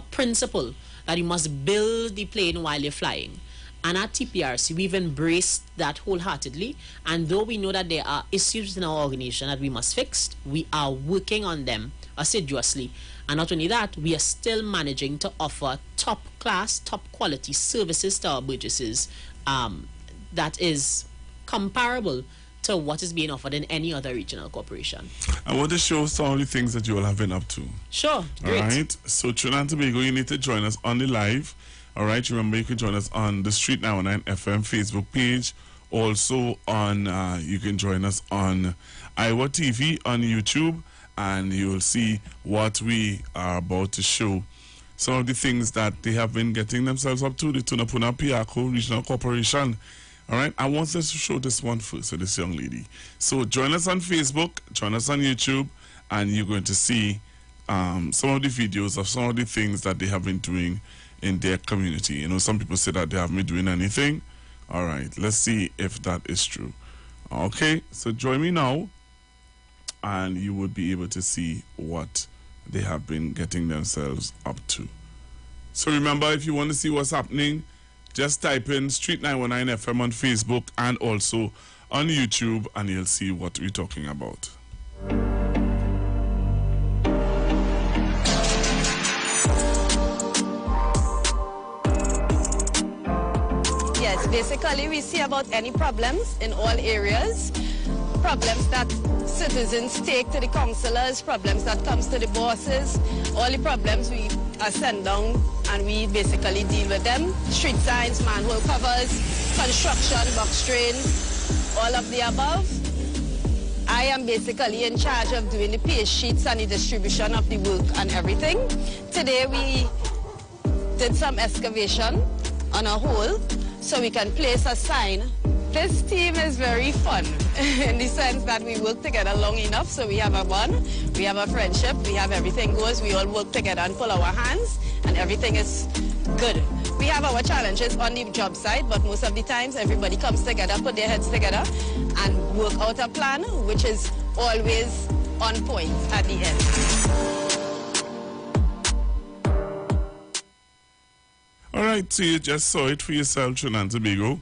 principle that you must build the plane while you're flying. And at TPRC, we've embraced that wholeheartedly. And though we know that there are issues in our organization that we must fix, we are working on them assiduously. And not only that, we are still managing to offer top class, top quality services to our Burgesses that is comparable to what is being offered in any other regional corporation. I want to show some of the things that you all have been up to. Sure, great. All right. So Trinidad and Tobago, you need to join us on the live. All right. Remember, you can join us on the Street 919 FM Facebook page. Also on, you can join us on Iwer TV on YouTube, and you will see what we are about to show. Some of the things that they have been getting themselves up to, the Tunapuna Piako Regional Corporation. All right, I want us to show this one first, so this young lady. So join us on Facebook, join us on YouTube, and you're going to see some of the videos of some of the things that they have been doing in their community. You know, some people say that they haven't been doing anything. All right, let's see if that is true. Okay, so join me now, and you would be able to see what they have been getting themselves up to. So remember, if you want to see what's happening, just type in Street 919 FM on Facebook and also on YouTube, and you'll see what we're talking about. Yes, basically we see about any problems in all areas, problems that citizens take to the councillors, problems that comes to the bosses, all the problems we send down and we basically deal with them. Street signs, manhole covers, construction, box drain, all of the above. I am basically in charge of doing the pay sheets and the distribution of the work and everything. Today we did some excavation on a hole so we can place a sign. This team is very fun in the sense that we work together long enough, so we have a bond, we have a friendship, we have everything goes, we all work together and pull our hands, and everything is good. We have our challenges on the job site, but most of the times everybody comes together, put their heads together, and work out a plan, which is always on point at the end. All right, so you just saw it for yourself, Trinidad and Tobago.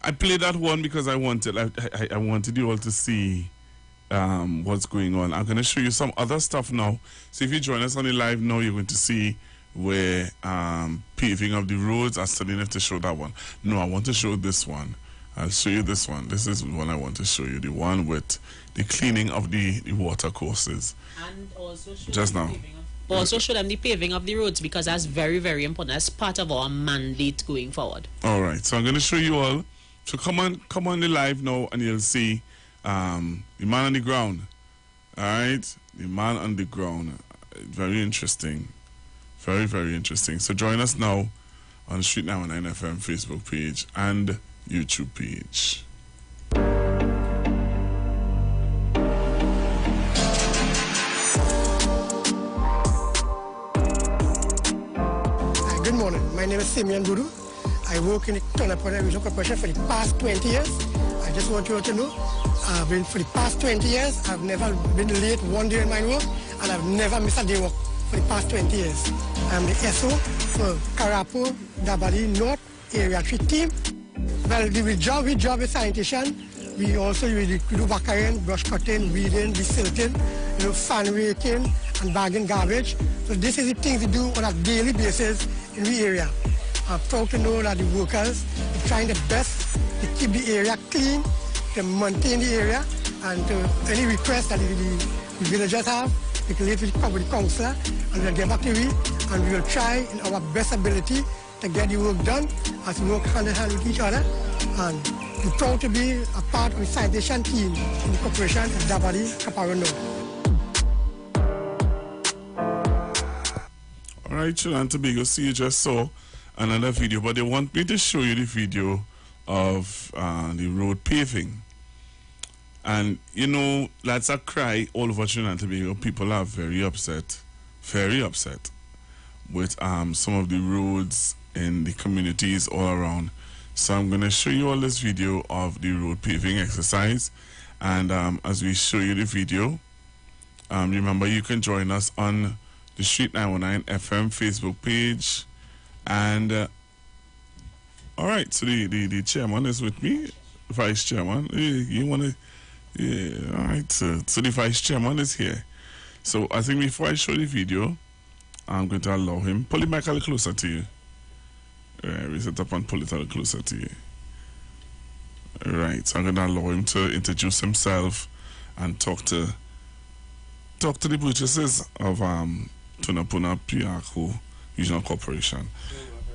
I played that one because I wanted you all to see what's going on. I'm going to show you some other stuff now. So if you join us on the live now, you're going to see where paving of the roads. I still didn't have to show that one. No, I want to show this one. I'll show you this one. This is the one I want to show you. The one with the cleaning of the water courses. And also show just now. Also show them the paving of the roads, because that's very, very important. That's part of our mandate going forward. All right, so I'm going to show you all. So come on the live now, and you'll see the man on the ground. All right, the man on the ground. Very interesting. Very, very interesting. So join us now on Street 919 FM Facebook page and YouTube page. Good morning. My name is Simeon Guru. I work in the Tonapona Regional Corporation for the past 20 years. I just want you all to know, for the past 20 years, I've never been late one day in my work, and I've never missed a day work for the past 20 years. I'm the SO for Karapo, Dabali North Area 3 team. Well, we job with sanitation. We also do backering, brush cutting, weeding, desilting, fan raking, and bagging garbage. So this is the things we do on a daily basis in the area. I'm proud to know that the workers are trying their best to keep the area clean, to maintain the area, and any requests that the villagers have, we can leave with the councillor, and we'll get back to you, and we will try in our best ability to get the work done as we work hand in hand with each other. And we're proud to be a part of the sanitation team in the corporation of Dabadi, Caparano. All right, Trinidad and Tobago, see, you just saw another video, but they want me to show you the video of the road paving. And, that's a cry all over Trinidad and Tobago. People are very upset with some of the roads in the communities all around. So I'm going to show you all this video of the road paving exercise. And as we show you the video, remember you can join us on the Street 919 FM Facebook page. And all right, so the chairman is with me, vice chairman. You want to, yeah, all right. So the vice chairman is here. So I think before I show the video, I'm going to allow him. Pull the mic a little closer to you. We set up and pull it a little closer to you. Right. So I'm going to allow him to introduce himself and talk to the purchases of Tunapuna Piako Regional Corporation.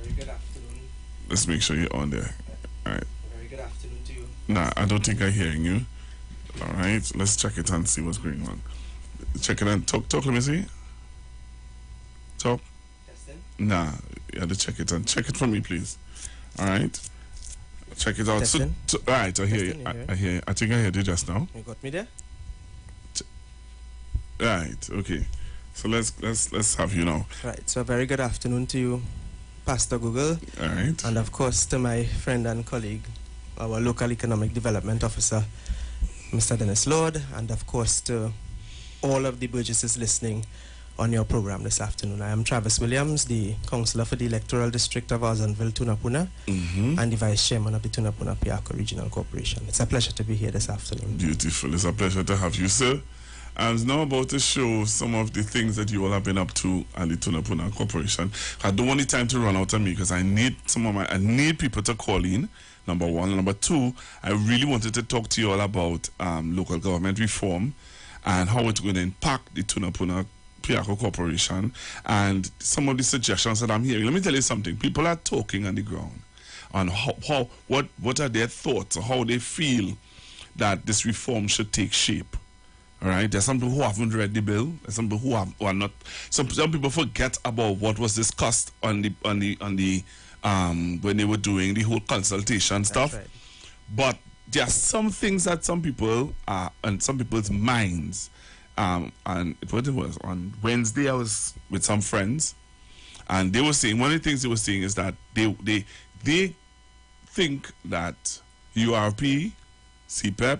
Very good afternoon. Let's make sure you're on there. All right. Very good afternoon to you. Nah, I don't think I'm hearing you. All right. Let's check it and see what's going on. Check it and talk. Let me see. Talk. Testing. Nah, you have to check it and check it for me, please. All right. Check it out. So, all right, I hear you. I hear you. I think I heard you just now. You got me there? Right. Okay. So let's have you now. Right. So a very good afternoon to you, Pastor Google. All right. And of course to my friend and colleague, our local economic development officer, Mr. Dennis Lord, and of course to all of the Burgesses listening on your program this afternoon. I am Travis Williams, the councillor for the electoral district of Ozanville, Tunapuna, and the vice chairman of the Tunapuna Piako Regional Corporation. It's a pleasure to be here this afternoon. Beautiful. It's a pleasure to have you, sir. I was now about to show some of the things that you all have been up to at the Tunapuna Corporation. I don't want the time to run out on me because I need I need people to call in, number one. Number two, I really wanted to talk to you all about local government reform and how it's going to impact the Tunapuna Piako Corporation and some of the suggestions that I'm hearing. Let me tell you something. People are talking on the ground on what are their thoughts or how they feel that this reform should take shape. All right, there's some people who haven't read the bill. There's some people who are not. Some people forget about what was discussed on the when they were doing the whole consultation stuff. Right. But there are some things that some people and some people's minds. And what it was on Wednesday, I was with some friends, and they were saying one of the things they were saying is that they think that URP, CPEP,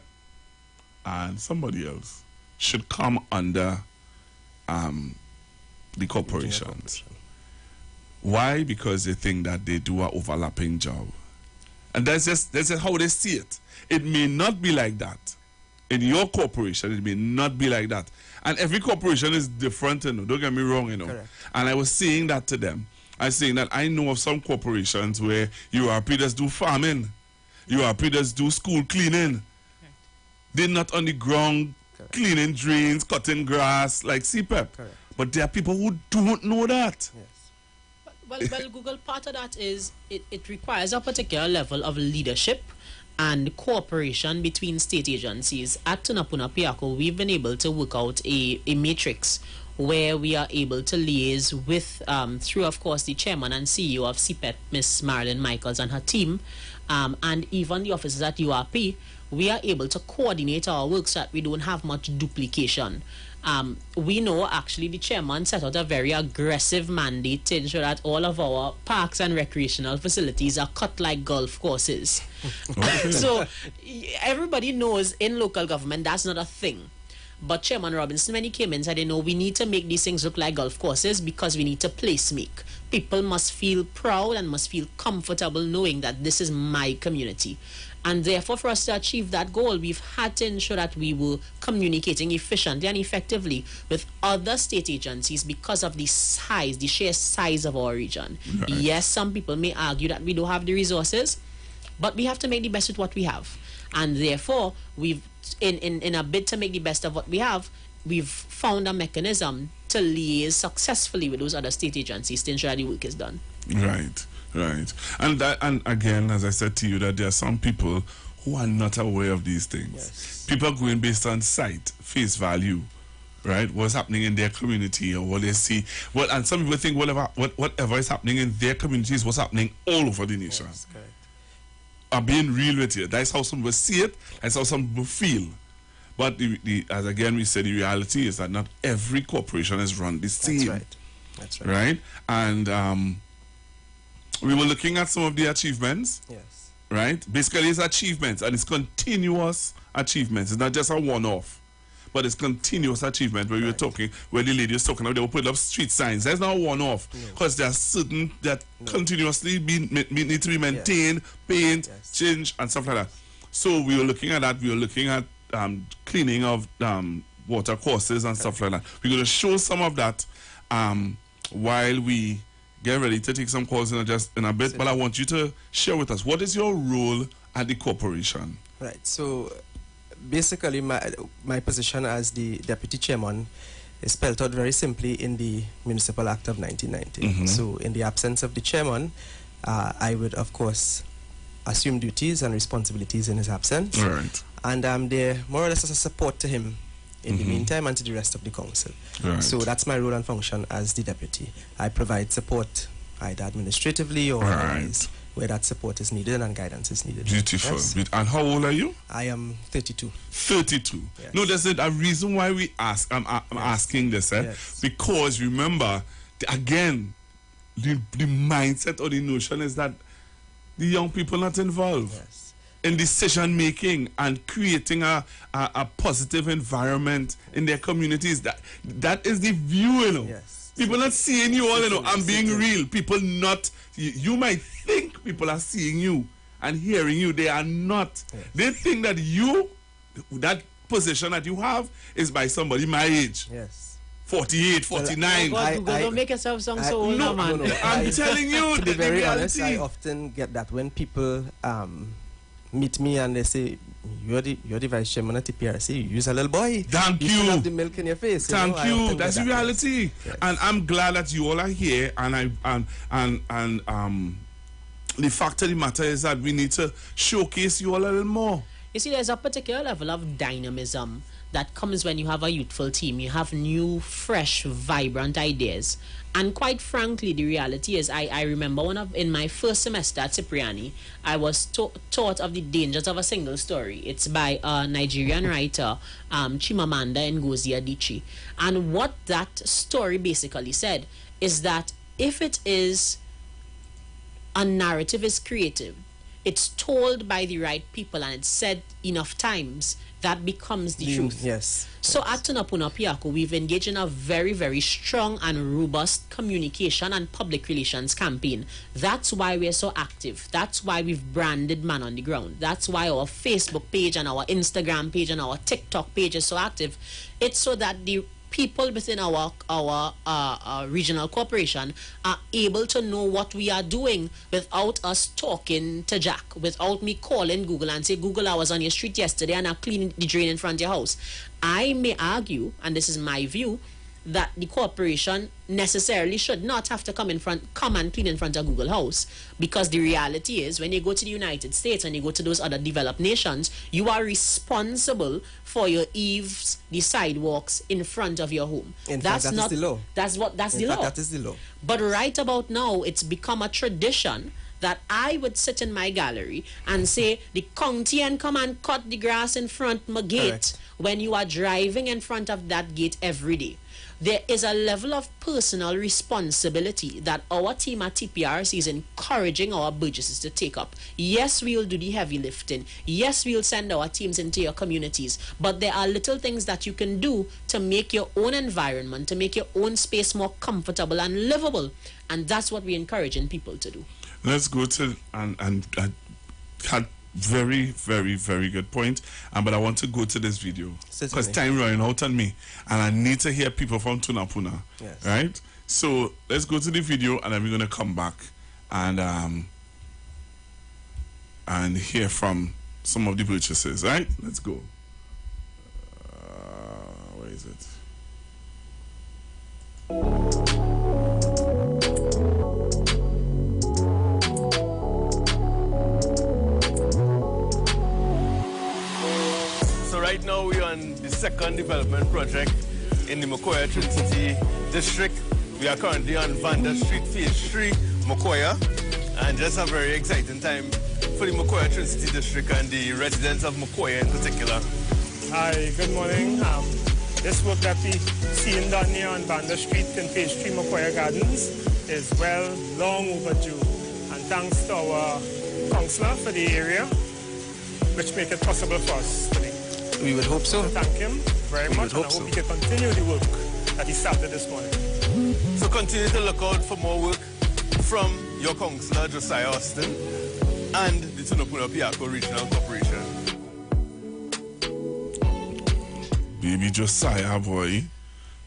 and somebody else should come under the corporations. Why? Because they think that they do an overlapping job. And that's just how they see it. It may not be like that. In your corporation, it may not be like that. And every corporation is different, you know. Don't get me wrong, you know. Correct. And I was saying that to them. I was saying that I know of some corporations where URP does do farming. URP does do school cleaning. They're not on the ground cleaning drains, cutting grass like CPEP. But there are people who don't know that. Well, Google, part of that is it requires a particular level of leadership and cooperation between state agencies. At Tunapuna Piako, we've been able to work out a matrix where we are able to liaise with, through, of course, the chairman and CEO of CPEP, Miss Marilyn Michaels and her team, and even the officers at URP. We are able to coordinate our work so that we don't have much duplication. We know actually the chairman set out a very aggressive mandate to ensure that all of our parks and recreational facilities are cut like golf courses. So everybody knows in local government that's not a thing. But Chairman Robinson, when he came in, said, we need to make these things look like golf courses because we need to place make. People must feel proud and must feel comfortable knowing that this is my community. And therefore, for us to achieve that goal, we've had to ensure that we were communicating efficiently and effectively with other state agencies because of the size, the sheer size of our region. Right. Yes, some people may argue that we don't have the resources, but we have to make the best with what we have. And therefore, we've, in a bid to make the best of what we have, we've found a mechanism to liaise successfully with those other state agencies to ensure that the work is done. Right. Right. And again, as I said to you, that there are some people who are not aware of these things. Yes. People are going based on sight, face value, right? What's happening in their community or what they see. Well, and some people think whatever is happening in their community is what's happening all over the nation. Yes, correct. I'm being real with you. That's how some people see it. That's how some people feel. But as again we said, the reality is that not every corporation is run the same. That's right. That's right. Right? And we were looking at some of the achievements. Yes. Right? Basically, it's achievements, and it's continuous achievements. It's not just a one-off, but it's continuous achievement. Where we were talking, where the lady was talking about, they were putting up street signs. That's not a one-off, because there are certain that continuously need to be maintained, paint, change, and stuff like that. So we were looking at that. We were looking at cleaning of water courses and stuff like that. We're going to show some of that while we get ready to take some calls in a bit, but I want you to share with us, what is your role at the corporation? Right. So basically, my position as the deputy chairman is spelled out very simply in the Municipal Act of 1990. So in the absence of the chairman, I would, of course, assume duties and responsibilities in his absence. Right. And I'm there more or less as a support to him in the meantime and to the rest of the council. Right. So that's my role and function as the deputy. I provide support either administratively or otherwise where that support is needed and guidance is needed. Beautiful. Yes. And how old are you? I am 32. 32. Yes. No, there's a reason why we ask. I'm asking this, because remember, again, the mindset or the notion is that the young people not involved in decision making and creating a positive environment in their communities. That is the view, you know. People not seeing you all, you know. I'm being real. People not. You might think people are seeing you and hearing you. They are not. They think that that position that you have is by somebody my age. 48, 49. Don't make yourself sound so old, man. I'm telling you, to be very honest, reality. I often get that when people meet me and they say, you're the vice chairman at the PRC, you use a little boy. Thank you. Still have the milk in your face. Thank you. you. That's the reality. Yes. And I'm glad that you all are here. And the fact of the matter is that we need to showcase you all a little more. You see, there's a particular level of dynamism that comes when you have a youthful team. You have new, fresh, vibrant ideas. And quite frankly, the reality is, I remember in my first semester at Cipriani, I was taught of the dangers of a single story. It's by a Nigerian writer, Chimamanda Ngozi Adichie. And what that story basically said is that if it is a narrative is creative, it's told by the right people and it's said enough times, that becomes the truth. Yes. So at Tunapuna Piako, we've engaged in a very, very strong and robust communication and public relations campaign. That's why we're so active. That's why we've branded Man on the Ground. That's why our Facebook page and our Instagram page and our TikTok page is so active. It's so that the people within our regional corporation are able to know what we are doing without us talking to Jack, without me calling Google and say, Google, I was on your street yesterday and I cleaned the drain in front of your house. I may argue, and this is my view, that the corporation necessarily should not have to come and clean in front of Google House, because the reality is when you go to the United States and you go to those other developed nations, you are responsible for your eaves, the sidewalks in front of your home. In fact, that is the law. That's the law. That is the law. But right about now, it's become a tradition that I would sit in my gallery and say, the county and come and cut the grass in front of my gate when you are driving in front of that gate every day. There is a level of personal responsibility that our team at TPRC is encouraging our burgesses to take up. Yes, we will do the heavy lifting. Yes, we will send our teams into your communities. But there are little things that you can do to make your own environment, to make your own space more comfortable and livable. And that's what we're encouraging people to do. Let's go to and had very, very, very good point. But I want to go to this video because time running out on me, and I need to hear people from Tunapuna. Yes. Right. So let's go to the video, and then we're gonna come back and hear from some of the purchases. Right. Let's go. Where is it? Right now we're on the second development project in the Mokoya Trinity district. We are currently on Vanda Street, Phase 3, Mokoya, and just a very exciting time for the Mokoya Trinity district and the residents of Mokoya in particular. Hi, good morning. This work that we seen done here on Vanda Street in Phase 3 Mokoya Gardens is long overdue, and thanks to our councillor for the area, which make it possible for us today. We would hope so. Thank him very much, and I hope he can continue the work that he started this morning. So continue to look out for more work from your councillor, Josiah Austin, and the Tunapuna Piako Regional Corporation. Baby Josiah, boy.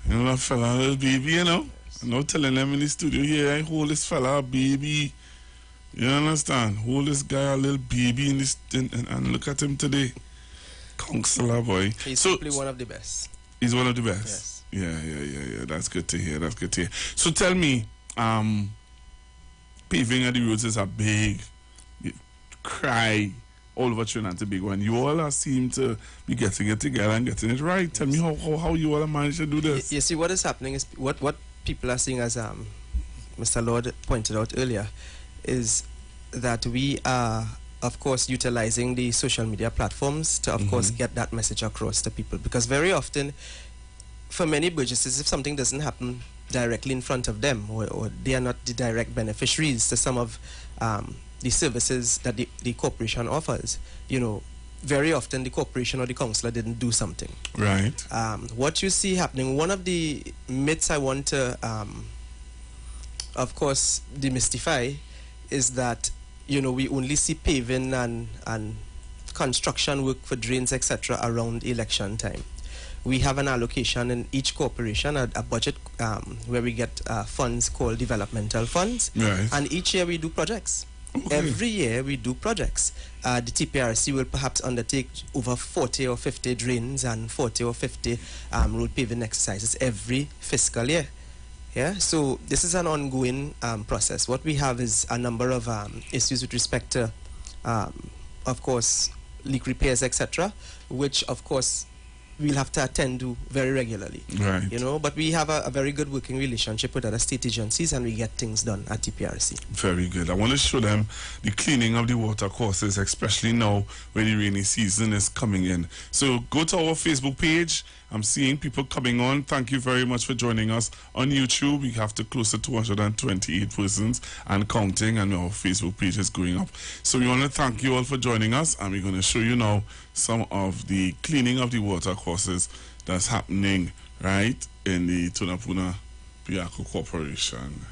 You know that fella, little baby, you know? I'm not telling them in the studio here, I hold this fella, baby. You understand? Hold this guy a little baby in this and look at him today. Councillor boy. He's simply one of the best. He's one of the best. Yes. Yeah. That's good to hear. So tell me, paving of the roads is a big cry all over Trinidad and Tobago, and you all seem to be getting it together and getting it right. Tell me how you all managed to do this. You see, what is happening is what people are seeing, as Mr. Lord pointed out earlier, is that we are, of course, utilizing the social media platforms to, of course, get that message across to people. Because very often, for many burgesses, if something doesn't happen directly in front of them, or they are not the direct beneficiaries to some of the services that the corporation offers, very often the corporation or the councillor didn't do something. Right. What you see happening, one of the myths I want to, of course, demystify is that, we only see paving and construction work for drains, etc. around election time. We have an allocation in each corporation, a budget where we get funds called developmental funds. Right. And each year we do projects. Okay. Every year we do projects. The TPRC will perhaps undertake over 40 or 50 drains and 40 or 50 road paving exercises every fiscal year. Yeah, so this is an ongoing process. What we have is a number of issues with respect to, of course, leak repairs, etc., which, of course, we'll have to attend to very regularly. Right. But we have a very good working relationship with other state agencies, and we get things done at TPRC. Very good. I want to show them the cleaning of the water courses, especially now when the rainy season is coming in. So go to our Facebook page. I'm seeing people coming on. Thank you very much for joining us on YouTube. We have to close to 228 persons and counting, and our Facebook page is going up. So we want to thank you all for joining us, and we're going to show you now some of the cleaning of the water courses that's happening right in the Tunapuna Piako Corporation.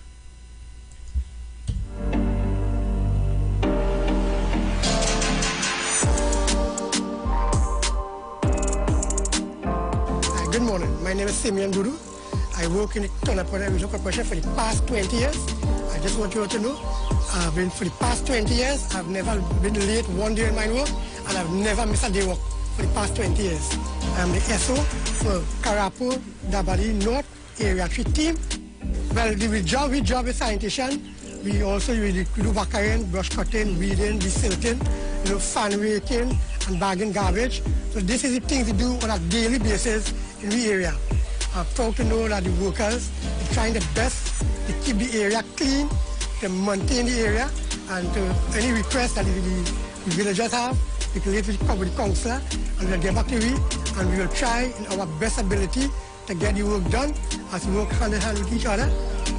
Good morning. My name is Simeon Guru. I work in the Tunapuna Regional Corporation for the past 20 years. I just want you all to know, for the past 20 years, I've never been late one day in my work, and I've never missed a day work for the past 20 years. I'm the SO for Karapo, Dabali North Area 3 team. Well, we job with sanitation. We also do wakaring, brush cutting, weeding, desilting, fan raking, and bagging garbage. So this is the things we do on a daily basis in the area. I'm proud to know that the workers are trying their best to keep the area clean, to maintain the area, and to any request that the villagers have, we can live with the councillor, and we'll get back to you, and we will try in our best ability to get the work done as we work hand in hand with each other.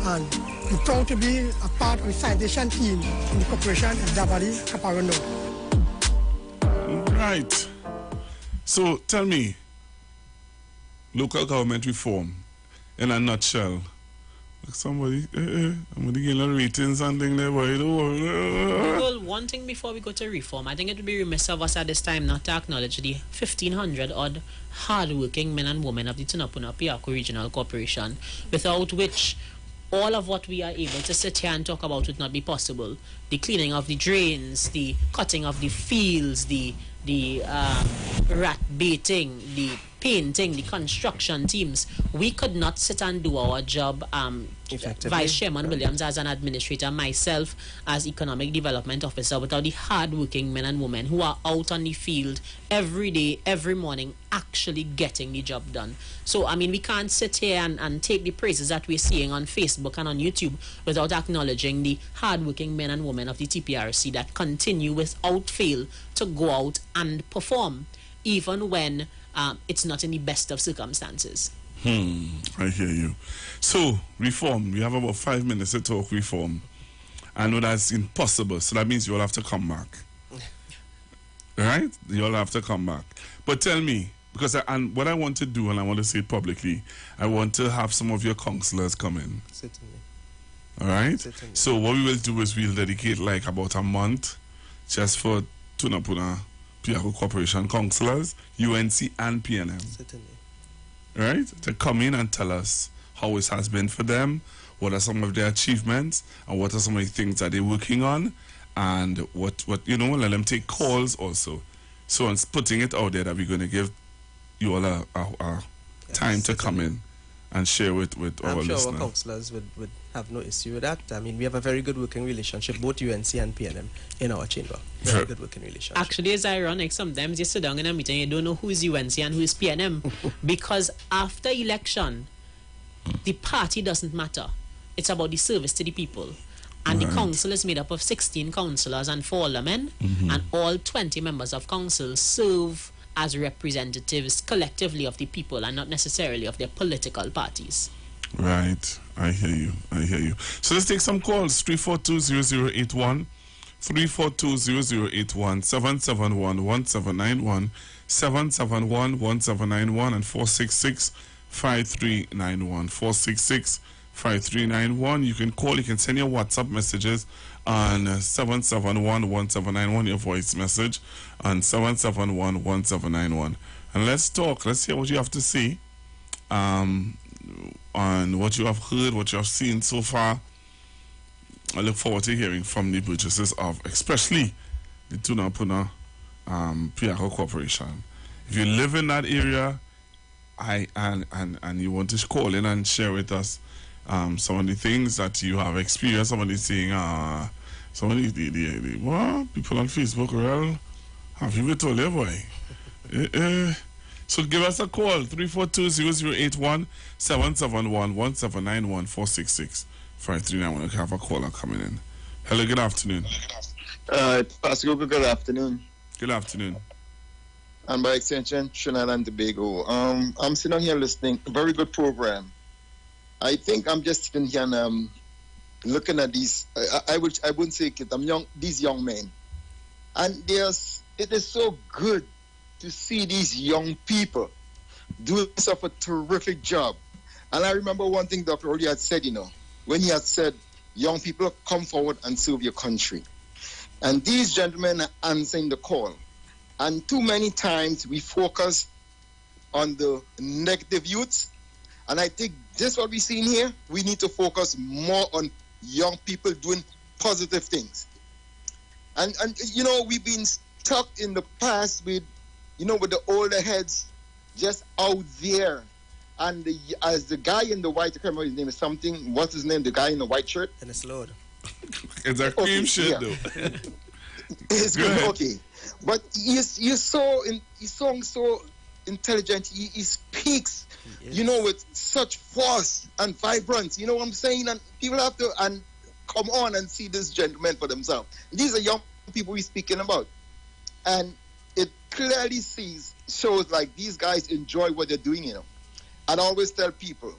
And we're proud to be a part of the sanitation team in the corporation in Dabali, Kaparo North. Right. So tell me, local government reform in a nutshell. Like somebody getting a ratings and thing there, boy. Well, one thing before we go to reform, I think it would be remiss of us at this time not to acknowledge the 1,500 odd hard-working men and women of the Tunapuna Piako Regional Corporation, without which all of what we are able to sit here and talk about would not be possible. The cleaning of the drains, the cutting of the fields, the rat baiting, the painting, the construction teams. We could not sit and do our job, Vice Chairman Williams as an administrator, myself as Economic Development Officer, without the hard-working men and women who are out on the field every day, every morning, actually getting the job done. So, I mean, we can't sit here and take the praises that we're seeing on Facebook and on YouTube without acknowledging the hard-working men and women of the TPRC that continue without fail to go out and perform, even when it's not in the best of circumstances. I hear you. So, reform. We have about 5 minutes to talk reform. I know that's impossible, so that means you all have to come back. Right? You all have to come back. But tell me, because and what I want to do, and I want to say it publicly, I want to have some of your councillors come in. Certainly. All right? Certainly. So what we will do is we'll dedicate like about a month just for Tunapuna Piako Corporation councillors, UNC and PNM. Certainly. Right? To come in and tell us how it has been for them, what are some of their achievements, and what are some of the things that they're working on, and what you know, let them take calls also. So I'm putting it out there that we're going to give you all a time to come in and share with our I'm sure listeners. our councillors would have no issue with that. I mean, we have a very good working relationship, both UNC and PNM, in our chamber. Very good working relationship. Actually, it's ironic. Sometimes you sit down in a meeting, you don't know who is UNC and who is PNM. Because after election, the party doesn't matter. It's about the service to the people. And the council is made up of 16 councillors and 4 aldermen, and all 20 members of council serve as representatives collectively of the people and not necessarily of their political parties. Right. I hear you. So let's take some calls. 342-0081, 342-0081, 771-1791, 771-1791, and 466-5391, 466-5391. You can call, you can send your WhatsApp messages on 771-1791, your voice message on 771-1791. And let's talk. Let's hear what you have to say on what you have heard, what you have seen so far. I look forward to hearing from the Burgesses of, especially the Tunapuna Piako Corporation. If you live in that area, and you want to call in and share with us some of the things that you have experienced. Somebody saying, some of the what? People on Facebook, well, have you told you, boy? So give us a call, 342-0081, 771-1791, 466-5391. We have a caller coming in. Hello, good afternoon. Pastor, good afternoon. Good afternoon. And by extension, Trinidad and Tobago. I'm sitting here listening. Very good program. I think I'm just sitting here and looking at these. I wouldn't say kids. These young men, and it is so good to see these young people doing such a terrific job. And I remember one thing Dr. Oli had said, when he had said, young people, come forward and serve your country. And these gentlemen are answering the call. And too many times we focus on the negative youths. And I think this what we're seeing here, we need to focus more on young people doing positive things. And we've been stuck in the past with the older heads just out there. And as the guy in the white, I can't remember his name is something. What's his name? The guy in the white shirt? And it's Lord. It's a cream shirt, though. It's good, okay. But he's so intelligent. He speaks, with such force and vibrance. You know what I'm saying? And people have to come on and see this gentleman for themselves. These are young people we're speaking about. And it clearly shows like these guys enjoy what they're doing, And I always tell people,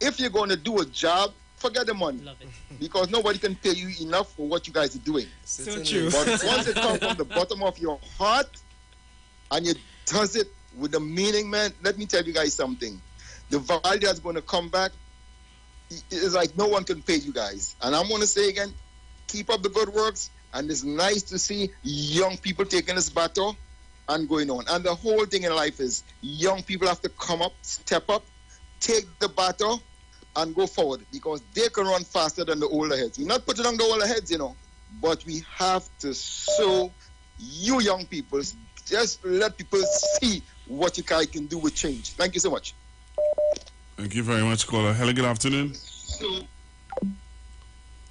if you're going to do a job, forget the money. Love it. Because nobody can pay you enough for what you guys are doing. So true. But once it comes from the bottom of your heart and you does it with the meaning, man, let me tell you guys something. The value that's going to come back is like no one can pay you guys. And I'm going to say again, keep up the good works. And it's nice to see young people taking this battle and going on. And the whole thing in life is young people have to come up, step up, take the battle, and go forward because they can run faster than the older heads. We're not putting on the older heads, but we have to show you young people, just let people see what you guys can do with change. Thank you so much. Thank you very much, caller. Hello, good afternoon.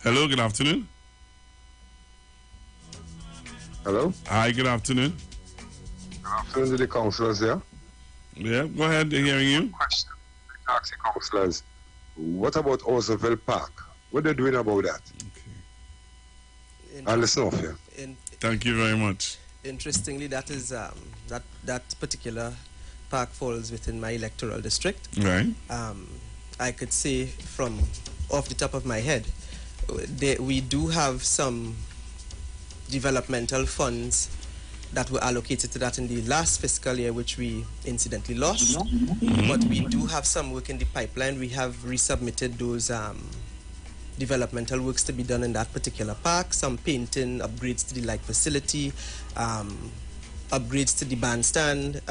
Hello, good afternoon. Hello? Hi, good afternoon. Good afternoon to the councillors there. Yeah, go ahead, they're hearing you. Question. Ask the councillors. What about Osaville Park? What are they doing about that? Okay. I'll listen off here. Thank you very much. Interestingly, that is that particular park falls within my electoral district. Right. I could say from off the top of my head, we do have some developmental funds that were allocated to that in the last fiscal year, which we incidentally lost. But we do have some work in the pipeline. We have resubmitted those developmental works to be done in that particular park, some painting, upgrades to the light facility, upgrades to the bandstand,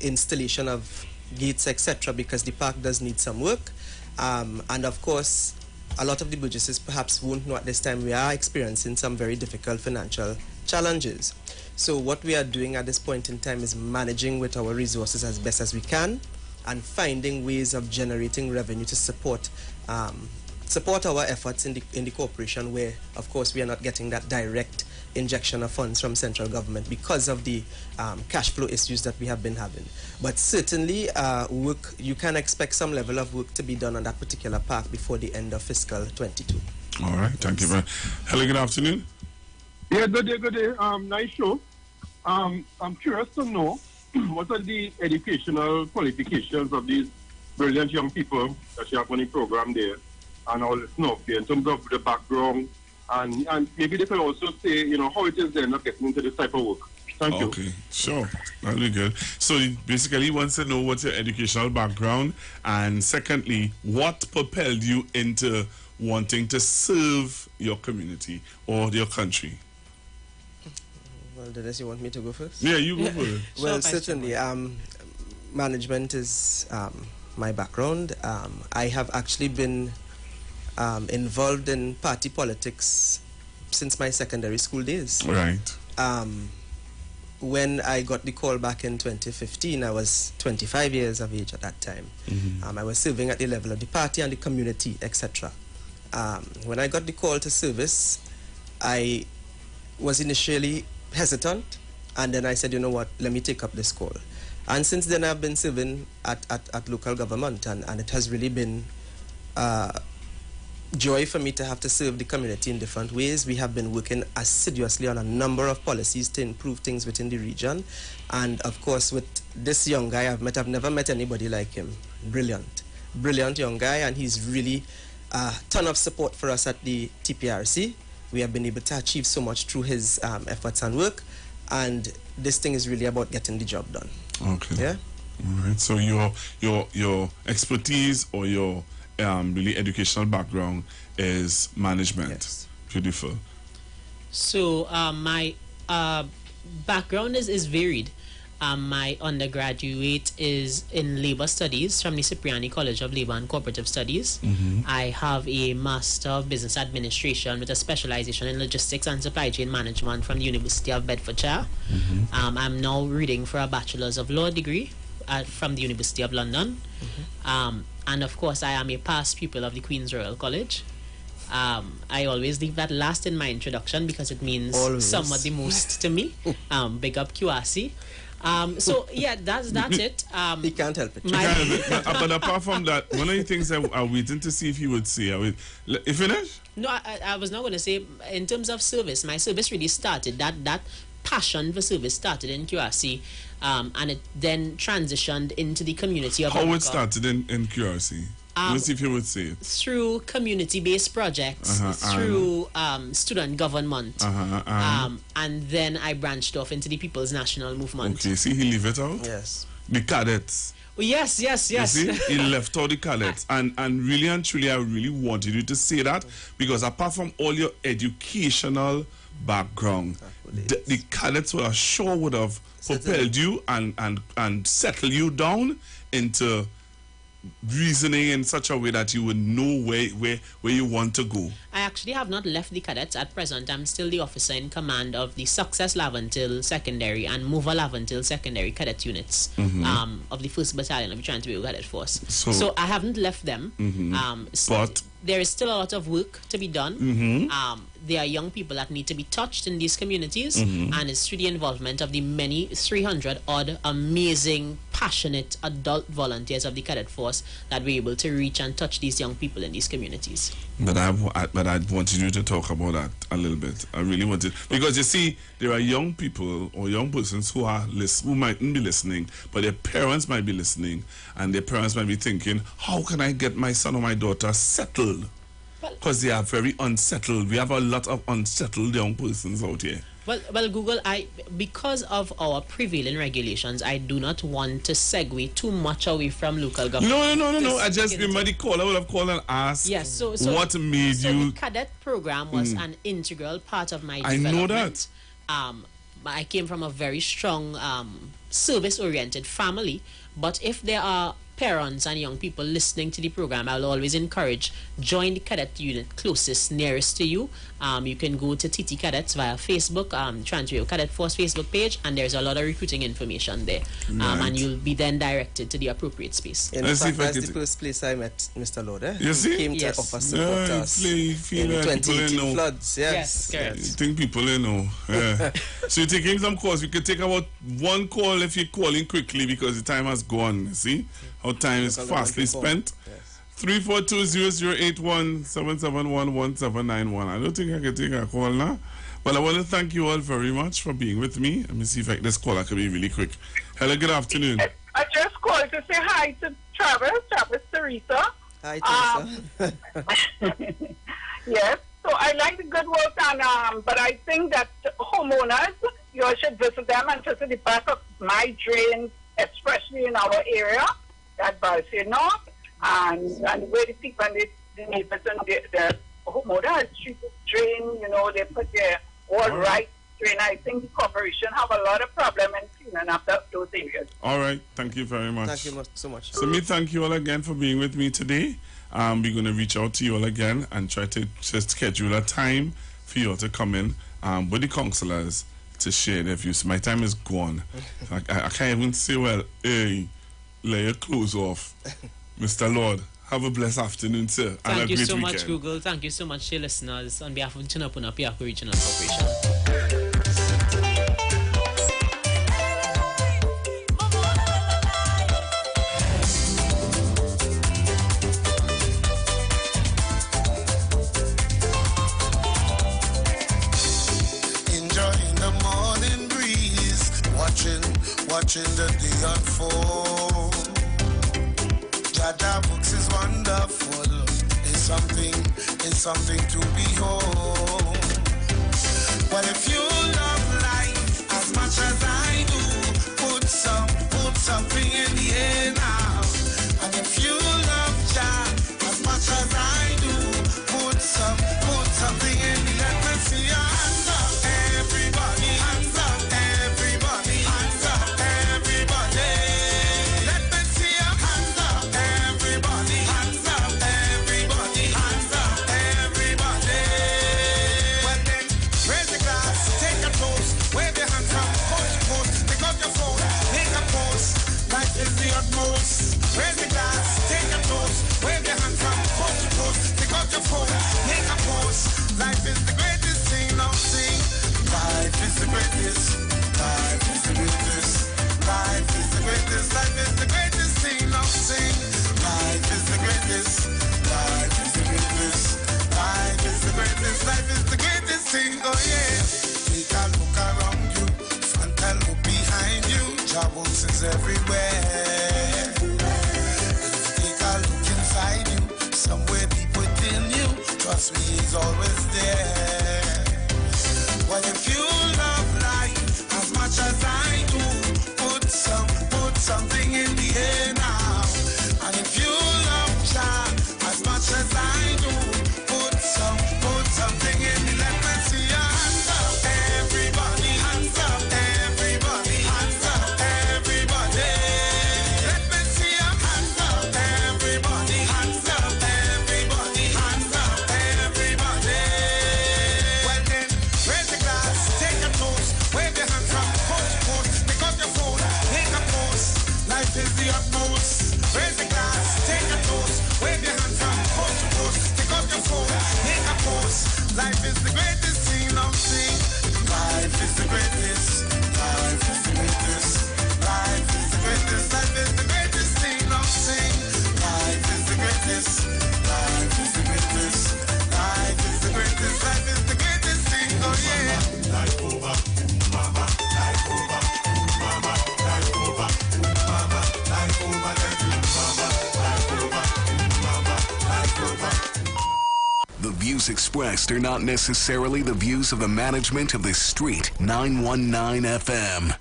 installation of gates, etc., because the park does need some work. And of course, a lot of the Burgesses perhaps won't know at this time we are experiencing some very difficult financial challenges. So what we are doing at this point in time is managing with our resources as best as we can and finding ways of generating revenue to support our efforts in the corporation, where of course we are not getting that direct injection of funds from central government because of the cash flow issues that we have been having. But certainly work, you can expect some level of work to be done on that particular park before the end of fiscal 22. All right, thank you very much. Hello, good afternoon. Yeah, good day. Nice show. I'm curious to know what are the educational qualifications of these brilliant young people that you have on the program there, and all this stuff there in terms of the background, and maybe they can also say, you know, how it is they're not getting into this type of work. Thank you. Okay, sure. That'll be good. So basically he wants to know what's your educational background, and secondly, what propelled you into wanting to serve your community or your country? Well, Dennis, you want me to go first? Yeah, you go first. Well, certainly. Management is my background. I have actually been involved in party politics since my secondary school days. Right. When I got the call back in 2015, I was 25 years of age at that time. I was serving at the level of the party and the community, etc. When I got the call to service, I was initially hesitant, and then I said, you know what, let me take up this call. And since then I've been serving at local government, and it has really been joy for me to have to serve the community in different ways. We have been working assiduously on a number of policies to improve things within the region, and of course with this young guy I've never met anybody like him. Brilliant young guy, and he's really a ton of support for us at the TPRC. We have been able to achieve so much through his efforts and work, and this thing is really about getting the job done. Okay. Yeah. All right. So your expertise or your really educational background is management. Yes. Beautiful. So my background is varied. My undergraduate is in labor studies from the Cipriani College of Labor and Cooperative Studies. I have a Master of Business Administration with a specialization in logistics and supply chain management from the University of Bedfordshire. I'm now reading for a Bachelor's of Law degree from the University of London. And of course, I am a past pupil of the Queen's Royal College. I always leave that last in my introduction because it means somewhat the most to me. Big up QRC. So yeah, that's it. He can't help it. But apart from that, one of the things I'm waiting to see if he would say, you finish? No, I was not going to say, in terms of service, my service really started, that passion for service started in QRC, and it then transitioned into the community of How it started in QRC? Let's see if you would say it. Through community-based projects, through student government, and then I branched off into the People's National Movement. Okay, see, he leave it out? Yes. The cadets. Oh, yes. You see, he left out the cadets. And really and truly, I really wanted you to say that, because apart from all your educational background, the cadets would have propelled you and settled you down into reasoning in such a way that you would know where you want to go. I actually have not left the cadets at present. I'm still the officer in command of the Success Laventil Secondary and Mover Laventil Secondary Cadet Units of the 1st Battalion of the Trans-Tobago Cadet Force. So I haven't left them. But there is still a lot of work to be done. There are young people that need to be touched in these communities, and it's through the involvement of the many 300-odd amazing, passionate adult volunteers of the Cadet Force that we're able to reach and touch these young people in these communities. But I wanted you to talk about that a little bit. I really wanted, because you see, there are young people or young persons who mightn't be listening, but their parents might be listening, and their parents might be thinking, how can I get my son or my daughter settled? Because they are very unsettled. We have a lot of unsettled young persons out here. Well, Google, because of our prevailing regulations, I do not want to segue too much away from local government. No. I just remember the call. I would have called and asked. Yes, so what made you? The cadet program was an integral part of my development. I know that. I came from a very strong service-oriented family. But if there are parents and young people listening to the program, I'll always encourage, join the cadet unit closest, nearest to you. You can go to TT Cadets via Facebook, Transrail Cadet Force Facebook page, and there's a lot of recruiting information there. And you'll be then directed to the appropriate space. In fact, that's the first place I met Mr. Lord. You see? He came to offer support to us in 2018 floods. Yes, correct. You think people know. Yeah. So you're taking some calls. We could take about one call if you're calling quickly because the time has gone. See how time is fastly spent. 342-0081-771-1791. I don't think I can take a call now. But I want to thank you all very much for being with me. Let me see if this caller can be really quick. Hello, good afternoon. I just called to say hi to Travis Teresa. Hi, Teresa. Yes, so I like the good work, and but I think that homeowners, you all should visit them and visit the back of my drain, especially in our area, that Balsier North, and where the people and the neighbors and the homeowners treat the drain, they put their all right drain. I think the corporation have a lot of problem in cleaning up those areas. All right, thank you very much. Thank you so much. So me thank you all again for being with me today. We're going to reach out to you all again and try to just schedule a time for you all to come in with the councillors to share their views. My time is gone. I can't even say, well, hey, lay your clothes off. Mr. Lord, have a blessed afternoon, sir. Thank and you a great so weekend. much, Google. Thank you so much to your listeners on behalf of Chinapuna Piaku Regional Corporation. Watching the day unfold. Jada books is wonderful. It's something to behold. But if you love life as much as I do, put something in the air now. And if you love Jah as much as I do, put something in the air. Let me see your hands up, everybody. Hands up, everybody. Hands up. Raise the glass, take a toast, wave your hands from coast to coast, pick up your phone, make a post. Life is the greatest thing, now sing. Life is the greatest, life is the greatest, life is the greatest, life is the greatest thing, now sing. Life is the greatest, life is the greatest, life is the greatest, life is the greatest thing, oh yeah. Take a look around you, front and look behind you, job is everywhere. Somewhere deep within you, trust me, he's always there. Well, if you love life as much as I do, put something in the air now. And if you love Jah as much as I do, put something in the. Let me see your hands up, everybody. Hands up, everybody. Hands up, everybody. Let me see your hands up, everybody. Hands up. Is the utmost. Raise the glass, take a toast, wave your hands from coast to coast, pick up your phone, make a post. Life is the greatest thing, now sing. Life is the greatest, life is the greatest, life is the greatest, life is the greatest thing, now sing. Life is the greatest, life is the greatest, life is the greatest, life is the greatest thing, oh yeah. Life over, mama, life over, mama, life over. The views expressed are not necessarily the views of the management of the Street 919 FM.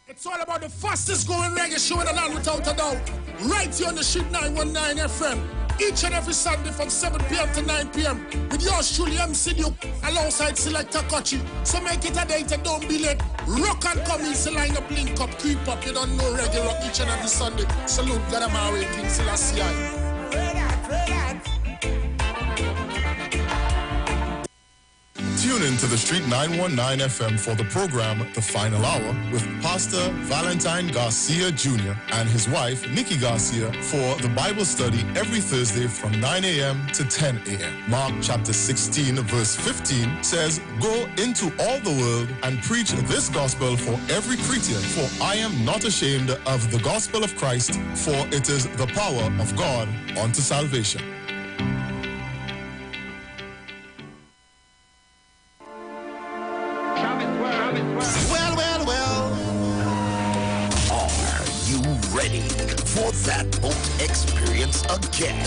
It's all about the fastest growing reggae show in the land without a doubt. Right here on the Street 919 FM. each and every Sunday from 7 p.m. to 9 p.m. with yours truly, MC Duke, alongside Selector Kochi. So make it a date and don't be late. Rock and come in, so line up, link up, creep up. You don't know reggae rock each and every Sunday. Salute Gadamawe, King Selassie. Tune in to the Street 919 FM for the program The Final Hour with Pastor Valentine Garcia Jr. and his wife Nikki Garcia for the Bible study every Thursday from 9 a.m. to 10 a.m. Mark chapter 16 verse 15 says, "Go into all the world and preach this gospel for every creature, for I am not ashamed of the gospel of Christ, for it is the power of God unto salvation." Ready for that boat experience again?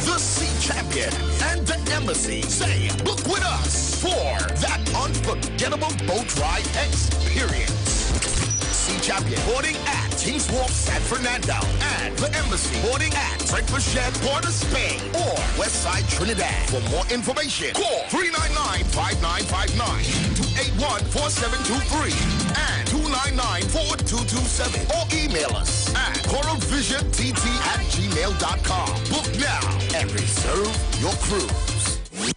The Sea Champion and the Embassy say, book with us for that unforgettable boat ride experience. Sea Champion boarding at Kings Wharf, San Fernando, and the Embassy boarding at Breakfast Port of Spain or Westside Trinidad. For more information, call 399-5959, 281-4723, and 299-4227, or email us at coralvisiontT@gmail.com. Book now and reserve your cruise.